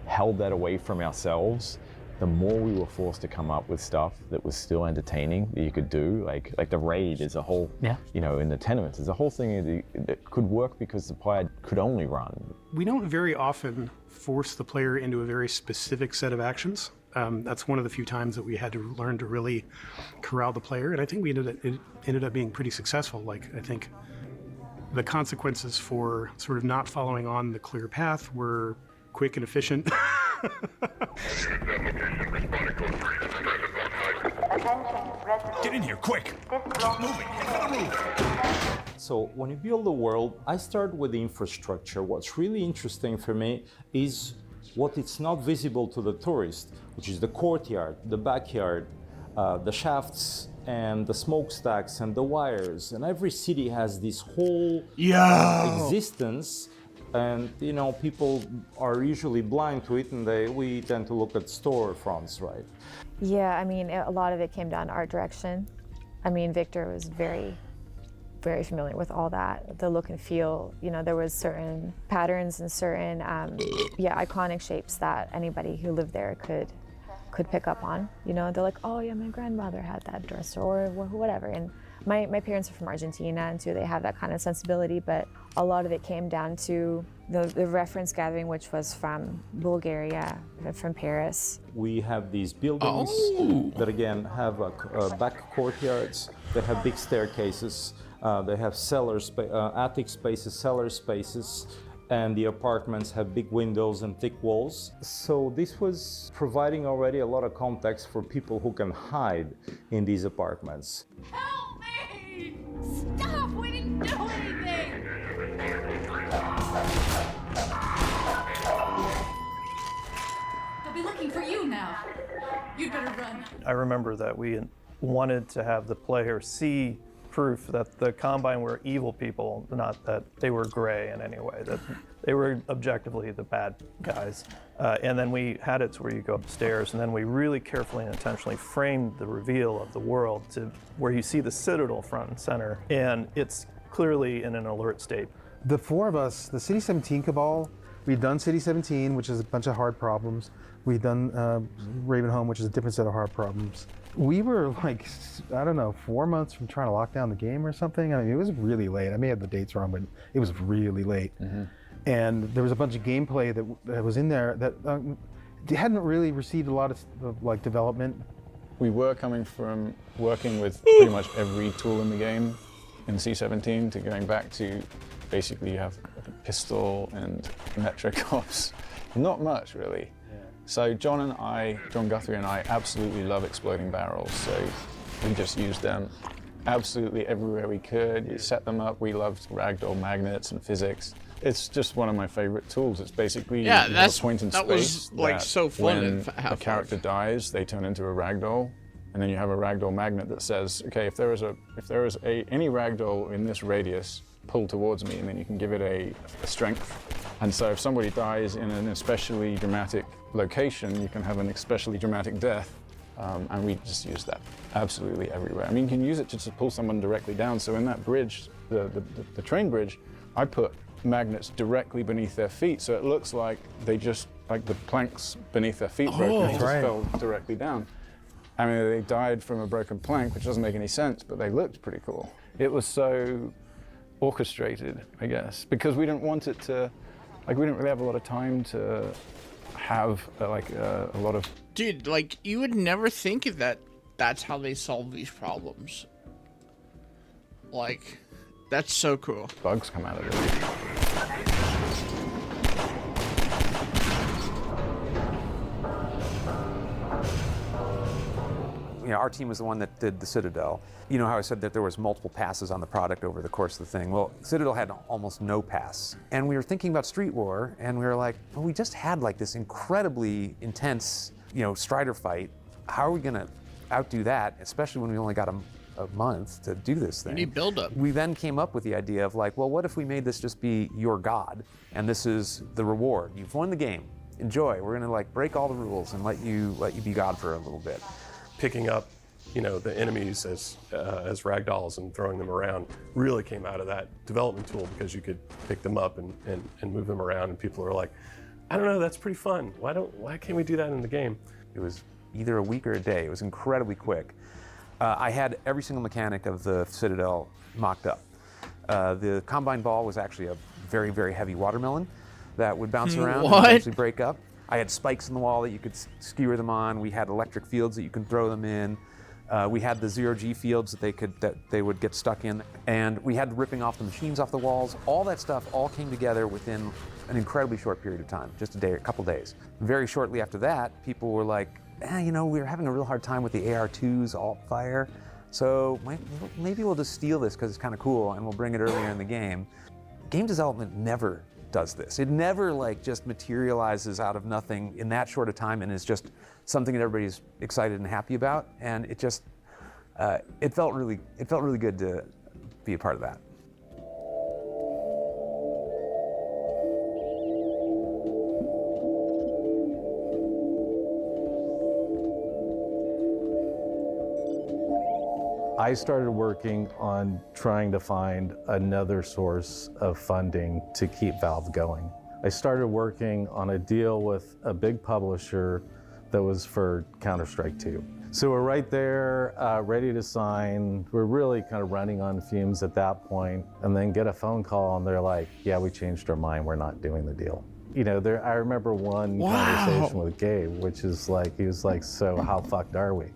held that away from ourselves, the more we were forced to come up with stuff that was still entertaining that you could do. Like the raid is a whole, in the tenements, is a whole thing that could work because the player could only run. We don't very often force the player into a very specific set of actions. That's one of the few times that we had to learn to really corral the player, and I think it ended up being pretty successful. Like, I think the consequences for sort of not following on the clear path were quick and efficient. Get in here, quick! Keep moving, head for the roof! So when you build a world, I start with the infrastructure. What's really interesting for me is what is not visible to the tourist, which is the courtyard, the backyard, the shafts, and the smokestacks, and the wires. And every city has this whole existence. And people are usually blind to it, and we tend to look at storefronts, right? Yeah, I mean, a lot of it came down to art direction. I mean, Victor was very, very familiar with all that, the look and feel. There was certain patterns and certain, iconic shapes that anybody who lived there could pick up on. They're like, oh yeah, my grandmother had that dress, or whatever. And my parents are from Argentina, and so they have that kind of sensibility, but a lot of it came down to the reference gathering, which was from Bulgaria, from Paris. We have these buildings that again have back courtyards. They have big staircases. They have attic spaces, cellar spaces, and the apartments have big windows and thick walls. So this was providing already a lot of context for people who can hide in these apartments. Help me! Stop! We didn't do anything! They'll be looking for you now. You'd better run. I remember that we wanted to have the player see proof that the Combine were evil people, not that they were gray in any way, that they were objectively the bad guys. And then we had it to where you go upstairs, and then we really carefully and intentionally framed the reveal of the world to where you see the Citadel front and center, and it's clearly in an alert state. The four of us, the City 17 Cabal, we'd done City 17, which is a bunch of hard problems. We'd done Ravenholm, which is a different set of hard problems. We were like, I don't know, 4 months from trying to lock down the game or something. I mean, it was really late. I may have the dates wrong, but it was really late. And there was a bunch of gameplay that was in there that hadn't really received a lot of like development. We were coming from working with pretty much every tool in the game in C17 to going back to basically you have pistol and metric ops. Not much, really. So John Guthrie and I absolutely love exploding barrels, so we just used them absolutely everywhere we could. We set them up. We loved ragdoll magnets and physics. It's just one of my favorite tools. It's basically a point in space was like so fun when in Half-Life. a character dies, they turn into a ragdoll, and then you have a ragdoll magnet that says, okay, if there is any ragdoll in this radius, pull towards me, and then you can give it a strength. And so if somebody dies in an especially dramatic location, you can have an especially dramatic death. And we just use that absolutely everywhere. I mean, you can use it to pull someone directly down. So in that bridge, the train bridge, I put magnets directly beneath their feet, so it looks like they just, like the planks beneath their feet broke, and they just fell directly down. I mean, they died from a broken plank, which doesn't make any sense, but they looked pretty cool. It was so orchestrated, I guess, because we didn't want it to, like, we didn't really have a lot of time to have a lot of... Dude, like, you would never think that that's how they solve these problems. Like, that's so cool. Bugs come out of it. You know, our team was the one that did the Citadel. You know how I said that there was multiple passes on the product over the course of the thing? Well, Citadel had almost no pass. And we were thinking about Street War, and we were like, well, we just had like this incredibly intense, you know, Strider fight. How are we gonna outdo that, especially when we only got a month to do this thing? We need build-up. We then came up with the idea of like, well, what if we made this just be your god, and this is the reward? You've won the game. Enjoy. We're gonna like break all the rules and let you be god for a little bit. Picking up, you know, the enemies as ragdolls and throwing them around really came out of that development tool, because you could pick them up and move them around, and people are like, I don't know, that's pretty fun. Why can't we do that in the game? It was either a week or a day. It was incredibly quick. I had every single mechanic of the Citadel mocked up. The Combine Ball was actually a very, very heavy watermelon that would bounce around and eventually break up. I had spikes in the wall that you could skewer them on. We had electric fields that you could throw them in. We had the zero-G fields that they would get stuck in. And we had ripping off the machines off the walls. All that stuff all came together within an incredibly short period of time, just a couple days. Very shortly after that, people were like, you know, we were having a real hard time with the AR2's alt fire, so maybe we'll just steal this because it's kind of cool, and we'll bring it earlier in the game. Game development never does this. It never like just materializes out of nothing in that short a time and is just something that everybody's excited and happy about. And it just, it felt really good to be a part of that. I started working on trying to find another source of funding to keep Valve going. I started working on a deal with a big publisher that was for Counter-Strike 2. So we're right there, ready to sign. We're really kind of running on fumes at that point, and then get a phone call and they're like, yeah, we changed our mind, we're not doing the deal. You know, I remember one conversation with Gabe, which is like, he was like, so how fucked are we?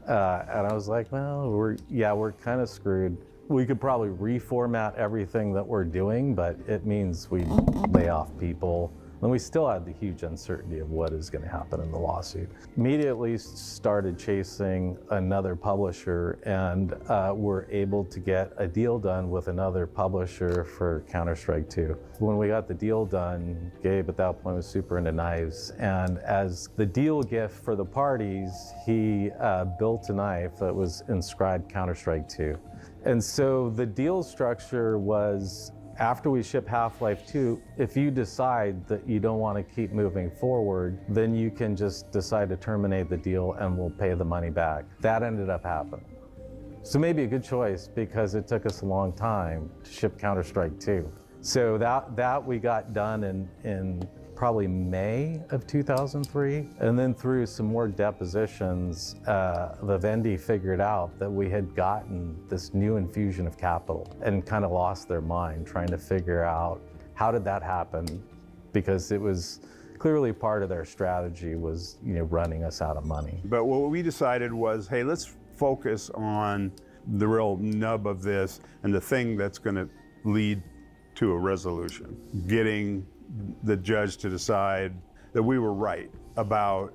And I was like, well, we're kind of screwed. We could probably reformat everything that we're doing, but it means we lay off people. And we still had the huge uncertainty of what is going to happen in the lawsuit. Immediately started chasing another publisher, and were able to get a deal done with another publisher for Counter-Strike 2. When we got the deal done, Gabe at that point was super into knives, and as the deal gift for the parties, he built a knife that was inscribed Counter-Strike 2. And so the deal structure was, after we ship Half-Life 2, if you decide that you don't want to keep moving forward, then you can just decide to terminate the deal and we'll pay the money back. That ended up happening. So maybe a good choice, because it took us a long time to ship Counter-Strike 2. So that we got done in probably May of 2003. And then through some more depositions, Vivendi figured out that we had gotten this new infusion of capital and kind of lost their mind trying to figure out how did that happen, because it was clearly part of their strategy was, you know, running us out of money. But what we decided was, hey, let's focus on the real nub of this and the thing that's going to lead to a resolution, getting the judge to decide that we were right about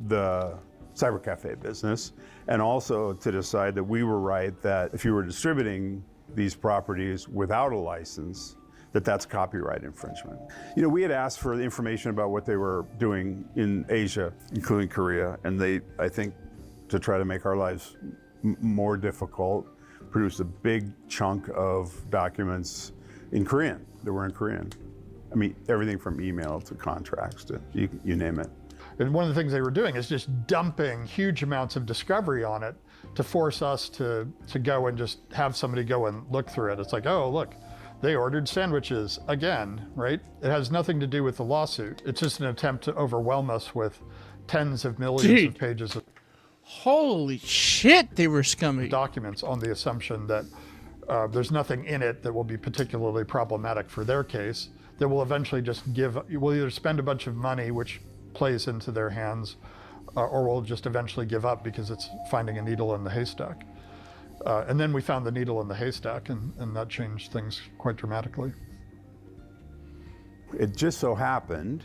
the cybercafe business, and also to decide that we were right that if you were distributing these properties without a license, that's copyright infringement. You know, we had asked for information about what they were doing in Asia, including Korea, and they, I think, to try to make our lives more difficult, produced a big chunk of documents in Korean, that were in Korean. I mean, everything from email to contracts to you name it. And one of the things they were doing is just dumping huge amounts of discovery on it to force us to go and just have somebody go and look through it. It's like, oh, look, they ordered sandwiches again, right? It has nothing to do with the lawsuit. It's just an attempt to overwhelm us with tens of millions of pages of holy shit, they were scummy documents on the assumption that there's nothing in it that will be particularly problematic for their case. That will eventually just will either spend a bunch of money, which plays into their hands, or will just eventually give up because it's finding a needle in the haystack. And then we found the needle in the haystack, and that changed things quite dramatically. It just so happened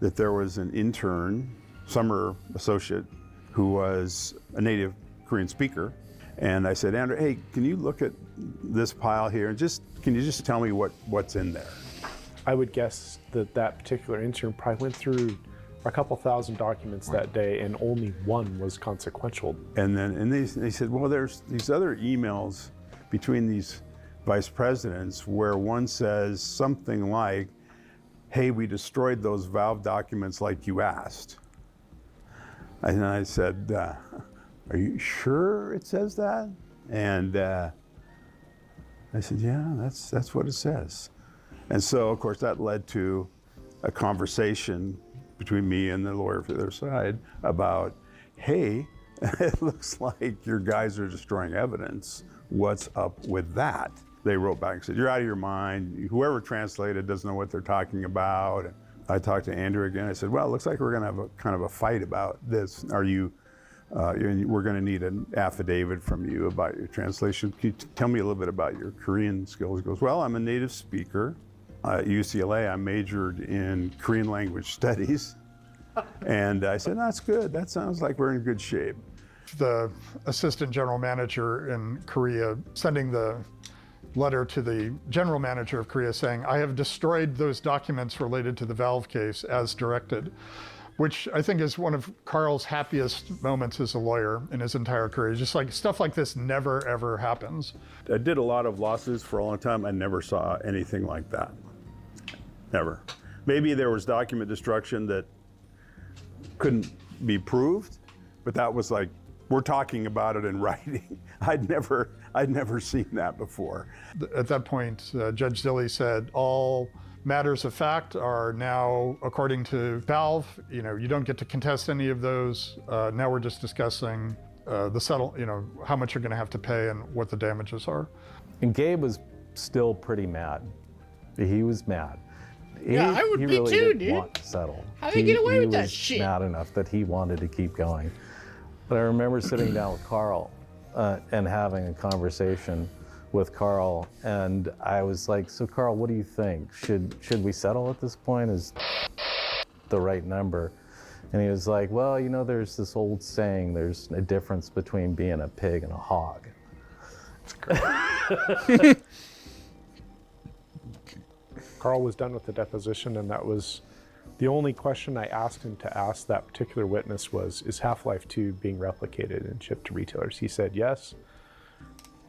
that there was an intern, summer associate, who was a native Korean speaker. And I said, Andrew, hey, can you look at this pile here and can you just tell me what's in there? I would guess that particular intern probably went through a couple thousand documents that day, and only one was consequential. And they said, well, there's these other emails between these vice presidents where one says something like, hey, we destroyed those Valve documents like you asked. And I said, are you sure it says that? And I said, yeah, that's what it says. And so, of course, that led to a conversation between me and the lawyer for their side about, hey, it looks like your guys are destroying evidence. What's up with that? They wrote back and said, you're out of your mind. Whoever translated doesn't know what they're talking about. And I talked to Andrew again. I said, well, it looks like we're going to have a kind of a fight about this. Are you, we're going to need an affidavit from you about your translation. Can you tell me a little bit about your Korean skills? He goes, well, I'm a native speaker. At UCLA, I majored in Korean language studies. And I said, that's good. That sounds like we're in good shape. The assistant general manager in Korea sending the letter to the general manager of Korea saying, I have destroyed those documents related to the Valve case as directed, which I think is one of Carl's happiest moments as a lawyer in his entire career. Just like stuff like this never, ever happens. I did a lot of lawsuits for a long time. I never saw anything like that. Never. Maybe there was document destruction that couldn't be proved, but that was like, we're talking about it in writing. I'd never seen that before. At that point, Judge Zilli said, all matters of fact are now, according to Valve, you don't get to contest any of those. Now we're just discussing how much you're going to have to pay and what the damages are. And Gabe was still pretty mad. He was mad. Yeah, I would he be really too, didn't dude. want to settle. How they get away with that He was shit? mad enough that he wanted to keep going. But I remember sitting down with Carl and having a conversation with Carl, and I was like, so Carl, what do you think? Should we settle at this point? Is the right number? And he was like, well, there's this old saying, there's a difference between being a pig and a hog. Carl was done with the deposition, and that was the only question I asked him to ask that particular witness was, is Half-Life 2 being replicated and shipped to retailers? He said yes.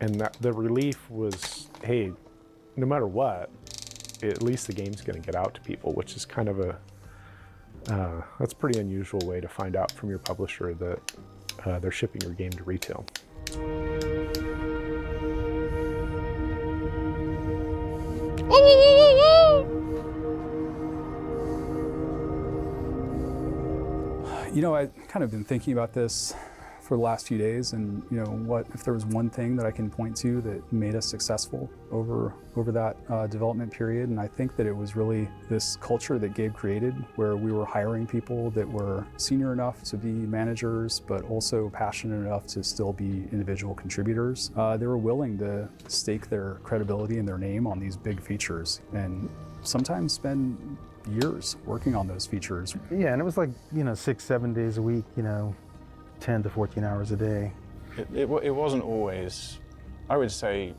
And the relief was, hey, no matter what, at least the game's going to get out to people, which is kind of that's a pretty unusual way to find out from your publisher that they're shipping your game to retail. I've kind of been thinking about this for the last few days, and what if there was one thing that I can point to that made us successful over that development period, and I think that it was really this culture that Gabe created, where we were hiring people that were senior enough to be managers, but also passionate enough to still be individual contributors. They were willing to stake their credibility and their name on these big features, and sometimes spend years working on those features. Yeah, and it was like 6-7 days a week, 10 to 14 hours a day. It wasn't always, I would say,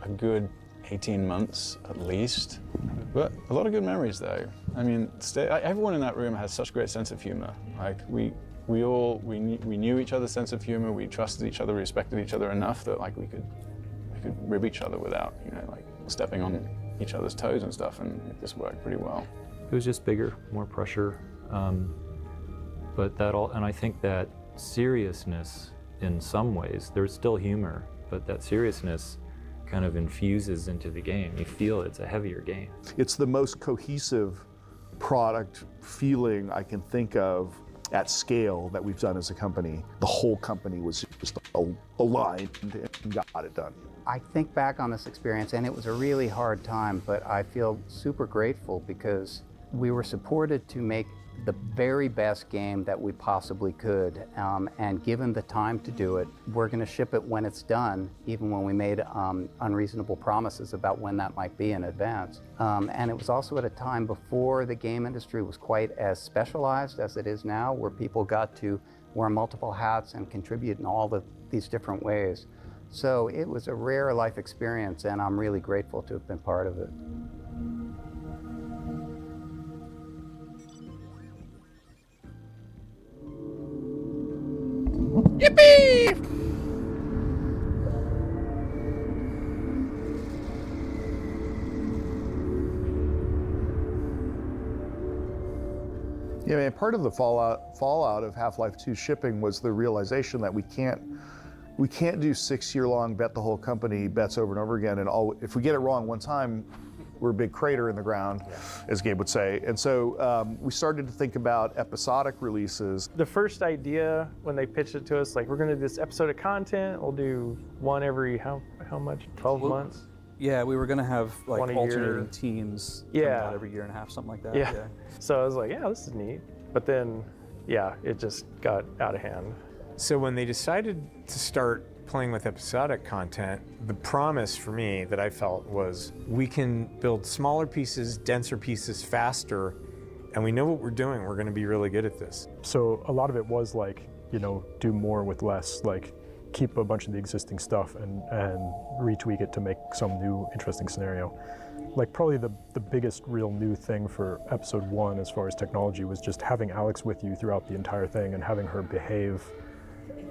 a good 18 months at least, but a lot of good memories though. I mean, everyone in that room has such great sense of humor. Like we knew each other's sense of humor, we trusted each other, we respected each other enough that like we could rib each other without like stepping on each other's toes and stuff, and it just worked pretty well. It was just bigger, more pressure, but and I think that seriousness in some ways, there's still humor, but that seriousness kind of infuses into the game. You feel it's a heavier game. It's the most cohesive product feeling I can think of at scale that we've done as a company. The whole company was just aligned and got it done. I think back on this experience, and it was a really hard time, but I feel super grateful because we were supported to make the very best game that we possibly could, and given the time to do it, we're going to ship it when it's done, even when we made unreasonable promises about when that might be in advance. And it was also at a time before the game industry was quite as specialized as it is now, where people got to wear multiple hats and contribute in all these different ways. So it was a rare life experience, and I'm really grateful to have been part of it. Yippee! Yeah, man, part of the fallout of Half-Life 2 shipping was the realization that we can't do 6-year-long bet the whole company bets over and over again, and if we get it wrong one time, we're a big crater in the ground, as Gabe would say. And so we started to think about episodic releases. The first idea when they pitched it to us, like, we're going to do this episode of content, we'll do one every how much? 12 months? Yeah, we were going to have like One a alternating year. teams Yeah. coming out every year and a half, something like that. Yeah. So I was like, yeah, this is neat. But then, yeah, it just got out of hand. So when they decided to start playing with episodic content, the promise for me that I felt was we can build smaller pieces, denser pieces faster, and we know what we're doing. We're going to be really good at this. So a lot of it was like, do more with less, like keep a bunch of the existing stuff and retweak it to make some new interesting scenario. Like probably the biggest real new thing for episode 1 as far as technology was just having Alex with you throughout the entire thing and having her behave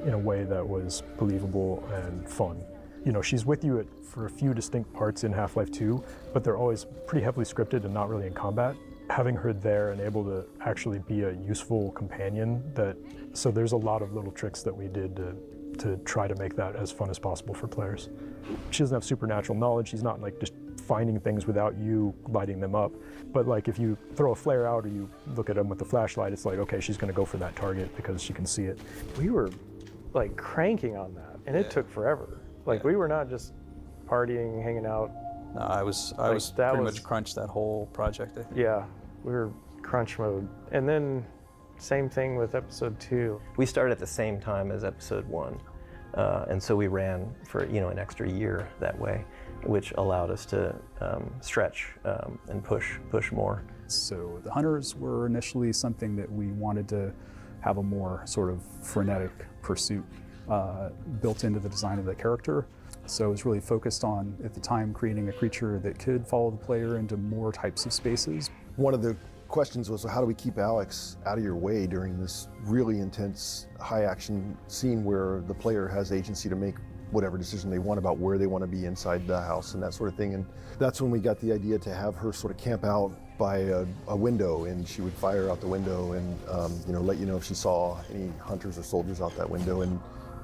in a way that was believable and fun. She's with you for a few distinct parts in Half-Life 2, but they're always pretty heavily scripted and not really in combat. Having her there and able to actually be a useful companion, so there's a lot of little tricks that we did to try to make that as fun as possible for players. She doesn't have supernatural knowledge. She's not like just finding things without you lighting them up. But like if you throw a flare out or you look at them with the flashlight, it's like, okay, she's gonna go for that target because she can see it. We were like cranking on that, and it took forever. Like we were not just partying, hanging out. No, I was pretty much crunched that whole project, I think. Yeah, we were crunch mode. And then same thing with episode 2. We started at the same time as episode 1, and so we ran for an extra year that way, which allowed us to stretch and push more. So the hunters were initially something that we wanted to have a more sort of frenetic pursuit built into the design of the character. So it was really focused on, at the time, creating a creature that could follow the player into more types of spaces. One of the questions was, how do we keep Alex out of your way during this really intense, high-action scene where the player has agency to make whatever decision they want about where they want to be inside the house and that sort of thing. And that's when we got the idea to have her sort of camp out by a window, and she would fire out the window and let you know if she saw any hunters or soldiers out that window. And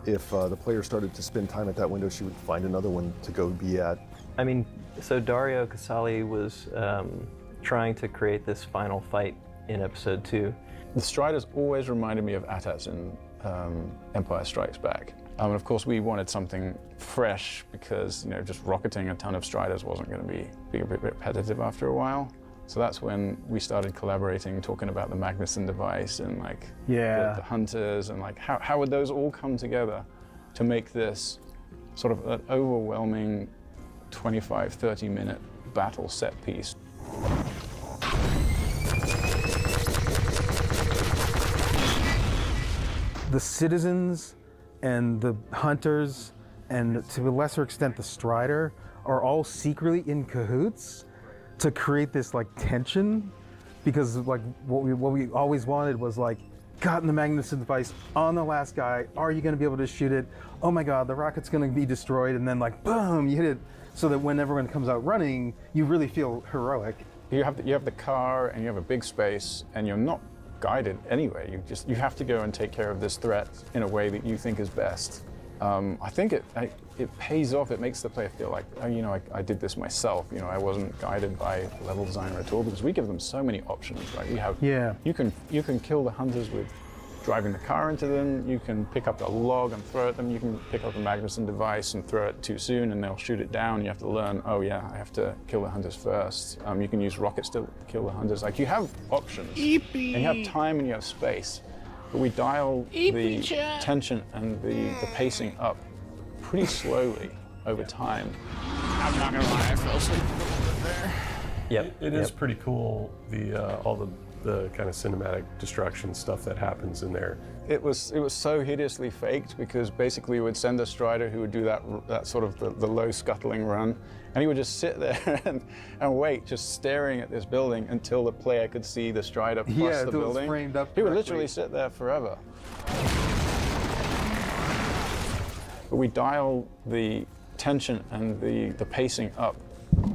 if the player started to spend time at that window, she would find another one to go be at. I mean, so Dario Casali was trying to create this final fight in episode 2. The Striders always reminded me of AT-ATs Empire Strikes Back. And of course, we wanted something fresh because, you know, just rocketing a ton of Striders wasn't going to be a bit repetitive after a while. So that's when we started collaborating, talking about the Magnuson device and like the hunters and like how would those all come together to make this sort of an overwhelming 25, 30-minute battle set piece. The citizens and the hunters, and to a lesser extent the Strider, are all secretly in cahoots to create this like tension, because like what we always wanted was like, gotten the Magnuson device on the last guy, are you going to be able to shoot it? Oh my god, the rocket's going to be destroyed, and then like boom, you hit it, so that when everyone comes out running, you really feel heroic. You have the car and you have a big space, and you're not guided anyway. You have to go and take care of this threat in a way that you think is best. I think it pays off. It makes the player feel like, oh, you know, I did this myself. You know, I wasn't guided by a level designer at all, because we give them so many options. Right? We have you can kill the hunters with driving the car into them. You can pick up a log and throw at them. You can pick up a Magnuson device and throw it too soon, and they'll shoot it down. You have to learn, oh yeah, I have to kill the hunters first. You can use rockets to kill the hunters. Like, you have options, and you have time and you have space. But we dial the tension and the pacing up pretty slowly over time. I'm not gonna lie, I fell asleep a little bit there. Yep. It is pretty cool, all the kind of cinematic destruction stuff that happens in there. It was so hideously faked, because basically we would send a Strider who would do that sort of the low scuttling run, and he would just sit there and wait, just staring at this building until the player could see the Strider plus the building. Framed up he would literally sit there forever. But we dial the tension and the pacing up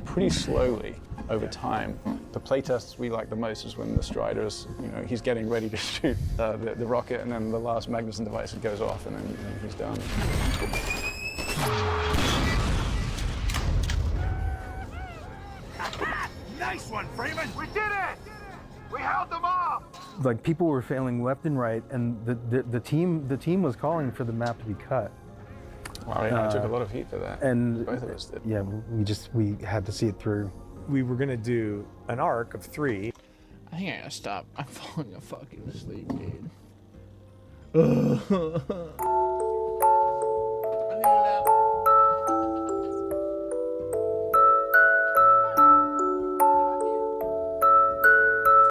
pretty slowly over time. The playtests we like the most is when the Strider's, you know, he's getting ready to shoot the rocket, and then the last Magnuson device goes off, and then he's done. Nice one, Freeman! We did it! We held them off! Like, people were failing left and right, and the team was calling for the map to be cut. Wow, yeah, I took a lot of heat for that. And both of us did. Yeah, we had to see it through. We were gonna do an arc of 3. I think I gotta stop. I'm falling fucking asleep, dude.